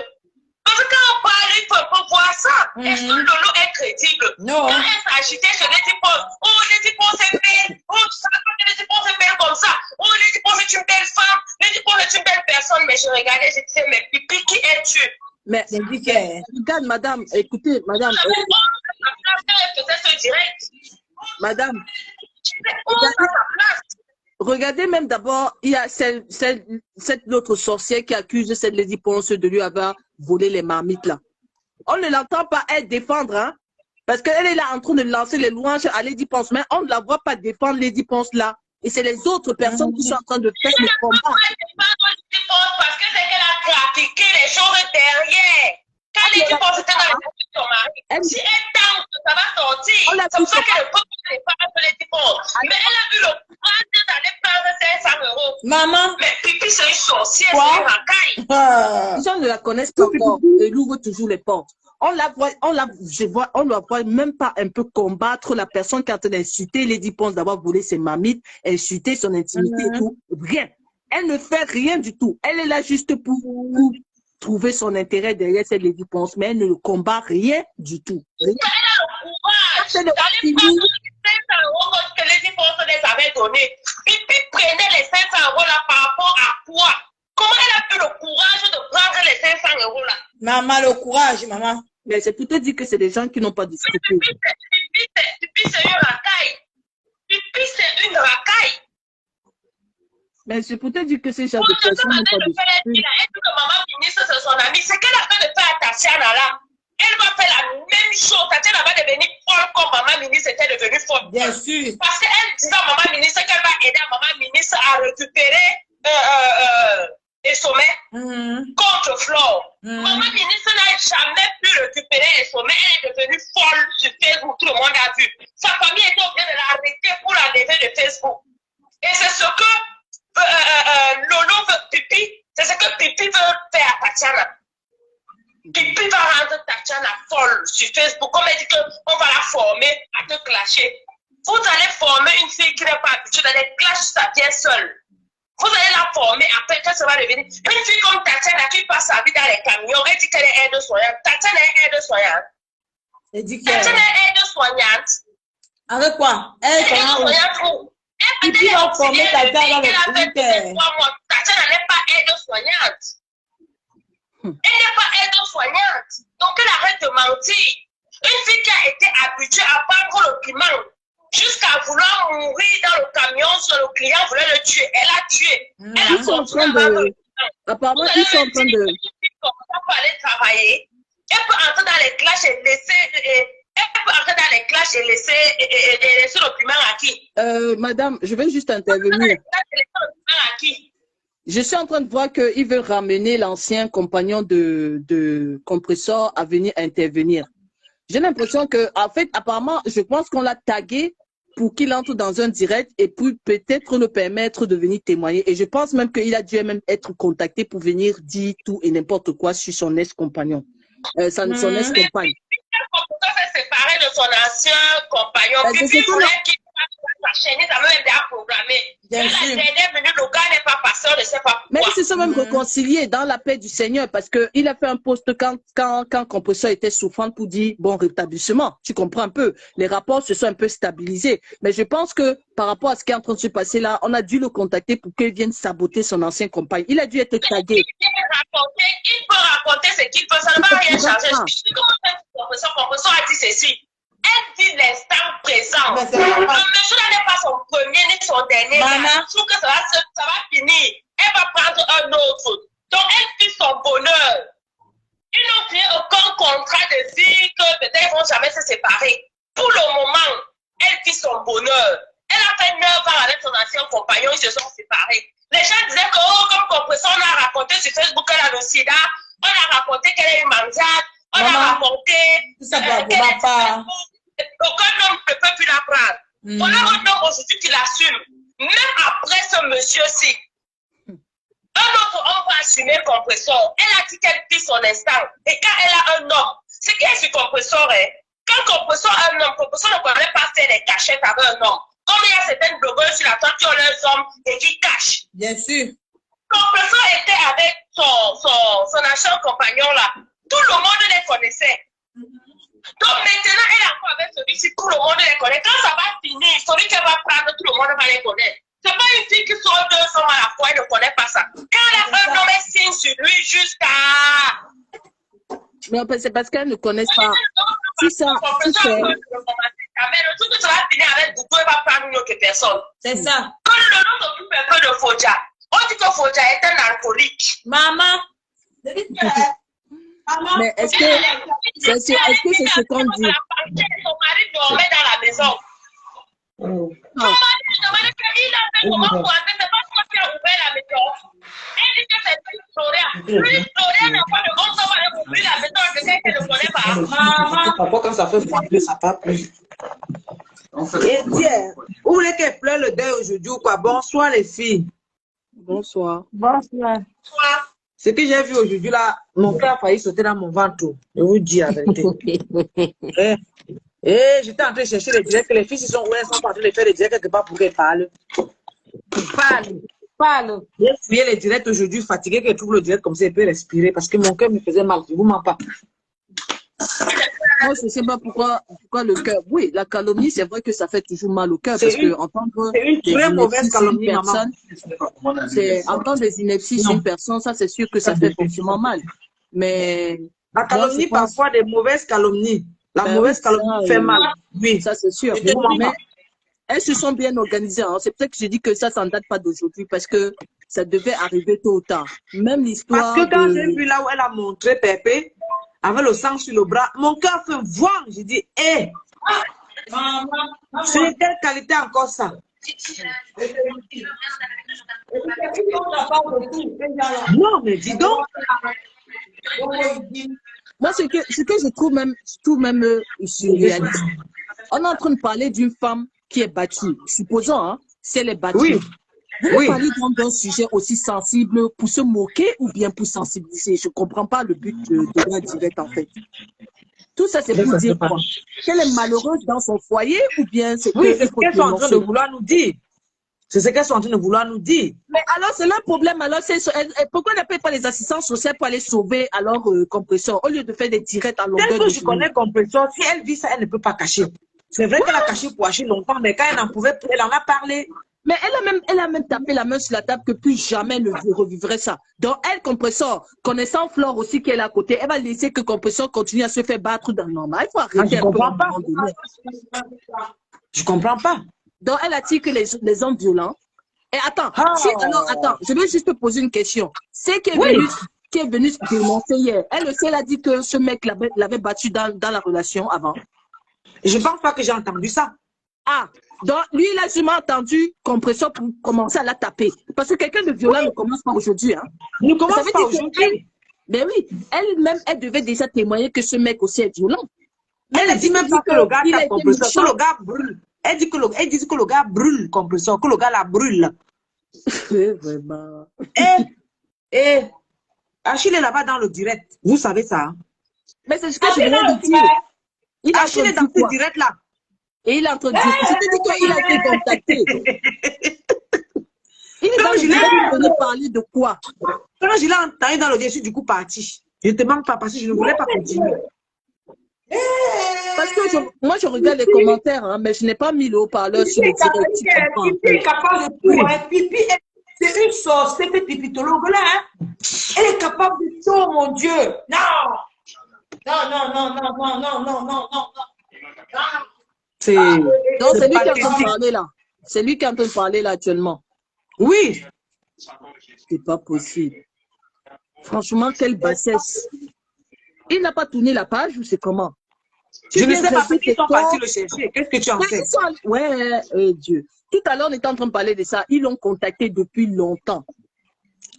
Parce que quand on parle, il faut voir ça. Est-ce que Lolo est crédible? Non. Quand elle s'agitait sur Lady Ponce, oh Lady Ponce est belle, oh ça, Lady Ponce est belle comme ça, oh Lady Ponce est une belle femme, Lady Ponce est une belle personne, mais je regardais, je disais, mais Pipi, qui es-tu? Mais regarde, madame, écoutez, madame. Elle faisait ce direct. Madame. Regardez même d'abord, il y a cette autre sorcière qui accuse cette Lady Ponce de lui avoir volé les marmites là. On ne l'entend pas elle défendre, hein, parce qu'elle est là en train de lancer les louanges à Lady Ponce, mais on ne la voit pas défendre Lady Ponce là. Et c'est les autres personnes qui sont en train de faire le combat. Parce que c'est qu'elle a pratiqué les choses derrière. Quand Lady Ponce était dans les de son mari, si elle tente, ça va sortir. C'est pour ça qu'elle ne peut pas défendre Lady Ponce. Mais elle a eu le courage d'aller prendre 500 €. Maman. Mais Pipi, c'est une sorcière, c'est une racaille. Les gens ne la connaissent pas encore et elle ouvre toujours les portes. On la voit même pas un peu combattre la personne qui est en train d'insulter Lady Ponce d'avoir volé ses marmites, insulter son intimité et tout. Rien. Elle ne fait rien du tout. Elle est là juste pour trouver son intérêt derrière cette Lady Ponce, mais elle ne combat rien du tout. Rien. Elle a le courage d'aller prendre les 500 € que Lady Ponce les avait donnés. Pipi prenait les 500 € là par rapport à quoi? Comment elle a eu le courage de prendre les 500 € là? Maman, le courage, maman. Mais c'est pour te dire que c'est des gens qui n'ont pas de scrupules. Pipi, c'est une racaille. Pipi, c'est une racaille. Mais c'est pour te dire que ces gens de personnes n'ont pas de scrupules. Elle dit que maman ministre, c'est son amie. C'est qu'elle a fait de faire à Tatiana là. Elle va faire la même chose. Tatiana va devenir folle comme maman ministre était devenue folle. Bien sûr. Parce qu'elle disait à maman ministre qu'elle va aider à maman ministre à récupérer les sommets contre Flore. Maman ministre n'a jamais pu récupérer les sommets. Elle est devenue folle sur Facebook. Tout le monde a vu. Sa famille était obligée de l'arrêter pour l'enlever de Facebook. Et c'est ce que Lolo veut, Pipi, c'est ce que Pipi veut faire à Tatiana. Pipi va rendre Tatiana folle sur Facebook. Comme elle dit qu'on va la former à te clasher. Vous allez former une fille qui n'est pas habituée d'aller clasher sa vie seule. Vous allez la former, après qu'elle se va devenir une fille comme Tatiana qui passe sa vie dans les camions. Elle dit qu'elle est aide-soignante. Tatiana est aide-soignante. Elle dit que Tatiana est aide-soignante. avec quoi? Elle est aide-soignante. Pipi va former Tatiana avec Tatiana n'est pas aide-soignante. Elle n'est pas aide-soignante. Donc elle arrête de mentir. Une fille qui a été habituée à prendre le piment jusqu'à vouloir mourir dans le camion sur le client voulait le tuer. Elle a tué. Elle a continué apparemment, ils sont en train de... Elle peut aller travailler. Elle peut entrer dans les clashs et laisser... Elle peut entrer dans les clashs et laisser le piment à qui? Madame, je vais juste intervenir. Je suis en train de voir qu'ils veulent ramener l'ancien compagnon de Compressor à venir intervenir. J'ai l'impression que, en fait, apparemment, je pense qu'on l'a tagué pour qu'il entre dans un direct et puis peut-être le permettre de venir témoigner. Et je pense même qu'il a dû même être contacté pour venir dire tout et n'importe quoi sur son ex-compagnon, son ex-compagne. Elle s'est séparée de son ancien compagnon. Pipi voulait qu'il fasse sa enchaîné, ça même déjà programmé. Et la dernière minute, le gars n'est pas passé, on ne sait pas pourquoi. Mais ils se sont même réconciliés dans la paix du Seigneur parce qu'il a fait un post quand Compressor était souffrant pour dire bon rétablissement. Tu comprends un peu. Les rapports se sont un peu stabilisés. Mais je pense que par rapport à ce qui est en train de se passer là, on a dû le contacter pour qu'il vienne saboter son ancien compagne. Il a dû être tagué. Il peut raconter ce qu'il peut, ça ne va rien changer. Compressor a dit ceci. Elle dit l'instant présent. Le monsieur n'est pas son premier ni son dernier. Je trouve que ça va finir. Elle va prendre un autre. Donc, elle fait son bonheur. Ils n'ont fait aucun contrat de dire que peut-être ils ne vont jamais se séparer. Pour le moment, elle fait son bonheur. Elle a fait 9 ans avec son ancien compagnon, ils se sont séparés. Les gens disaient que, oh, comme Compressor, on a raconté sur Facebook qu'elle a le sida, on a raconté qu'elle est une mangeade, on a raconté qu'elle est... Aucun homme ne peut plus la prendre. Voilà un homme aujourd'hui qui l'assume. Même après ce monsieur-ci, un autre homme va assumer Compressor. Elle a dit qu'elle vit son instant. Et quand elle a un homme, ce qui est sur Compressor, quand Compressor a un homme, Compressor ne connaît pas faire des cachettes avec un homme. Comme il y a certaines blogueuses sur la toile qui ont leurs hommes et qui cachent. Bien sûr. Compressor était avec son ancien compagnon là. Tout le monde les connaissait. Donc maintenant, elle est encore avec celui-ci, tout le monde les connaît. Quand ça va finir, celui qu'elle va prendre, tout le monde va les connaître. C'est pas une fille qui sort 2 hommes à la fois, elle ne connaît pas ça. Quand elle a un homme, elle signe sur lui jusqu'à... Mais c'est parce qu'elle ne connaît pas. Si ça, si c'est... Mais le truc que ça va finir avec Doudou, elle va prendre une autre personne. C'est ça. Quand le nom s'occupe un peu de Fodja, on dit que Fodja est un alcoolique. Maman. Mais est-ce que c'est ce qu'on dit? Son mari dormait dans la maison. Son mari demandait qu'il avait comment pour entrer, c'est pas toi qui as ouvert la maison. Elle dit que c'est Gloria. Lui, Gloria n'a pas de bon temps pour ouvrir la maison à quelqu'un qui ne connaît pas. Maman. Parfois, quand ça fait fondre, ça part plus. Et tiens, vous voulez qu'elle pleure le deuil aujourd'hui ou quoi? Bonsoir les filles. Bonsoir. Bonsoir. Ce que j'ai vu aujourd'hui là, mon cœur a failli sauter dans mon ventre. Je vous dis la vérité. J'étais en train de chercher les directs. Les filles sont où elles sont en train de faire les directs quelque part pour qu'elles parlent. Parle. J'ai fouillé les directs aujourd'hui, fatiguée qu'elle trouve le direct comme ça, elle peut respirer parce que mon cœur me faisait mal. Je ne vous mens pas. Moi, je ne sais pas pourquoi le cœur. Oui, la calomnie, c'est vrai que ça fait toujours mal au cœur. Parce qu'entendre une très mauvaise calomnie, maman. Entendre des inepties sur une personne, ça, c'est sûr que ça fait forcément mal. Mais. La calomnie, parfois, des mauvaises calomnies. La mauvaise calomnie fait mal. Oui, ça, c'est sûr. Mais elles se sont bien organisées. Hein. C'est peut-être que je dis que ça ne date pas d'aujourd'hui parce que ça devait arriver tôt ou tard. Même l'histoire. Parce que quand j'ai vu là où elle a montré Pépé, avec le sang sur le bras, mon cœur fait voir. J'ai dit, hé, c'est quelle qualité encore ça? Non, mais dis donc. Moi, ce que je trouve même surréaliste. On est en train de parler d'une femme qui est battue. Supposons, hein, si elle est battue. Oui. Vous parlez donc d'un sujet aussi sensible pour se moquer ou bien pour sensibiliser. Je ne comprends pas le but de la direct en fait. Tout ça, c'est pour dire quoi? Qu'elle est malheureuse dans son foyer ou bien c'est c'est ce qu'elles sont en train de vouloir nous dire. C'est ce qu'elles sont en train de vouloir nous dire. Mais alors, c'est leur problème. Alors, pourquoi elle ne paye pas les assistants sociaux pour aller sauver alors Compressor au lieu de faire des directs à longueur de journée? Je connais Compressor. Si elle vit ça, elle ne peut pas cacher. C'est vrai qu'elle a caché pour acheter longtemps, mais quand elle n'en pouvait plus, elle en a parlé. Mais elle a même tapé la main sur la table que plus jamais ne revivrait ça. Donc, elle, Compressor, connaissant Flore aussi qui est là à côté, elle va laisser que Compressor continue à se faire battre dans le normal. Il faut arrêter je comprends pas. Je comprends pas. Donc, elle attire que les hommes violents. Et attends, attends, je vais juste te poser une question. C'est qui est venu se dénoncer hier. Elle aussi, elle a dit que ce mec l'avait battu dans la relation avant. Je ne pense pas que j'ai entendu ça. Ah, donc lui, il a sûrement entendu Compressor pour commencer à la taper. Parce que quelqu'un de violent ne commence pas aujourd'hui. Hein. Ne commence pas aujourd'hui. Mais oui, elle-même, elle devait déjà témoigner que ce mec aussi est violent. Elle a dit même pas que le gars tape Compressor, que le gars brûle. Elle dit que le gars brûle Compressor, que le gars la brûle. Vraiment. Achille est là-bas dans le direct. Vous savez ça. Hein? Mais c'est ce que je viens de dire. Achille est dans ce direct-là. Et il est en train de dire, je te dis qu'il a été contacté. Il est venu parler de quoi? Quand je l'ai entendu dans le je suis du coup parti. Je ne te manque pas parce que je ne voulais pas continuer. Parce que moi, je regarde les commentaires, hein, mais je n'ai pas mis le haut-parleur sur le direct. Pipi est capable de tout. Hein. Pipi, c'est une sorcière, cette pipitologue là. Hein. Elle est capable de tout, mon Dieu. Non. Donc, c'est lui qui est en train de parler là. C'est lui qui est en train de parler là actuellement. Oui. C'est pas possible. Franchement, quelle bassesse. Il n'a pas tourné la page ou c'est comment? Je ne sais pas parce qu'ils sont partis le chercher. Qu'est-ce que tu en sais? Ouais, Dieu. Tout à l'heure, on était en train de parler de ça. Ils l'ont contacté depuis longtemps.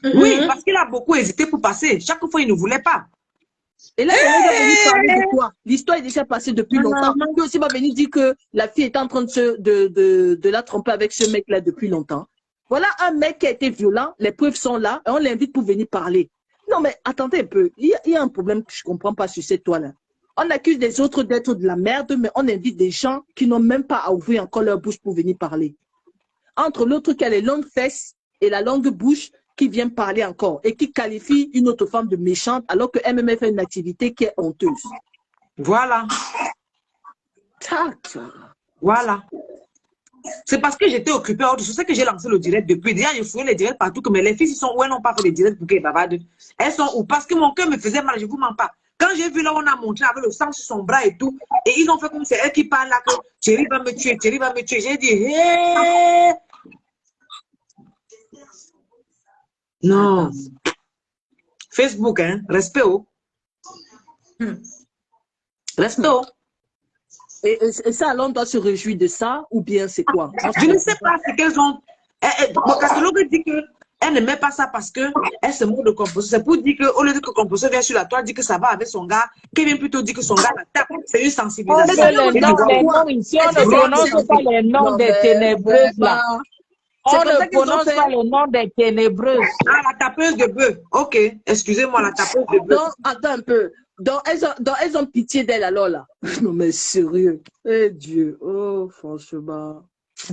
Oui, parce qu'il a beaucoup hésité pour passer. Chaque fois, il ne voulait pas. Et là, il va venir parler de quoi? L'histoire est déjà passée depuis longtemps. Il aussi va venir dire que la fille est en train de la tromper avec ce mec-là depuis longtemps. Voilà un mec qui a été violent. Les preuves sont là. Et on l'invite pour venir parler. Non, mais attendez un peu. Il y a un problème que je ne comprends pas sur cette toile-là. On accuse les autres d'être de la merde, mais on invite des gens qui n'ont même pas à ouvrir encore leur bouche pour venir parler. Entre l'autre qui a les longues fesses et la longue bouche qui vient parler encore et qui qualifie une autre femme de méchante alors que MMF fait une activité qui est honteuse. Voilà. Tac. Voilà. C'est parce que j'étais occupée à autre chose que j'ai lancé le direct depuis. Déjà, je fouillais les directs partout, mais les filles sont où elles n'ont pas fait les directs pour qu'elles bavardent. Elles sont où? Parce que mon cœur me faisait mal, je ne vous mens pas. Quand j'ai vu là, on a montré avec le sang sur son bras et tout, et ils ont fait comme c'est elle qui parle là, que Thierry va me tuer, Thierry va me tuer. J'ai dit, hé! Non. Facebook, hein, respect au. Respect au. Et ça, alors, on doit se réjouir de ça, ou bien c'est quoi? Je ne sais pas ce qu'elles ont. Mon catalogue dit que elle ne met pas ça parce qu'elle se moque de Composo. C'est pour dire qu'au lieu que Composo vient sur la toile, dit que ça va avec son gars, qui vient plutôt dire que son gars la tape. C'est une sensibilisation. Les noms ici, on ne prononce pas les noms des ténébreuses là. On ne prononce pas le nom des ténébreuses. Ah, la tapeuse de bœuf. Ok, excusez-moi, la tapeuse de bœuf. Donc, attends un peu. Donc, elles ont pitié d'elle alors là. Non, mais sérieux. Eh Dieu. Oh, franchement.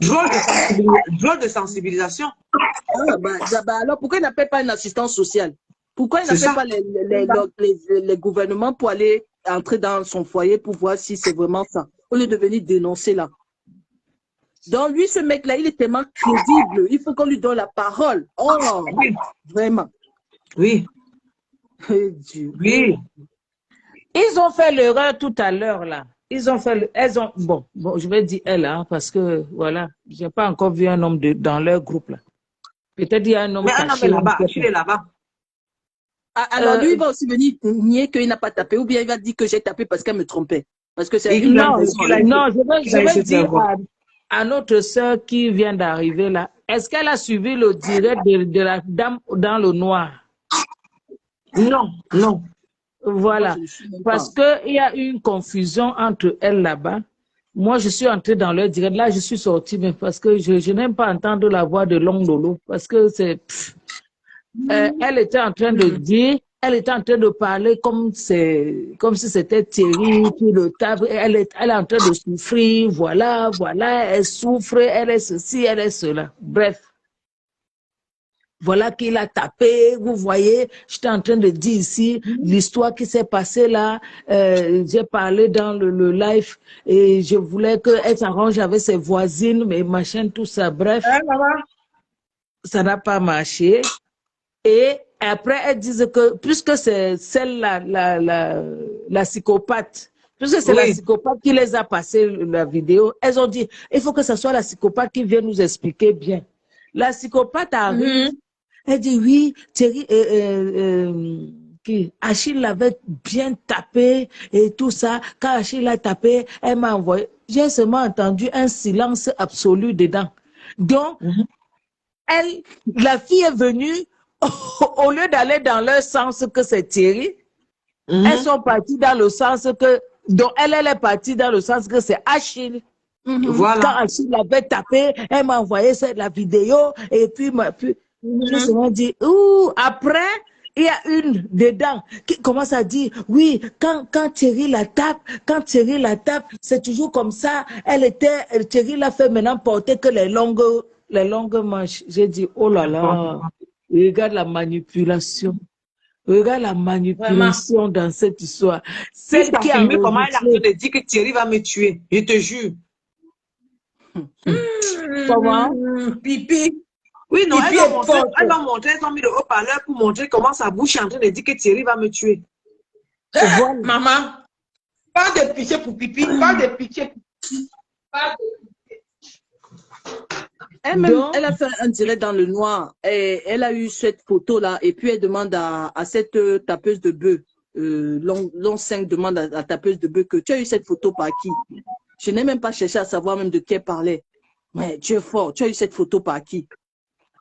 Drôle de sensibilisation. Ah, alors, pourquoi ils n'appellent pas une assistance sociale? Pourquoi ils n'appellent pas les gouvernements pour aller entrer dans son foyer pour voir si c'est vraiment ça, au lieu de venir dénoncer là? Donc, lui, ce mec-là, il est tellement crédible. Il faut qu'on lui donne la parole. Oh, oui. Vraiment. Oui. Eh Dieu. Oui. Ils ont fait l'erreur tout à l'heure là. Bon, je vais dire elle, hein, parce que, voilà, je n'ai pas encore vu un homme dans leur groupe, là. Peut-être il y a un homme caché. Mais un homme est là-bas, il est là-bas. Alors, lui, il va aussi venir nier qu'il n'a pas tapé, ou bien il va dire que j'ai tapé parce qu'elle me trompait. Parce que c'est une non, je vais dire à notre sœur qui vient d'arriver là, est-ce qu'elle a suivi le direct de la dame dans le noir? Non, non. Voilà, parce qu'il y a une confusion entre elles là-bas. Moi, je suis entrée dans leur direct. Là, je suis sortie, mais parce que je n'aime pas entendre la voix de Long Lolo. Parce que c'est... elle était en train de dire, elle était en train de parler comme si c'était Thierry qui le tape. Elle est en train de souffrir, voilà, elle souffre, elle est ceci, elle est cela. Bref. Voilà qu'il a tapé, vous voyez, j'étais en train de dire ici l'histoire qui s'est passée là, j'ai parlé dans le live et je voulais qu'elle s'arrange avec ses voisines, mais machin, tout ça, bref, ça n'a pas marché. Et après, elles disent que, puisque c'est celle-là, la psychopathe, puisque c'est la psychopathe qui les a passé la vidéo, elles ont dit, il faut que ce soit la psychopathe qui vienne nous expliquer bien. La psychopathe arrive, elle dit oui, Thierry, Achille l'avait bien tapé et tout ça. Quand Achille l'a tapé, elle m'a envoyé. J'ai seulement entendu un silence absolu dedans. Donc, la fille est venue, au lieu d'aller dans leur sens que c'est Thierry, elles sont parties dans le sens que, donc elle est partie dans le sens que c'est Achille. Voilà. Quand Achille l'avait tapé, elle m'a envoyé la vidéo et puis je me suis dit, ouh, après, il y a une dedans qui commence à dire, oui, quand Thierry la tape, c'est toujours comme ça. Thierry l'a fait maintenant porter que les longues manches. J'ai dit, oh là là, regarde la manipulation. Regarde la manipulation dans cette histoire. Celle qui a filmé comment elle est en train de dire que Thierry va me tuer. Je te jure. Comment? Pipi. Oui, non, elles ont montré, elles ont mis le haut-parleur pour montrer comment sa bouche est en train de dire que Thierry va me tuer. Voilà. Maman, pas de pitié pour Pipi, pas de pitié pour Pipi. Elle a fait un direct dans le noir et elle a eu cette photo-là et puis elle demande à cette tapeuse de bœuf, Long 5 demande à la tapeuse de bœuf que tu as eu cette photo par qui? Je n'ai même pas cherché à savoir même de qui elle parlait. Mais tu es fort, tu as eu cette photo par qui?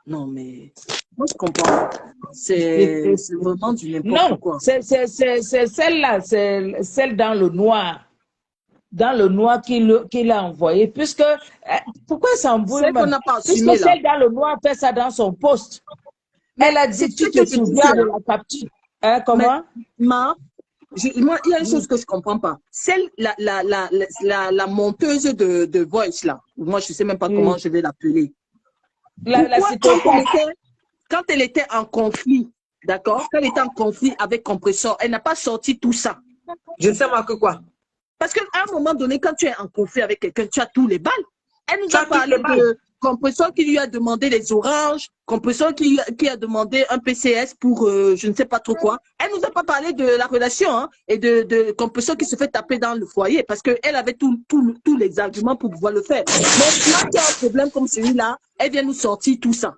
Non, mais moi je comprends. C'est vraiment du n'importe quoi. C'est celle-là, c'est celle dans le noir. Dans le noir qu'il a envoyé. Puisque, pourquoi elle s'embrouille? Celle qu'on n'a pas assumée, puisque celle dans le noir fait ça dans son poste. Elle a dit, tu te souviens de la capture. Hein, comment? Moi, il y a une chose que je ne comprends pas. Celle, la monteuse de Voice, là. Moi, je ne sais même pas comment je vais l'appeler. Quand elle était en conflit, d'accord? Quand elle était en conflit avec Compressor, elle n'a pas sorti tout ça. Je ne sais pas que quoi. Parce qu'à un moment donné, quand tu es en conflit avec quelqu'un, tu as tous les balles. Elle nous a parlé de Compressor qui lui a demandé les oranges, Compressor qui a demandé un PCS pour je ne sais pas trop quoi. Elle nous a pas parlé de la relation hein, et de Compressor qui se fait taper dans le foyer parce qu'elle avait tous les arguments pour pouvoir le faire. Mais quand il y a un problème comme celui-là, elle vient nous sortir tout ça.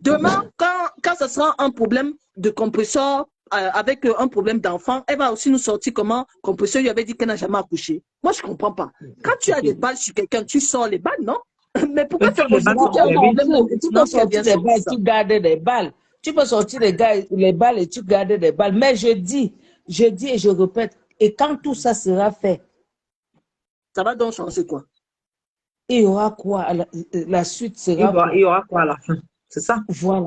Demain, quand ce sera un problème de Compressor, avec un problème d'enfant, elle va aussi nous sortir comment Compressor lui avait dit qu'elle n'a jamais accouché. Moi, je ne comprends pas. Quand tu as des balles sur quelqu'un, tu sors les balles, non? Mais pourquoi tu as des balles? Tu peux sortir des balles, tu gardes des balles. Tu peux sortir les balles et tu gardes des balles. Mais je dis et je répète, et quand tout ça sera fait, ça va donc changer quoi? Il y aura quoi? La suite sera il y aura quoi à la fin? C'est ça? Voilà.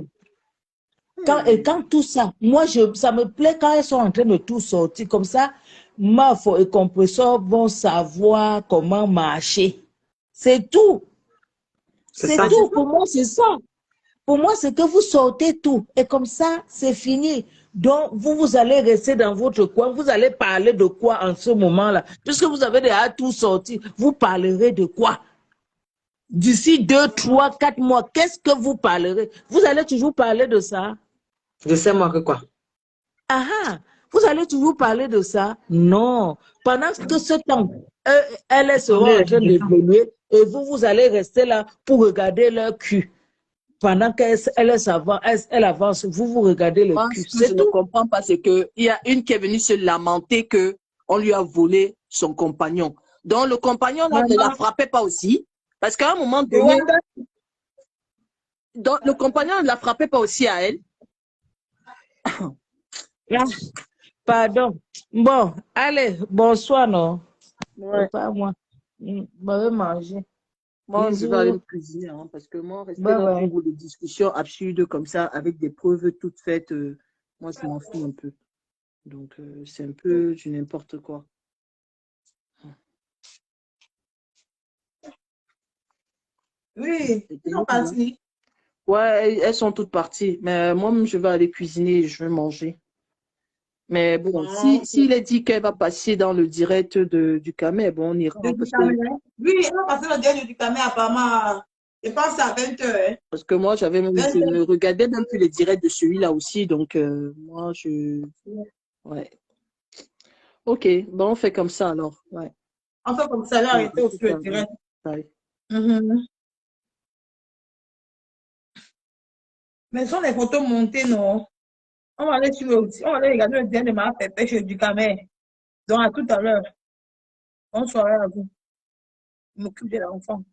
Quand tout ça, moi, ça me plaît quand elles sont en train de tout sortir. Comme ça, Mafo et Compressor vont savoir comment marcher. C'est tout. C'est tout. Pour moi, c'est ça. Pour moi, c'est que vous sortez tout. Et comme ça, c'est fini. Donc, vous allez rester dans votre coin. Vous allez parler de quoi en ce moment-là? Puisque vous avez déjà tout sorti, vous parlerez de quoi? D'ici 2, 3, 4 mois, qu'est-ce que vous parlerez? Vous allez toujours parler de ça? Je sais moi que quoi? Vous allez toujours parler de ça? Non. Pendant que ce temps, elles seront en train d'évoluer et vous allez rester là pour regarder leur cul. Pendant qu'elles avancent, vous regardez le cul. Ce que je ne comprends pas, c'est qu'il y a une qui est venue se lamenter qu'on lui a volé son compagnon. Donc le compagnon là, ne la frappait pas aussi. Parce qu'à un moment donné, le compagnon ne la frappait pas aussi à elle. Pardon. Bon, allez, bonsoir, non? Ouais. Pas moi. Je vais manger. Moi, je vais aller me cuisiner, hein, parce que moi, rester dans un groupe de discussion absurde comme ça, avec des preuves toutes faites, moi, je m'en fous un peu. Donc, c'est un peu du n'importe quoi. Oui, ils sont partis. Ouais, elles sont toutes parties. Mais moi-même, je vais aller cuisiner et je vais manger. Mais bon, s'il est dit qu'elle va passer dans le direct du Camé, bon, on ira. Oui, elle va passer le direct du Camé apparemment. Je pense à 20h. Hein. Parce que moi, j'avais même regardé même plus les directs de celui-là aussi. Donc, moi, ouais. Ok, bon, on fait comme ça alors. Ouais. On fait comme ça, là, arrêtez aussi le direct. Ouais. Mais ce sont les photos montées, non? On va aller regarder le direct de ma pépé chez du Camé. Donc, à tout à l'heure. Bonne soirée à vous. Je m'occupe de l'enfant.